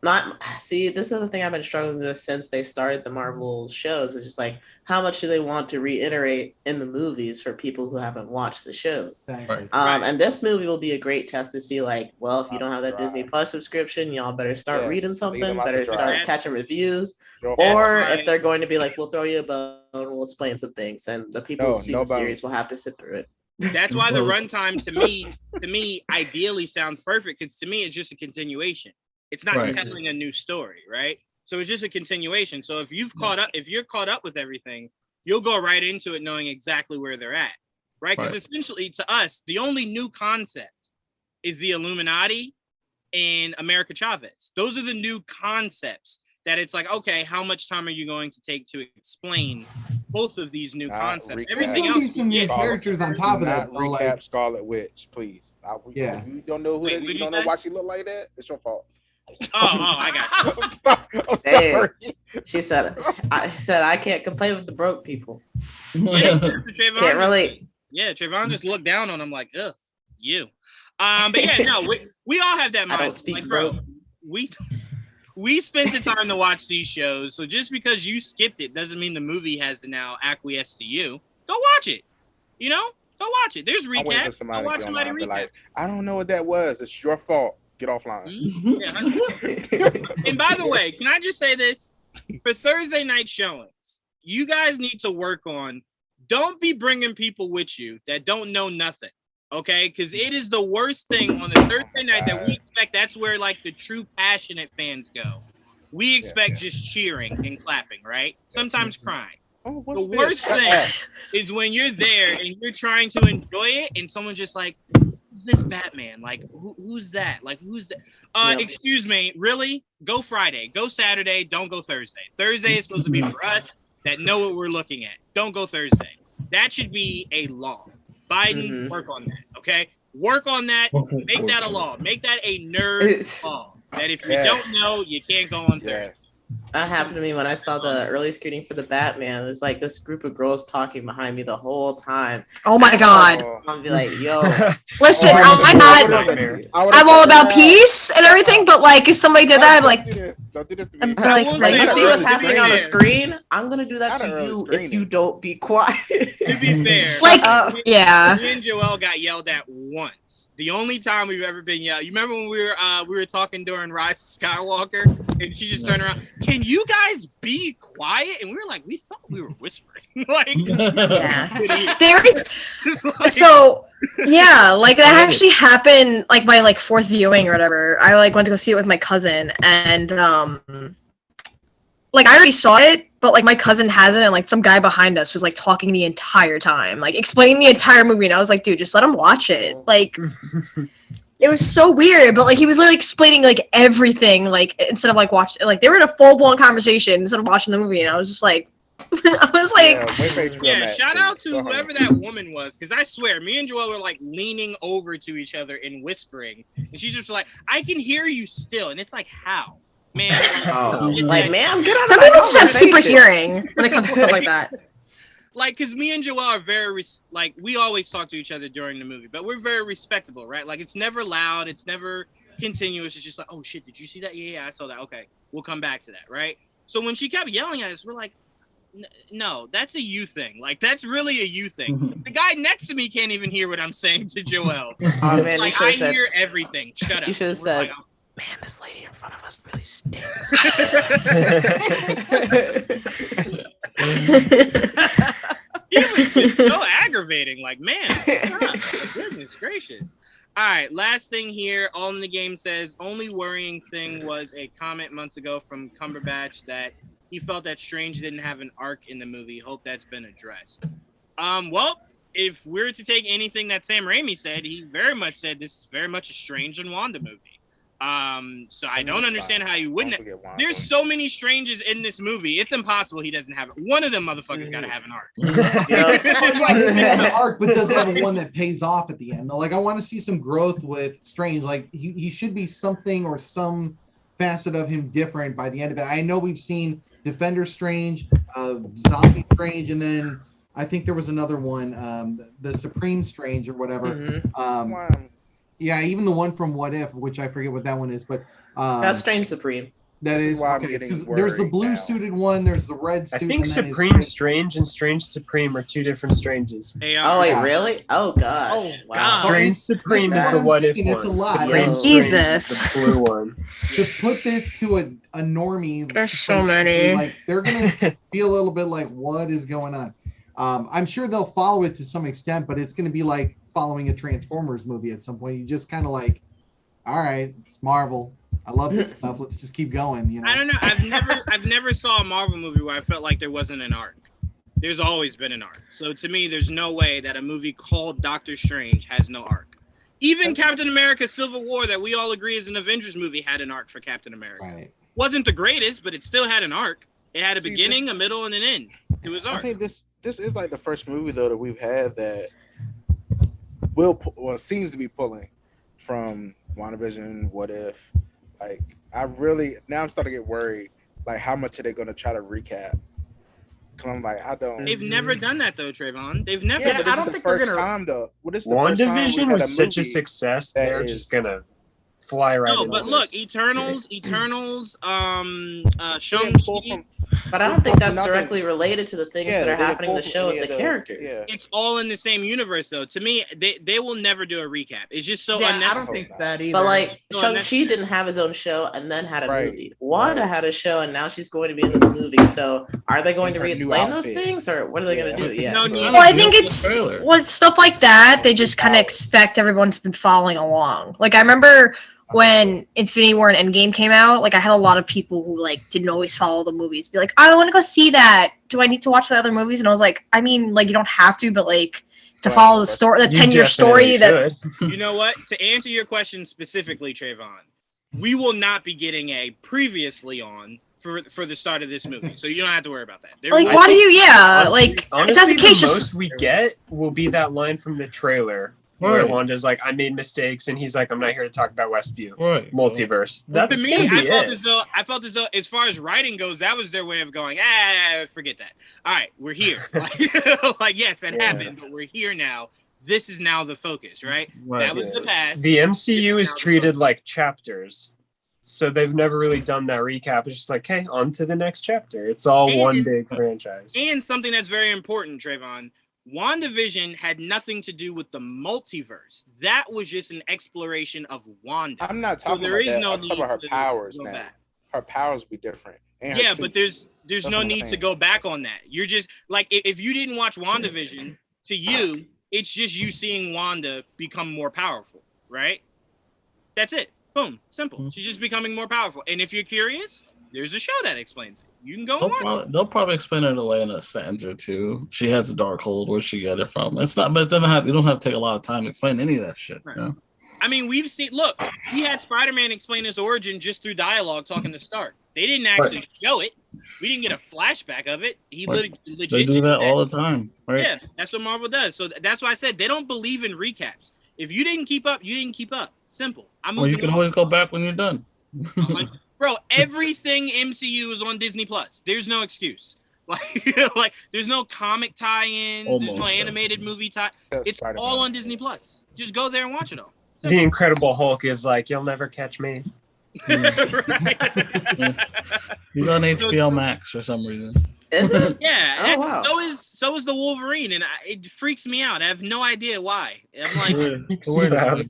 not see, this is the thing I've been struggling with since they started the Marvel shows. It's just like, how much do they want to reiterate in the movies for people who haven't watched the shows? Exactly. And this movie will be a great test to see, like, well, if you don't have that Right. Disney Plus subscription, y'all better start Yes, reading lead something, them out better the start drive. catching reviews. Your That's fault. Or why- if they're going to be like, we'll throw you a bone, we'll explain some things, and the people No, who see no the series bones. will have to sit through it. That's why the runtime to me, ideally sounds perfect. Because to me, it's just a continuation. It's not Right. telling a new story, right? So it's just a continuation. So if you're caught up with everything, you'll go right into it knowing exactly where they're at, right? Because Right. essentially, to us, the only new concept is the Illuminati and America Chavez. Those are the new concepts that it's like, okay, how much time are you going to take to explain both of these new concepts? recap. Everything There's gonna be else, some new yeah. characters on top of that. Not though, recap like, Scarlet Witch, please. Yeah. If you don't know who Wait, that is, what'd you you don't know say? why she look like that, it's your fault. Oh, I got you. I'm Hey. sorry. She said, I can't complain with the broke people. Yeah, Trevon, Can't relate. Yeah, Trevon just looked down on him like, ugh, you. But yeah, no, we all have that I mindset. don't speak Like, bro, broke. we spent the time to watch these shows, so just because you skipped it doesn't mean the movie has to now acquiesce to you. Go watch it. You know, go watch it. There's I'm waiting for recaps. Go somebody watch to get somebody online and be recap. like, I don't know what that was. It's your fault. Get offline. Yeah, 100%. And by the way, can I just say this? For Thursday night showings, you guys need to work on, don't be bringing people with you that don't know nothing, okay? Because it is the worst thing on the Thursday night that we expect. That's where, like, the true passionate fans go. We expect just cheering and clapping, right? Sometimes crying. Oh, The what's worst this? thing is when you're there and you're trying to enjoy it and someone's just like, this Batman, like who's that? Like who's that? Yep. Excuse me, really? Go Friday, go Saturday, don't go Thursday. Thursday is supposed to be for us that know what we're looking at. Don't go Thursday. That should be a law. Biden, work on that, okay? Work on that. Make that a law. Make that a nerd law. That if you don't know, you can't go on Thursday. Yes. That happened to me when I saw the early screening for the Batman. There's like this group of girls talking behind me the whole time. Oh my god. I'll be like, yo, Listen, Oh, I'm not. Nightmare. I'm all about peace and everything, but like if somebody did that, I'm like, Don't do this. Don't do this to me. I'm like, will like say you see what's early happening on the screening. screen? I'm gonna do that Not to an early you screening. if you don't be quiet. To be fair, Like, yeah. yeah. Me and Joel got yelled at once. The only time we've ever been yelled. You remember when we were talking during Rise of Skywalker, and she just turned around. Can you guys be quiet? And we were like, we thought we were whispering. Like, Yeah. There is like, so yeah, like that actually happened like my like fourth viewing or whatever. I like went to go see it with my cousin and like I already saw it, but like my cousin hasn't, and like some guy behind us was like talking the entire time, like explaining the entire movie, and I was like, dude, just let him watch it. Like it was so weird, but like he was literally explaining like everything, like instead of like watching, like they were in a full blown conversation instead of watching the movie, and I was just like, I was like, wait for HBO yeah, Max, shout out please. to Go ahead. whoever that woman was, because I swear, me and Joel were like leaning over to each other and whispering, and she's just like, I can hear you still, and it's like, how? Man, Oh, like man, get out some of my people just have super conversation. hearing when it comes to stuff like that. like, because me and Joel are very like, we always talk to each other during the movie, but we're very respectable, right? Like, it's never loud, it's never continuous. It's just like, oh shit, did you see that? Yeah, I saw that. Okay, we'll come back to that, right? So when she kept yelling at us, we're like, no, that's a you thing. Like, that's really a you thing. The guy next to me can't even hear what I'm saying to Joel. Oh man, you Like, should I have said, hear everything. Shut up. you should have We're said, like, man, this lady in front of us really stinks. He was so aggravating. Like, man, stop. Goodness gracious. All right, last thing here. All in the Game says, only worrying thing was a comment months ago from Cumberbatch that he felt that Strange didn't have an arc in the movie. Hope that's been addressed. Well, if we're to take anything that Sam Raimi said, he very much said this is very much a Strange and Wanda movie. So I don't understand how you wouldn't. Don't forget Wanda. There's so many Stranges in this movie. It's impossible he doesn't have it. One of them motherfuckers got to have an arc. An arc, but does have one that pays off at the end. Like, I want to see some growth with Strange. Like, he should be something or some facet of him different by the end of it. I know we've seen Defender Strange, Zombie Strange, and then I think there was another one, the Supreme Strange or whatever. Yeah, even the one from What If, which I forget what that one is, but that's Strange Supreme. That is why okay. I'm getting Because there's the worried blue now. suited one, there's the red suit. I think and then Supreme Strange and Strange Supreme are two different Stranges. They Oh are. wait, Yeah. really? Oh gosh. Oh, Wow. God. Strange Supreme is the What If It's a one. lot. Supreme Yo. Strange is Jesus. the blue one. To put this to a normie, There's so many. like they're gonna be a little bit like, what is going on? I'm sure they'll follow it to some extent, but it's gonna be like following a Transformers movie at some point. You just kind of like, all right, it's Marvel. I love this stuff. Let's just keep going. You know. I don't know. I've never saw a Marvel movie where I felt like there wasn't an arc. There's always been an arc. So to me, there's no way that a movie called Doctor Strange has no arc. Even Captain America: Civil War, that we all agree is an Avengers movie, had an arc for Captain America. Right. Wasn't the greatest, but it still had an arc. It had a See, beginning, a middle, and an end. It was I arc. think this is like the first movie though that we've had that seems to be pulling from WandaVision, What If. Like, now I'm starting to get worried. Like, how much are they going to try to recap? Because I'm like, I don't. They've never done that though, Trayvon. They've never. Yeah, but done this I don't is the think they're first gonna- time though. Well, this is the first time we WandaVision had was such a movie success. that They're is- just gonna fly right No, into but this. look, Eternals, They didn't Shang-Chi. pull from- But I don't think that's Nothing. directly related to the things Yeah, that are they happening in the pull show from with the any of characters. Yeah. It's all in the same universe, though. To me, they will never do a recap. It's just so Yeah, I unnecessary. don't think that either. But like No, Shang-Chi didn't have his own show and then had a Right. movie. Wanda Right. had a show and now she's going to be in this movie. So are they going In to her new re-explain those outfit. things or what are they going to do? Yeah. No need. Well, I Yeah, think the it's trailer. with stuff like that, they just kind of expect everyone's been following along. Like I remember when Infinity War and Endgame came out, like I had a lot of people who like didn't always follow the movies, be like, I want to go see that. Do I need to watch the other movies? And I was like, I mean, like you don't have to, but like to Right. follow the story, the You 10-year story definitely that should. You know what? To answer your question specifically, Trayvon, we will not be getting a previously on for the start of this movie, so you don't have to worry about that. There like will- why do you like Honestly, if that's the case the just most we get will be that line from the trailer where Right. Wanda's like, I made mistakes, and he's like, I'm not here to talk about Westview. Right. Multiverse. Well, That's to me, gonna be I felt as though, as far as writing goes, that was their way of going, forget that. All right, we're here. Like yes, that Yeah. happened, but we're here now. This is now the focus, right? Right. That was the past. The MCU This is now the treated focus. like chapters. So they've never really done that recap. It's just like, hey, on to the next chapter. It's all And- one big franchise. And something that's very important, Trayvon, WandaVision had nothing to do with the multiverse. That was just an exploration of Wanda. I'm not So talking there about is that. no I'm talking about her need to powers go now. back. Her powers be different. And her Yeah, suit. but there's That's no what I'm need to saying. go back on that. You're just like if you didn't watch WandaVision, to you, it's just you seeing Wanda become more powerful, right? That's it. Boom. Simple. She's just becoming more powerful. And if you're curious, there's a show that explains it. You can go and watch it. They'll probably explain it away in a sentence or two. She has a dark hold. Where'd she get it from? It's not, but it doesn't have. You don't have to take a lot of time to explain any of that shit. Right. You know? I mean, we've seen. Look, we had Spider-Man explain his origin just through dialogue, talking to Stark. They didn't actually show it. We didn't get a flashback of it. He Right. legit. They do that said- all the time, right? Yeah, that's what Marvel does. So that's why I said they don't believe in recaps. If you didn't keep up, you didn't keep up. Simple. I'm Well, you moving can on. always go back when you're done. Bro, everything MCU is on Disney Plus. There's no excuse. Like there's no comic tie-ins. There's no Almost, yeah. animated movie tie. That's It's Spider-Man. all on Disney Plus. Just go there and watch it all. The Incredible Hulk is like, you'll never catch me. Right? He's on HBO Max for some reason. Is it? Yeah, Oh, wow. so is the Wolverine, and it freaks me out. I have no idea why. I'm like, It's weird.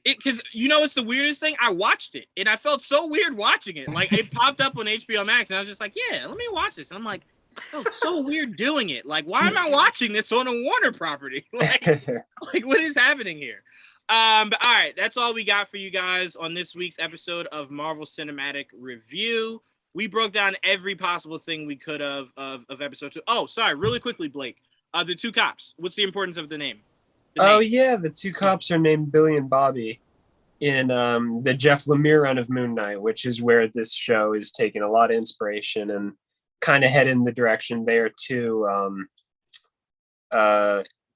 because you know it's the weirdest thing. I watched it, and I felt so weird watching it. Like it popped up on HBO Max, and I was just like, yeah, let me watch this. And I'm like, oh, so weird doing it. Like, why am I watching this on a Warner property? Like what is happening here? But all right, that's all we got for you guys on this week's episode of Marvel Cinematic Review. We broke down every possible thing we could of episode 2. Oh, sorry, really quickly, Blake. The two cops. What's the importance of the name? The Oh name. yeah, the two cops are named Billy and Bobby. in the Jeff Lemire run of Moon Knight, which is where this show is taking a lot of inspiration and kind of heading the direction there too.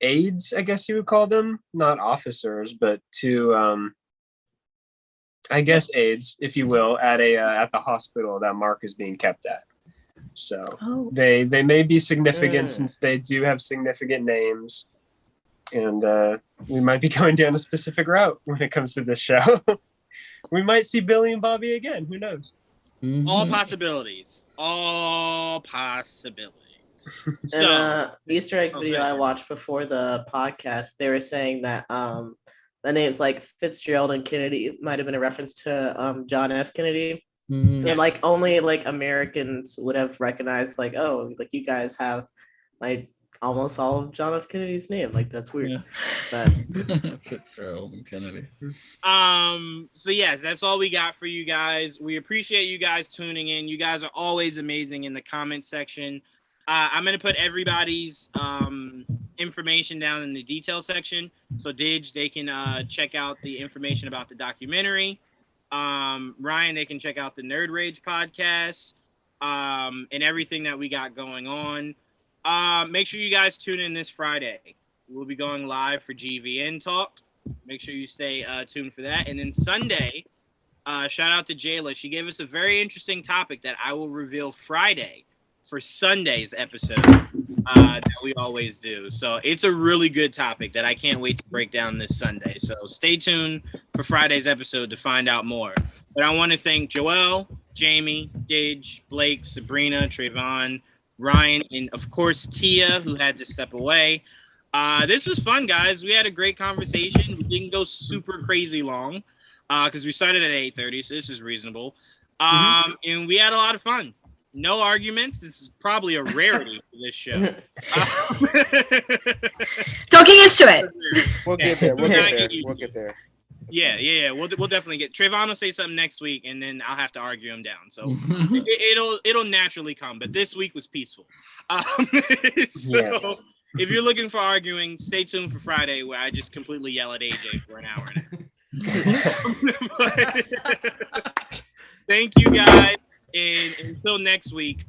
Aides, I guess you would call them, not officers, but to I guess aides, if you will, at the hospital that Mark is being kept at. So they may be significant since they do have significant names, and we might be going down a specific route when it comes to this show. We might see Billy and Bobby again. Who knows? Mhm. All possibilities. All possibilities. In an Easter egg video okay. I watched before the podcast, they were saying that the names like Fitzgerald and Kennedy might have been a reference to John F. Kennedy. Mhm. And like only like Americans would have recognized like, oh, like you guys have like almost all of John F. Kennedy's name. Like that's weird. Yeah. But Fitzgerald and Kennedy. So yes, that's all we got for you guys. We appreciate you guys tuning in. You guys are always amazing in the comment section. I'm gonna put everybody's information down in the detail section. So Didge, they can check out the information about the documentary. Ryan, they can check out the Nerd Rage podcast, and everything that we got going on. Make sure you guys tune in this Friday. We'll be going live for GVN Talk. Make sure you stay tuned for that. And then Sunday, shout out to Jayla. She gave us a very interesting topic that I will reveal Friday for Sunday's episode that we always do. So it's a really good topic that I can't wait to break down this Sunday. So stay tuned for Friday's episode to find out more. But I want to thank Joel, Jamie, Didge, Blake, Sabrina, Trevon, Ryan, and of course Tia, who had to step away. This was fun, guys. We had a great conversation. We didn't go super crazy long because we started at 8:30, so this is reasonable. And we had a lot of fun. No arguments. This is probably a rarity for this show. Don't get used to it. We'll get there. We'll get there. Yeah. We'll definitely get. Trevon will say something next week, and then I'll have to argue him down. So it'll naturally come. But this week was peaceful. So if you're looking for arguing, stay tuned for Friday, where I just completely yell at AJ for an hour and a half. Thank you guys, and until next week,